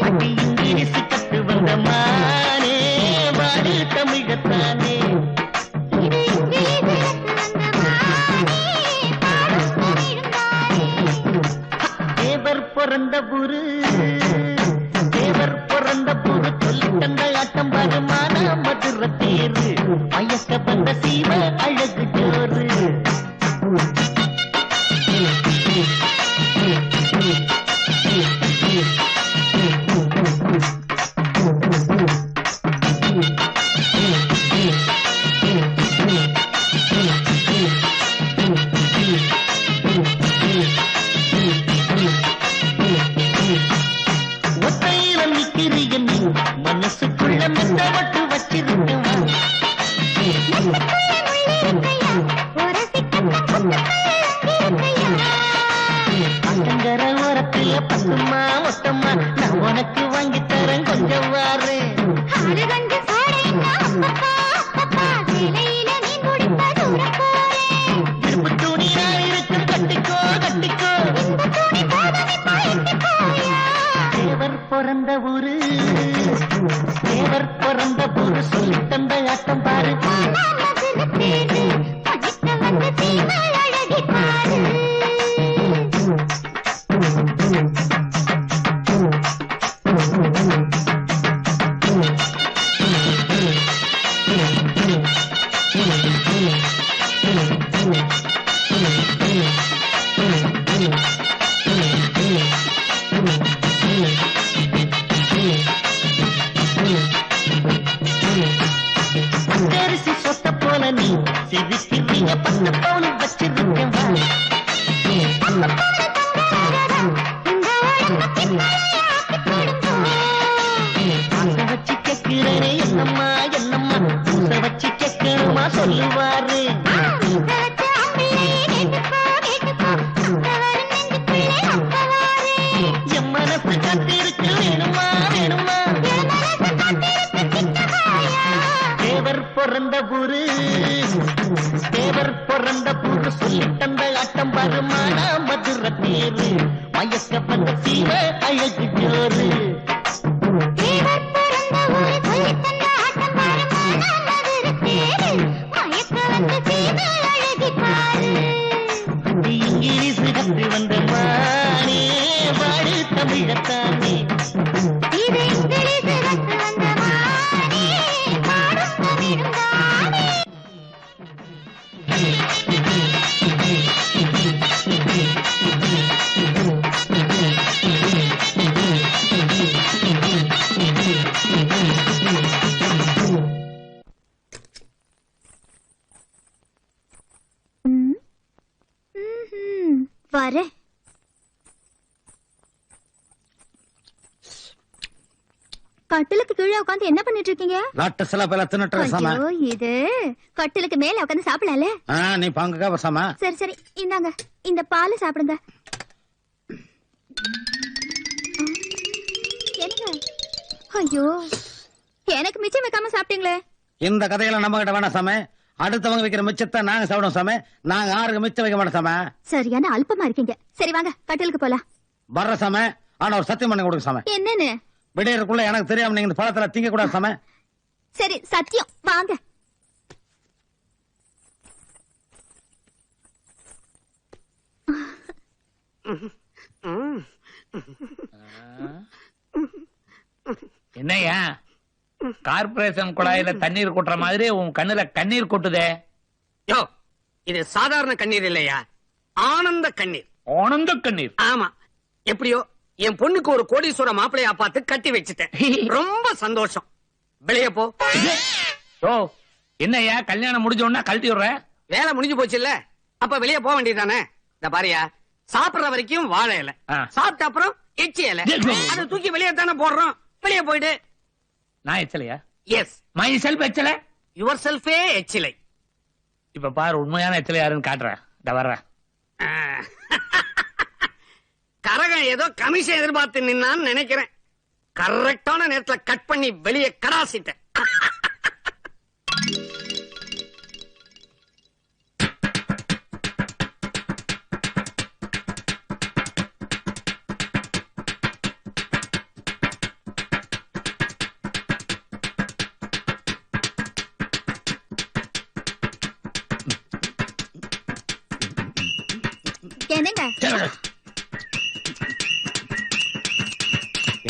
அடி இங்கிலீஷ் கத்து வந்த மானே வாடி தமிழத்தானே தேவர் பிறந்த புரு சொல்லி தந்த ஆட்டம் வருமான மதுர தேரு மயக்க வந்த சீவ அழகு ஜோறு ஒத்தையில நிக்கிறிய நீ மனசுக்குள்ள மெத்தப்பட்டு வச்சிருக்கவா அங்கர ஓரத்துல பசுமா மொத்தமா நான் உனக்கு வாங்கி தரேன் கொஞ்சம் வாரு திரும்ப துணியா இருக்கு கட்டிக்கோ கட்டிக்கோ தேவர் பிறந்த ஊரு சொல்லி தந்த ஆட்டம் பாரு அரிசி சொத்த போல நீ சிரிக்கிறீங்க 10 பவுன் வச்சிருக்கேன் ஆசை வச்சு கேட்கிறேனே என்னம்மா பூச வச்சு கேட்கணுமா சொல்லுவாரு என் மனசு காத்திருக்கு வேணுமா தேவர் பிறந்த புரு சொல்லி தந்த ஆட்டம் வருமான மதுர தேரு மயக்க வந்த சீவ அழகு ஜோறு இங்கிலீஷ் கத்து வந்த மானே வாடு தமிழத்தானே வர கட்டிலுக்கு கீழே உட்காந்து என்ன பண்ணிட்டு இருக்கீங்க? லாட்ட சில பேல தின்னுட்டு சாமா. ஐயோ இது கட்டிலுக்கு மேல உட்காந்து சாப்பிடலாம்ல? நீ பங்குக வசமா. சரி இந்தாங்க இந்த பாலை சாப்பிடுங்க. என்ன? ஐயோ எனக்கு மிச்சம் வைக்காம சாப்பிட்டீங்களே. இந்த கதையில நம்ம கிட்ட வேணாம் சாமி. அடுத்தவங்க வைக்கிற மிச்சத்தை நாங்க சாப்பிடுவோம் சாமி. நாங்க யாருக்கு மிச்சம் வைக்க மாட்டோம் சாமி. சரியான அல்பமா இருக்கீங்க. சரி வாங்க கட்டிலுக்கு போலாம். வர்ற சாமி. ஆனா ஒரு சத்தியம் பண்ணி கொடுங்க சாமி. என்னன்னு? விடையறக்குள்ள எனக்கு தெரியாம நீங்க இந்த பழத்துல திங்க கூடாது சாமி. சரி சத்தியம் வாங்க. என்னையா கார்பரேஷன் குழாயில தண்ணீர் கொட்டுற மாதிரி உன் கண்ணுல கண்ணீர் கொட்டுதே? யோ இது சாதாரண கண்ணீர் இல்லையா, ஆனந்த கண்ணீர். ஆனந்த கண்ணீர்? ஆமா. எப்படியோ என் பொண்ணுக்கு ஒரு கோடீஸ்வர மாப்பிளையா பார்த்து கட்டி வச்சுட்டேன். ரொம்ப சந்தோஷம். வெளியே போ. ஓ என்னையா கல்யாணம் முடிஞ்ச உடனே கழட்டி விடுற? வேலை முடிஞ்சு போச்சு இல்ல, அப்ப வெளியே போக வேண்டியதானே. இந்த பாரியா சாப்பிடுற வரைக்கும் வாழை இலை, சாப்பிட்ட அப்புறம் எச்சி இலை, அதை தூக்கி வெளியே தானே போடுறோம். வெளியே போயிடு. நான் எச்சலையா? எஸ் மை செல்ஃப் எச்சல. யுவர் செல்ஃபே எச்சிலை. இப்ப பாரு உண்மையான எச்சலை யாருன்னு காட்டுறேன். இந்த வர்ற கரக திருடன் ஏதோ கமிஷன் எதிர்பார்த்து நின்னான்னு நினைக்கிறேன். கரெக்டான நேரத்துல கட் பண்ணி வெளியே கடாசிட்டேன். என்னங்க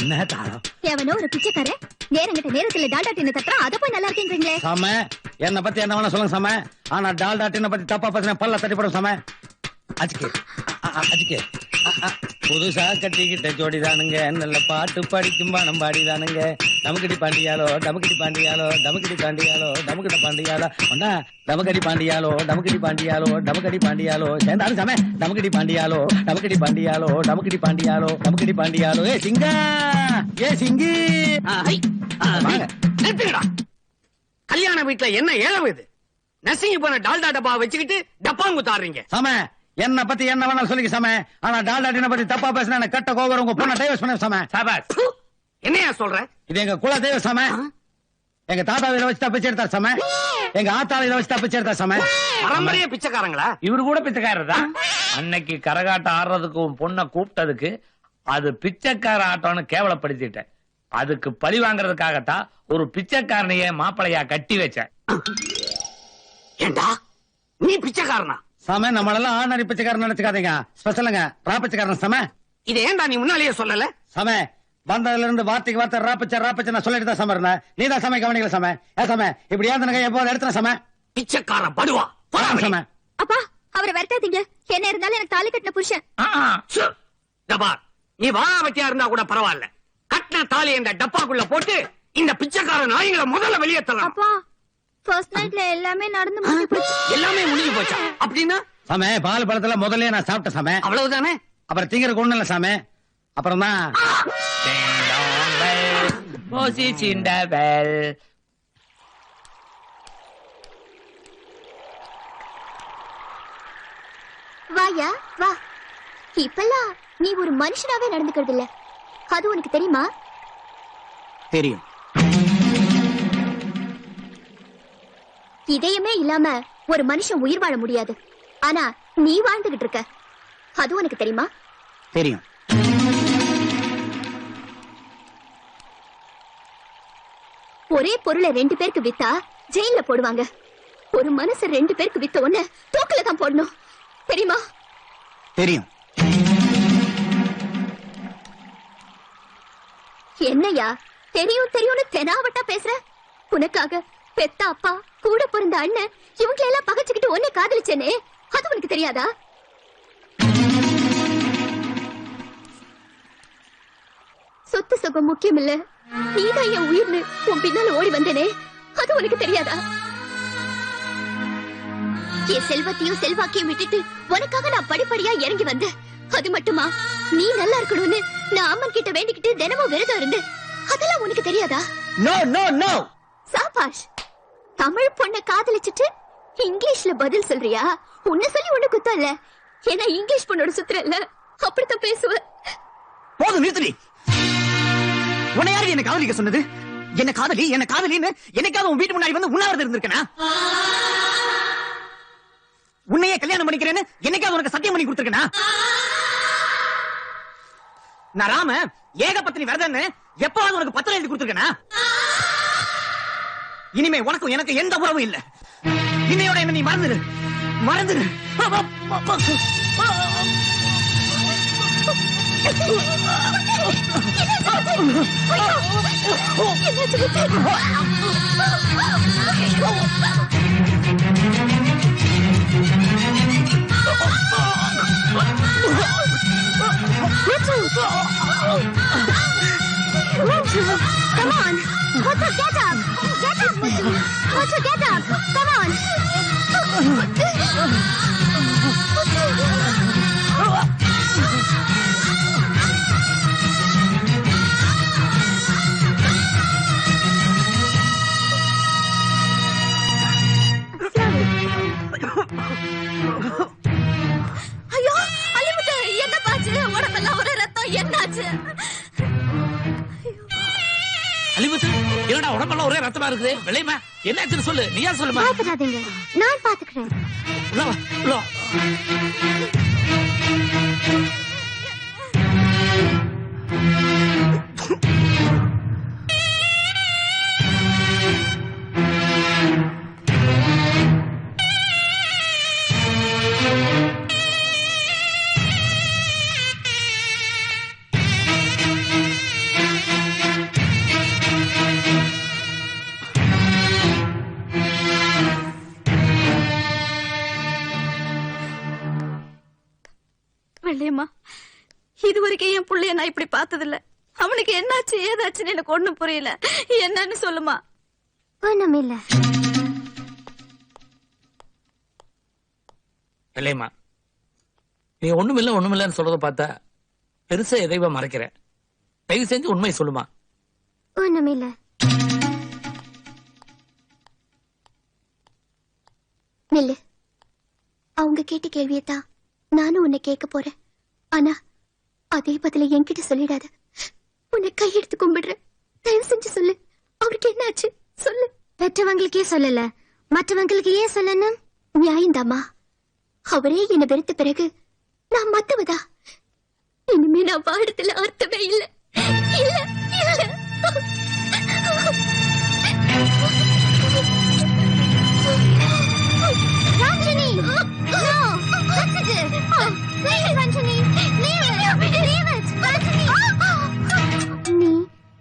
என்ன தாளம்? எவனோ ஒரு பிச்சைக்காரன் நேரங்கிட்ட நேரத்துல டால்டா டின்ன தட்டுறான், அத போய் நல்லா இருக்கீங்களே. சாம என்ன பத்தி என்ன வேணா சொல்லுங்க சாம. ஆனா டால்டா டின்ன பத்தி தப்பா பேசுறேன் பல்ல தட்டி போடும் சாம. அஜிக்கே அஜிக்கே புதுசா கட்டிக்கிட்ட ஜோடிதானுங்க, நல்ல பாட்டு படிக்கும் பாடம் பாடிதானுங்க. டமுக்கடி பாண்டியாலோ டமுக்கடி பாண்டியாலோ டமுக்கடி பாண்டியாலோ டமுக்கிட்ட பாண்டியாலோ ஒன்னா டமுக்கடி பாண்டியாலோ டமுக்கடி பாண்டியாலோ டமுக்கடி பாண்டியாலோ சேர்ந்தாலும் சாம. டமுக்கடி பாண்டியாலோ டமுக்கடி பாண்டியாலோ டமுக்கடி பாண்டியாலோ டமுக்கடி பாண்டியாலோ. ஏ சிங்கா ஏ சிங்கி நிறுத்துங்கடா. கல்யாண வீட்டுல என்ன ஏழவு இது? நசுங்கி போன டால்டா டப்பா வச்சுக்கிட்டு டப்பாங்குத்தாடுறீங்க சாம. என்ன பத்தி என்ன வேணாலும் சொல்லிக்க சாம. ஆனா டால்டா டின்ன பத்தி தப்பா பேசினா கட்ட கோவம் உங்க பொண்ணை டைவர்ஸ் பண்ண சாம. சாபாஸ். என்னையா சொல்ற? இது எங்க குல தெய்வம் சாம. எங்க தாத்தாவில வச்சு தப்பிச்சு எடுத்தார் சாம. எங்க ஆத்தாவில வச்சு தப்பிச்சு எடுத்தார் சாம. பரம்பரைய பிச்சைக்காரங்களா? இவரு கூட பிச்சைக்காரர் தான். அன்னைக்கு கரகாட்டம் ஆடுறதுக்கு உன் பொண்ணை கூப்பிட்டதுக்கு அது பிச்சைக்கார ஆட்டம்னு கேவலப்படுத்திட்டேன். அதுக்கு பழி வாங்குறதுக்காகத்தான் ஒரு பிச்சைக்காரனைய மாப்பிளையா கட்டி வச்சேன். ஏண்டா நீ பிச்சைக்காரனா? சாம நம்மளெல்லாம் ஆர்டினரி பிச்சைக்காரன் நினைச்சுக்காதீங்க. ஸ்பெஷலுங்க ரா பிச்சைக்காரன் சாம. இது ஏண்டா நீ முன்னாலேயே சொல்லல? சாம வந்ததுல இருந்து வார்த்தைக்கு வார்த்தை ராப்பிச்ச நான் சொல்லிட்டு தான் சாம இருந்தேன். நீ தான் சாம கவனிக்கல சாம. ஏ சாம இப்படி ஏன் எப்போது எடுத்துன சாம. பிச்சைக்கார படுவா சாம. அப்பா அவரை விரட்டாதீங்க. என்ன இருந்தாலும் எனக்கு தாலி கட்டின புருஷன். டபார் நீ வாழாவட்டியா இருந்தா கூட பரவாயில்ல. கட்டின தாலி இந்த டப்பாக்குள்ள போட்டு இந்த பிச்சைக்கார நாய்களை முதல்ல வெளியேற்றலாம். அப்பா ஃபர்ஸ்ட் நைட்ல எல்லாமே நடந்து முடிஞ்சு போச்சு. எல்லாமே முடிஞ்சு போச்சா? அப்படின்னா சாம பால் பழத்துல முதல்ல நான் சாப்பிட்ட சாம. அவ்வளவுதானே? அப்புறம் திங்கறதுக்கு ஒண்ணு இல்ல சாம. அப்புறம் தான் வாயா வா. இப்பெல்லாம் நீ ஒரு மனுஷனாவே நடந்துக்கிறது இல்ல, அது உனக்கு தெரியுமா? தெரியும். இதயமே இல்லாம ஒரு மனுஷன் உயிர் வாழ முடியாது. ஆனா நீ வாழ்ந்துகிட்டு இருக்க, அது உனக்கு தெரியுமா? தெரியும். ஒரே பொருளை 2 பேருக்கு வித்தா ஜெயில போடுவாங்க. ஒரு மனசு 2 பேருக்கு வித்த ஒண்ணு தூக்கில தான் போடணும், தெரியுமா? தெரியும். என்னையா தெரியும் தெரியும்னு தெனாவட்டா பேசுற? உனக்காக பெத்த அப்பா, கூட பிறந்த அண்ணன் இவங்களெல்லாம் பகைச்சுக்கிட்டு உன்னை காதலிச்சேனே, அது உனக்கு தெரியாதா? சொத்து சுகம் முக்கியம் இல்ல, நீதான் என் உயிர்னு உன் பின்னால ஓடி வந்தேனே, அது உனக்கு தெரியாதா? என் செல்வத்தையும் செல்வாக்கையும் விட்டுட்டு உனக்காக நான் படிப்படியா இறங்கி வந்தேன். அது மட்டுமா, நீ நல்லா இருக்கணும்னு நான் அம்மன் கிட்ட வேண்டிக்கிட்டு தினமும் விரதம் இருந்து, அதெல்லாம் உனக்கு தெரியாதா? No no no. சாபாஷ். தமிழ் பொண்ணை காதலிச்சிட்டு இங்கிலீஷ்ல பதில் சொல்றியா? உன்னை சொல்லி ஒண்ணு குத்தம் இல்ல, ஏன்னா இங்கிலீஷ் பொண்ணோட சுத்துறல்ல, அப்படித்தான் பேசுவ. போதும் நிறுத்தி. உன்னை யாரு என்ன காதலிக்க சொன்னது? என்ன காதலி என்ன காதலின்னு என்னைக்காவது உன் வீட்டு முன்னாடி வந்து உண்ணாவிரதம் இருந்திருக்கனா? உன்னையே கல்யாணம் பண்ணிக்கிறேன்னு என்னைக்காவது உனக்கு சத்தியம் பண்ணி கொடுத்திருக்கனா? நான் ராம ஏகபத்தினி விரதன்னு எப்பாவது உனக்கு பத்திரம் எழுதி கொடுத்திருக்கனா? இனிமே உனக்கும் எனக்கு எந்த உறவும் இல்ல. இன்னையோட என்ன நீ மறந்துடு, மறந்துடு. Come on, Muthu, get up, get up, Muthu, Muthu, get up, come on. ஐயோ, அலிமுத்து, என்ன பாச்சு? உடம்பெல்லாம் ஒரு ரத்தம், என்னாச்சு? அலிமுத்து, என்னடா உடம்பெல்லாம் ஒரே ரத்தமா இருக்குது? வெள்ளையம்மா, என்னாச்சுன்னு சொல்லு. நீயா சொல்லுமா? பயப்படாதீங்க, நான் பாத்துக்கிறேன். உள்ள வா, உள்ள வா. வெள்ளையம்மா, இதுவரைக்கும் என் புள்ளைய நான் இப்படி பார்த்ததில்ல. அவனுக்கு என்னாச்சு ஏதாச்சுன்னு எனக்கு ஒண்ணும் புரியல. என்னன்னு சொல்லுமா? ஒண்ணுமில்ல. வெள்ளையம்மா, நீ ஒண்ணுமில்லன்னு சொல்றத பார்த்தா பெருசா எதைவா மறைக்கிற. தயவு செஞ்சு உண்மை சொல்லுமா? ஒண்ணுமில்ல. நில்லு. அவங்க கேட்ட கேள்வியத்தான் நானும் உன்னை கேட்க போறேன். ஆனா அதே பதில என்கிட்ட சொல்லிடாத. உன்னை கையெடுத்து கும்பிடுறேன். தயவு செஞ்சு சொல்லு, அவருக்கு என்ன ஆச்சு சொல்லு. பெற்றவங்களுக்கே சொல்லல, மற்றவங்களுக்கு ஏன் சொல்லணும்? நியாயம்தாமா. அவரே என்னை வெறுத்த பிறகு நான் மத்தவதா? இனிமே நான் வாழத்துல அர்த்தமே இல்ல. இல்ல இல்ல. Ranjini! No! That's it! Please, Ranjini! Leave it! Leave it! Ranjini! நீ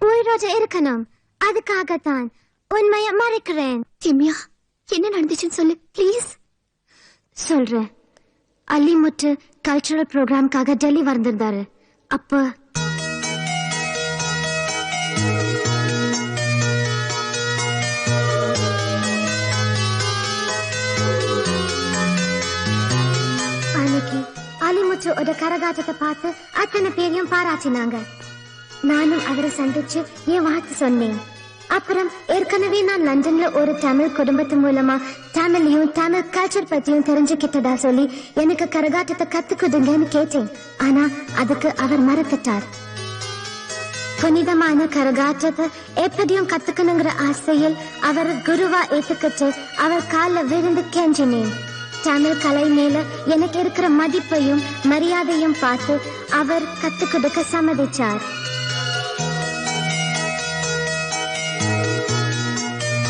உயிரோட இருக்கணும். அதுக்காகத்தான் உண்மையை மறைக்கிறேன். திம்யா, என்ன நடந்துச்சுன்னு சொல்லு ப்ளீஸ். சொல்றேன். அலிமுத்து கல்ச்சரல் ப்ரோக்ராம்காக டெல்லி வந்திருந்தாரு. அப்ப அலிமுத்துவோட கரகாட்டத்தை பார்த்து அத்தனை பேரையும் பாராட்டினாங்க. நானும் அவரை சந்திச்சு என் வாழ்த்து சொன்னேன். அப்புறம் ஏற்கனவே நான் லண்டன்ல ஒரு தமிழ் குடும்பத்து மூலமா தமிழையும் தமிழ் கல்ச்சர் பத்தியும் தெரிஞ்சுக்கிட்டதா சொல்லி எனக்கு கரகாட்டத்தை கத்துக்குதுங்கன்னு கேட்டேன். ஆனா அதுக்கு அவர் மறுத்துட்டார். புனிதமான கரகாட்டத்தை எப்படியும் கத்துக்கணுங்கிற ஆசையில் அவர் குருவா ஏத்துக்கிட்டு அவர் கால விழுந்து கெஞ்சினேன். தமிழ் கலை மேல எனக்கு இருக்கிற மதிப்பையும் மரியாதையும் பார்த்து அவர் கத்துக் கொடுக்க சம்மதிச்சார்.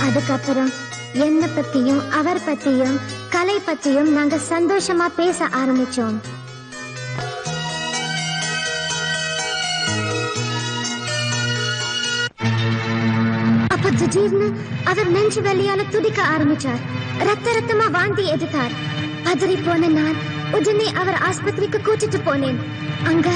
அதுக்கப்புறம் என்ன பத்தியும் அவர் பத்தியும் கலை பத்தியும் நாங்க சந்தோஷமா பேச ஆரம்பிச்சோம். அப்ப திடீர்னு அவர் நெஞ்சு வெளியால துடிக்க ஆரம்பிச்சார். ரத்தமா வாந்தி எடுத்தார். பதறி போன நான் உடனே அவர் ஆஸ்பத்திரிக்கு கூட்டிட்டு போனேன். அங்க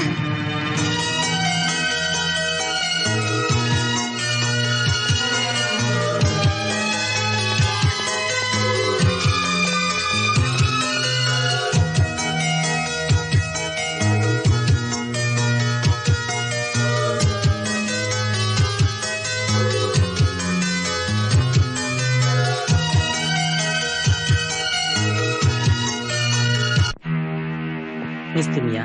Miss Timya,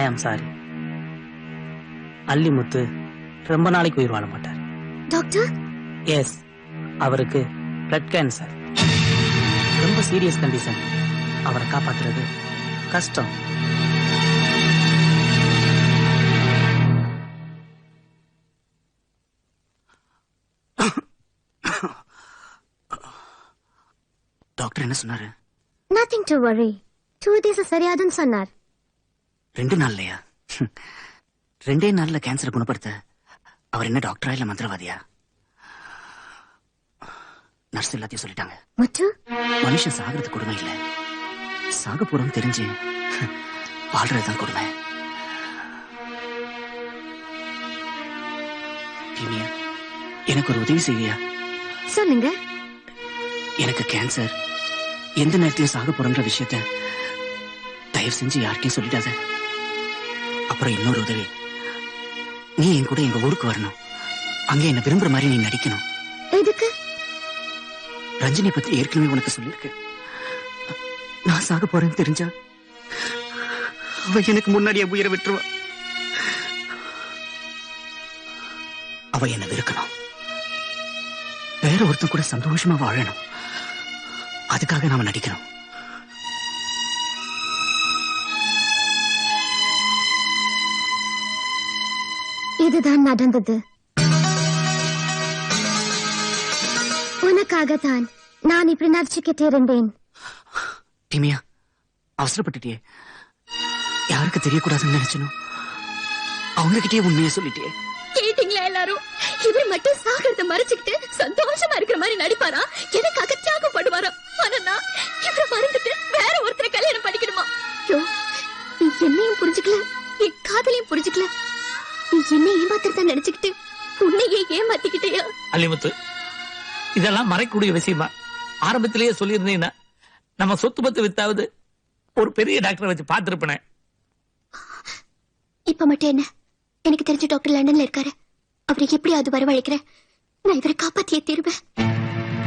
I am sorry. Allimuthu ரொம்ப நாளைக்கு உயிர் வாழ மாட்டார். டாக்டர்? எஸ், அவருக்கு பிளட் கேன்சர். ரொம்ப சீரியஸ் கண்டிஷன். அவரை காப்பாத்துறது கஷ்டம். டாக்டர் என்ன சொன்னாரு? Nothing to worry. 2 days சரியாதுன்னு சொன்னார். 2 நாள்லயா? 2 நாள்ல கேன்சர் குணப்படுத்த அவர் என்ன டாக்டரா இல்ல மந்திரவாதியா? நர்ஸ் எல்லாத்தையும் சொல்லிட்டாங்க. முத்து, மனுஷன் சாகிறது கொடுமை இல்ல, சாக போறோம் தெரிஞ்சு வாழ்றதுதான் கொடுமை. திமியா, எனக்கு ஒரு உதவி செய்வியா? சொல்லுங்க. எனக்கு கேன்சர், எந்த நேரத்தையும் சாக போறன்ற விஷயத்த தயவு செஞ்சு யாருக்கையும் சொல்லிடாத. அப்புறம் இன்னொரு உதவி, நீ என் கூட எங்க ஊருக்கு வரணும். அங்க என்ன விரும்புற மாதிரி நீ நடிக்கணும். எதுக்கு? ரஞ்சினி பத்தி ஏற்கனவே உனக்கு சொல்லிருக்கேன். நான் சாக போறேன்னு தெரிஞ்சா அவ எனக்கு முன்னாடியே உயிரை விட்டுருவா. அவ என்ன வெறுக்கணும், வேற ஒருத்தன் கூட சந்தோஷமா வாழணும். அதுக்காக நாம நடிக்கணும். இதுதான் நடந்தது. உனக்காகத்தான் நான் இப்படி நடிச்சுக்கிட்டே இருந்தேன். டிமியா, அவசரப்பட்டுட்டியே. யாருக்கு தெரியக்கூடாதுன்னு நினைச்சனும் அவங்க கிட்டே உண்மையை சொல்லிட்டே. கேட்டீங்களா எல்லாரும்? இவர் மட்டும் சாகிறத மறைச்சுக்கிட்டு சந்தோஷமா இருக்கிற மாதிரி நடிப்பாரா? எனக்காக தியாகம் பண்ணுவாரா? ஆனா இவரை மறந்துட்டு வேற ஒருத்தரை கல்யாணம் பண்ணிக்கணுமா? ஐயோ, நீ என்னையும் புரிஞ்சுக்கல, என் காதலையும் புரிஞ்சுக்கல. நீ என்ன ஏமாத்திரதான் நினைச்சுக்கிட்டு உன்னையே ஏமாத்திக்கிட்டேயா? அல்லிமுத்து, இதெல்லாம் மறைக்கூடிய விஷயமா? ஆரம்பத்திலேயே சொல்லியிருந்தீங்கன்னா நம்ம சொத்து பத்து வித்தாவது ஒரு பெரிய டாக்டரை வச்சு பார்த்திருப்பேன். இப்ப மட்டும் என்ன? எனக்கு தெரிஞ்ச டாக்டர் லண்டன்ல இருக்காரு. அவரை எப்படியாவது வரவழைக்கிறேன். நான் இவரை காப்பாத்தியே தீருவேன்.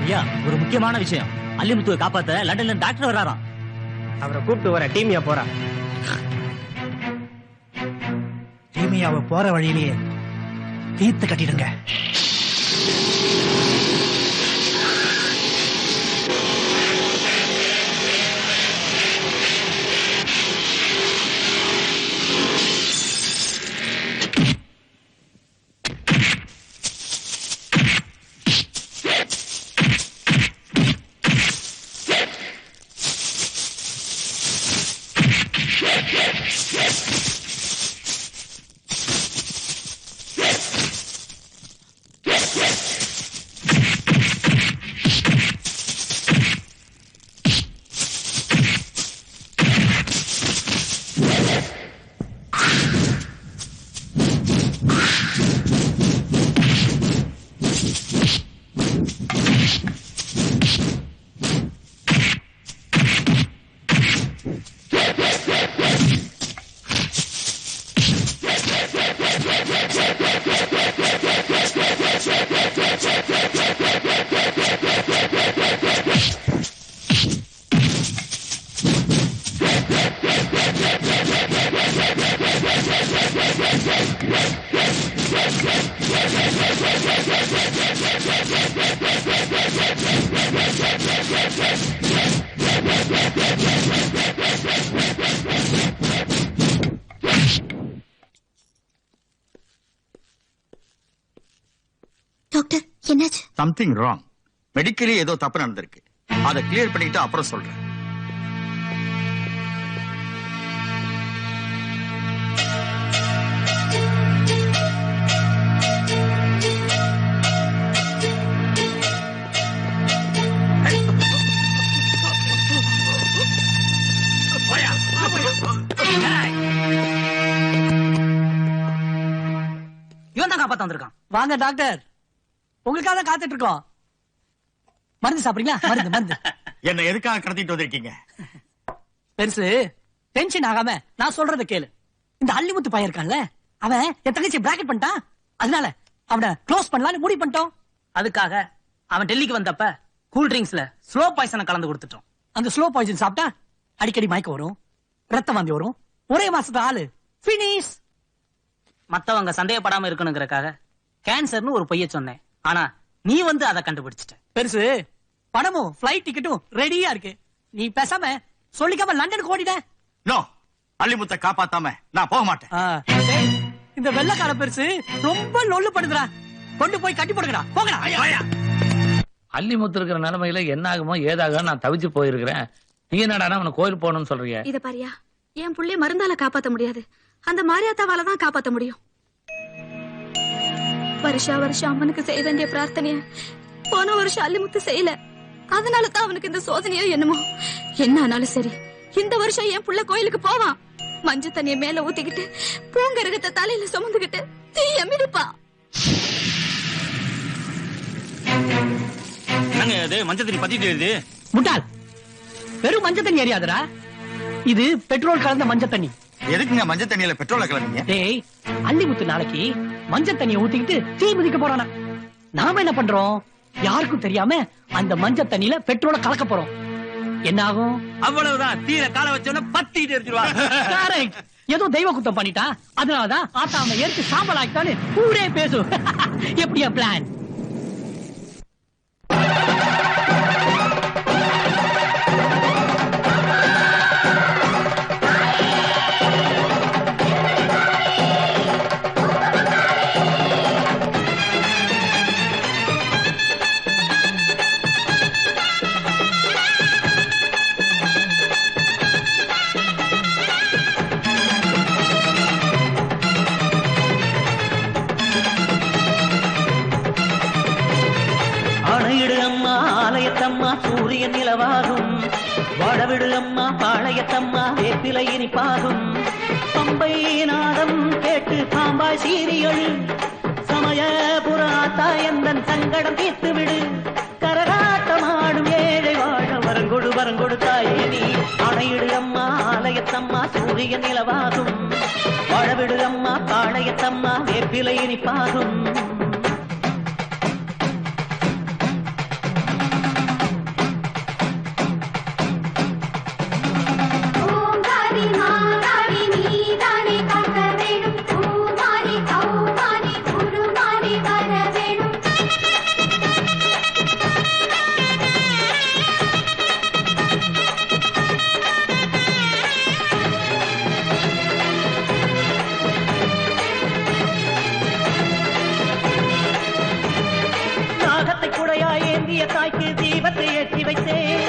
ஐயா, ஒரு முக்கியமான விஷயம். அல்லிமுத்துவை காப்பாத்த லண்டன்ல டாக்டர் வராராம். அவரை கூப்பிட்டு வர டீமியா போறா. டீமியாவை போற வழியிலேயே தீர்த்து கட்டிடுங்க. டாக்டர், என்னாச்சு? Something wrong. மெடிக்கலி ஏதோ தப்பு நடந்திருக்கு. அதை கிளியர் பண்ணிட்டு அப்புறம் சொல்றேன். இவன் தான் காப்பாத்த வந்திருக்கான். வாங்க டாக்டர், உங்களுக்காக தான் காத்துட்டு இருக்கோம். மருந்து சாப்பிடுறீங்களா? மருந்து மருந்து. என்ன எதுக்காக கடத்திட்டு வந்திருக்கீங்க? பெருசு டென்ஷன் ஆகாம நான் சொல்றத கேளு. இந்த அல்லிமுத்து பையன் இருக்கான்ல, அவன் என் தங்கச்சி பிராக்கெட் பண்ணிட்டான். அதனால அவனை க்ளோஸ் பண்ணலாம்னு முடிவு பண்ணிட்டோம். அதுக்காக அவன் டெல்லிக்கு வந்தப்ப கூல் ட்ரிங்க்ஸ்ல ஸ்லோ பாய்சனை கலந்து கொடுத்துட்டோம். அந்த ஸ்லோ பாய்சன் சாப்பிட்டா அடிக்கடி மயக்கம் வரும், ரத்த வாந்தி வரும், ஒரே மாசத்து ஆளு பினிஷ். மத்தவங்க சந்தேகப்படாம இருக்கணுங்கிறக்காக கேன்சர்னு ஒரு பொய்ய சொன்னேன். ஆனா நீ வந்து அதை கண்டுபிடிச்சிட்ட. பெருசு, பணமும் பிளைட் டிக்கெட்டும் ரெடியா இருக்கு. நீ பேசாம சொல்லிக்காம லண்டனுக்கு ஓடிட. நோ, அல்லிமுத்தை காப்பாத்தாம நான் போக மாட்டேன். இந்த வெள்ளக்கார பெருசு ரொம்ப லொல்லு பண்ணுதுடா. கொண்டு போய் கட்டி போடுங்கடா, போங்கடா. அல்லிமுத்து இருக்கிற நிலைமையில என்ன ஆகுமோ ஏதாக நான் தவிச்சு போயிருக்கிறேன். நீ என்னடா அவனை கோயில் போகணும்னு சொல்றீங்க? இத பாரியா, என் புள்ளைய மருந்தால காப்பாத்த முடியாது, அந்த மாரியாத்தாவால தான் காப்பாத்த முடியும். வருஷா வருஷம் அம்மனுக்கு செய்ய வேண்டிய பிரார்த்தனைய போன வருஷம் அல்லிமுத்து செய்யல. அதனாலதான் அவனுக்கு இந்த சோதனையோ என்னமோ. என்ன ஆனாலும் சரி, இந்த வருஷம் என் புள்ள கோயிலுக்கு போவான். மஞ்சள் தண்ணிய மேல ஊத்திக்கிட்டு பூங்கரகத்தை தலையில சுமந்துகிட்டு தீய மிதிப்பான். மஞ்சள் தண்ணி பத்திட்டு வருது. முட்டாள், வெறும் மஞ்சள் தண்ணி அறியாதடா, இது பெட்ரோல் கலந்த மஞ்சள் தண்ணி. எதுக்குங்க மஞ்சள் தண்ணியில பெட்ரோல கலந்தீங்க? டேய், அல்லிமுத்து நாளைக்கு மஞ்சள் தண்ணியை ஊத்திக்கிட்டு தீ மிதிக்க போறானா. நாம என்ன பண்றோம்? யாருக்கும் தெரியாம அந்த மஞ்சள் தண்ணியில பெட்ரோல கலக்க போறோம். என்ன ஆகும்? அவ்வளவுதான், தீர கால வச்சோன்னா பத்திட்டு எடுத்துருவாங்க. ஏதோ தெய்வ குத்தம் பண்ணிட்டா, அதனாலதான் ஆத்தா அவனை எடுத்து சாம்பல் ஆக்கிட்டான்னு ஊரே பேசும். எப்படியா பிளான்? ஆணையிடு அம்மா ஆலயத்தம்மா சூரியன் நிலவாகும், வாழவிடு அம்மா பாளையத்தம்மா வேப்பிலை இனிப்பாகும். பம்பை நாதம் கேட்டு பாம்பாய் சீரியழு, சமயபுர ஆத்தா எந்தன் சங்கடம் தீர்த்து விடு. கரகாட்டமாடும் ஏழை வாழ வரங்கொடு வரங்கொடு தாயே நீ. ஆணையிடு அம்மா ஆலயத்தம்மா சூரியன் நிலவாகும், வாழவிடு அம்மா பாளையத்தம்மா வேப்பிலை இனிப்பாகும். தாய்க்கு தீபத்தை ஏற்றி வைத்தேன்,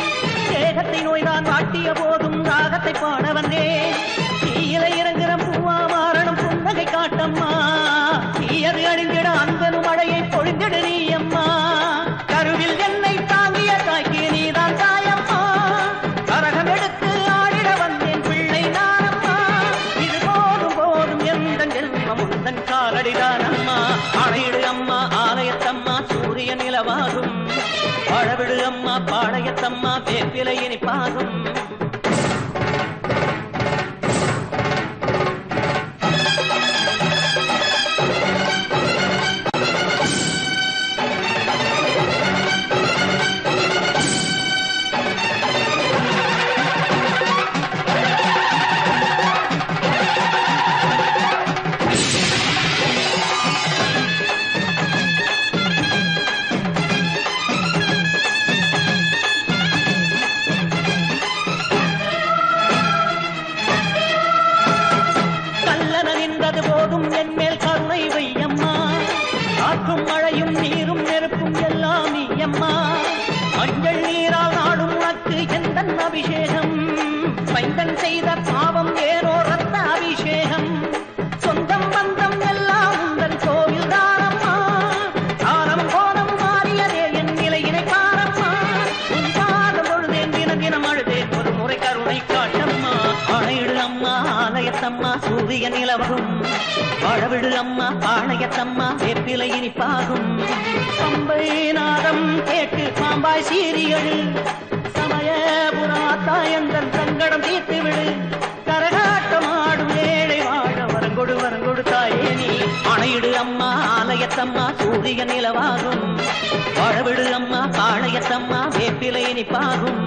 தேகத்தை நோய்தான் வாட்டிய போதும் ராகத்தை பாட வந்தேன். தீயில இறங்குற பூவா மாறணும் புன்னகை காட்டம்மா, தீயது அழிந்திட அன்பனும் மழையை பொழிந்திடு நீ அம்மா. கருவில் என்னை தாங்கிய தாய்க்கு நீதான் தாயம்மா, கரகம் எடுத்து ஆடிட வந்தேன் பிள்ளை நானம்மா. இது போதும் போதும் எந்த ஜென்மம் உந்தன் காலடிதான் அம்மா. ஆணையிடு அம்மா ஆலயத்தம்மா சூரிய நிலவாகும், வாழவிடு அம்மா பாளையத்தம்மா வேப்பிலை இனிப்பாகும். காற்றும் மழையும் நீரும் நெருப்பும் எல்லாம் நீ அம்மா. மஞ்சள் நீரால் நாடும் உனக்கு எந்த அபிஷேகம், பைந்தன் செய்த பாவம் ஏனோ ரத்த அபிஷேகம். சொந்தம் பந்தம் எல்லாம் உந்தன் கோவில் தானம்மா, காலம் கோலம் மாறியதே என் நிலையினை பாரம்மா. உன் பாதம் பொழுதேன் தினம் தினம் அழுதேன், ஒரு முறை கருணை காட்டம்மா. ஆணையிடு அம்மா ஆலயத்தம்மா சூரிய நிலவகும், வாழவிடு அம்மா பாளையத்தம்மா வேப்பிலை இனிப்பாகும். பம்பை நாதம் கேட்டு பாம்பாய் சீரியழு, சமயபுராத்தா எந்தன் சங்கடம் தீர்த்து விடு. கரகாட்டமாடும் ஏழை வாழ வரங்கொடு வரங்கொடு தாயே நீ. ஆணையிடு அம்மா ஆலயத்தம்மா சூரிய நிலவாகும், வாழவிடு அம்மா பாளையத்தம்மா வேப்பிலை இனிப்பாகும்.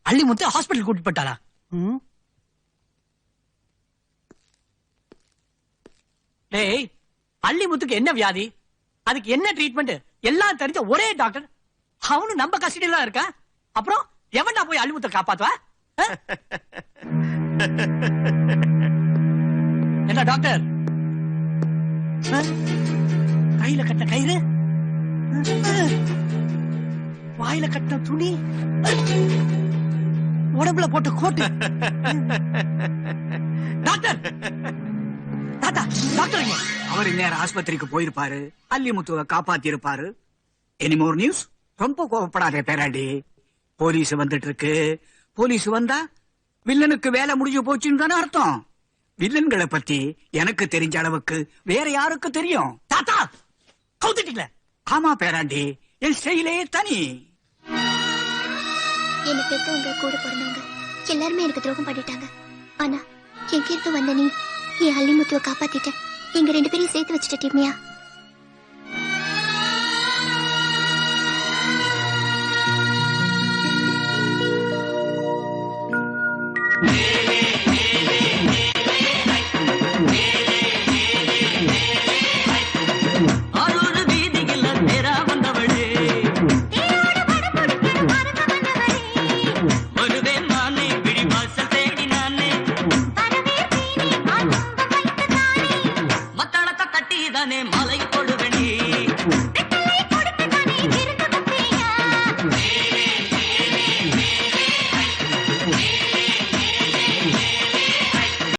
அள்ளிமுத்து ஹாஸ்பிட்டல் கூட்டிட்டு போட்டாளா? டேய், அள்ளிமுத்துக்கு என்ன வியாதி, அதுக்கு என்ன ட்ரீட்மெண்ட் எல்லாம் தெரிஞ்ச ஒரே டாக்டர் அவனு நம்ம கஸ்டடியில இருக்கா. அப்புறம் எவன்டா போய் அள்ளிமுத்தை காப்பாத்துவா? என்ன டாக்டர், கையில கட்ட கயிறு, வாயில கட்ட துணி, உடம்புல போட்ட கோட்டு. டாக்டர் டாக்டர் அவர் நேரம் ஆஸ்பத்திரிக்கு போயிருப்பாரு, அல்லிமுத்துவை காப்பாத்தி இருப்பாரு. Anymore news? ரொம்ப கோவப்படாதே பேராண்டி. போலீஸ் வந்துட்டு இருக்கு. போலீஸ் வந்தா வில்லனுக்கு வேலை முடிஞ்சு போச்சுன்னு தானே அர்த்தம். வில்லன்களை பத்தி எனக்கு தெரிஞ்ச அளவுக்கு வேற யாருக்கு தெரியும்? தாத்தா கவுத்துட்டீங்கள? ஆமா பேராண்டி, என் ஸ்டைலே தனி. என்ன பெத்தவங்க கூட பிறந்தவங்க எல்லாருமே எனக்கு துரோகம் பண்ணிட்டாங்க. ஆனா எங்கிருந்து வந்த நீ என் அல்லிமுத்துவை காப்பாத்திட்ட. எங்க 2 பேரையும் சேர்த்து வச்சுட்ட டிம்மியா. மலை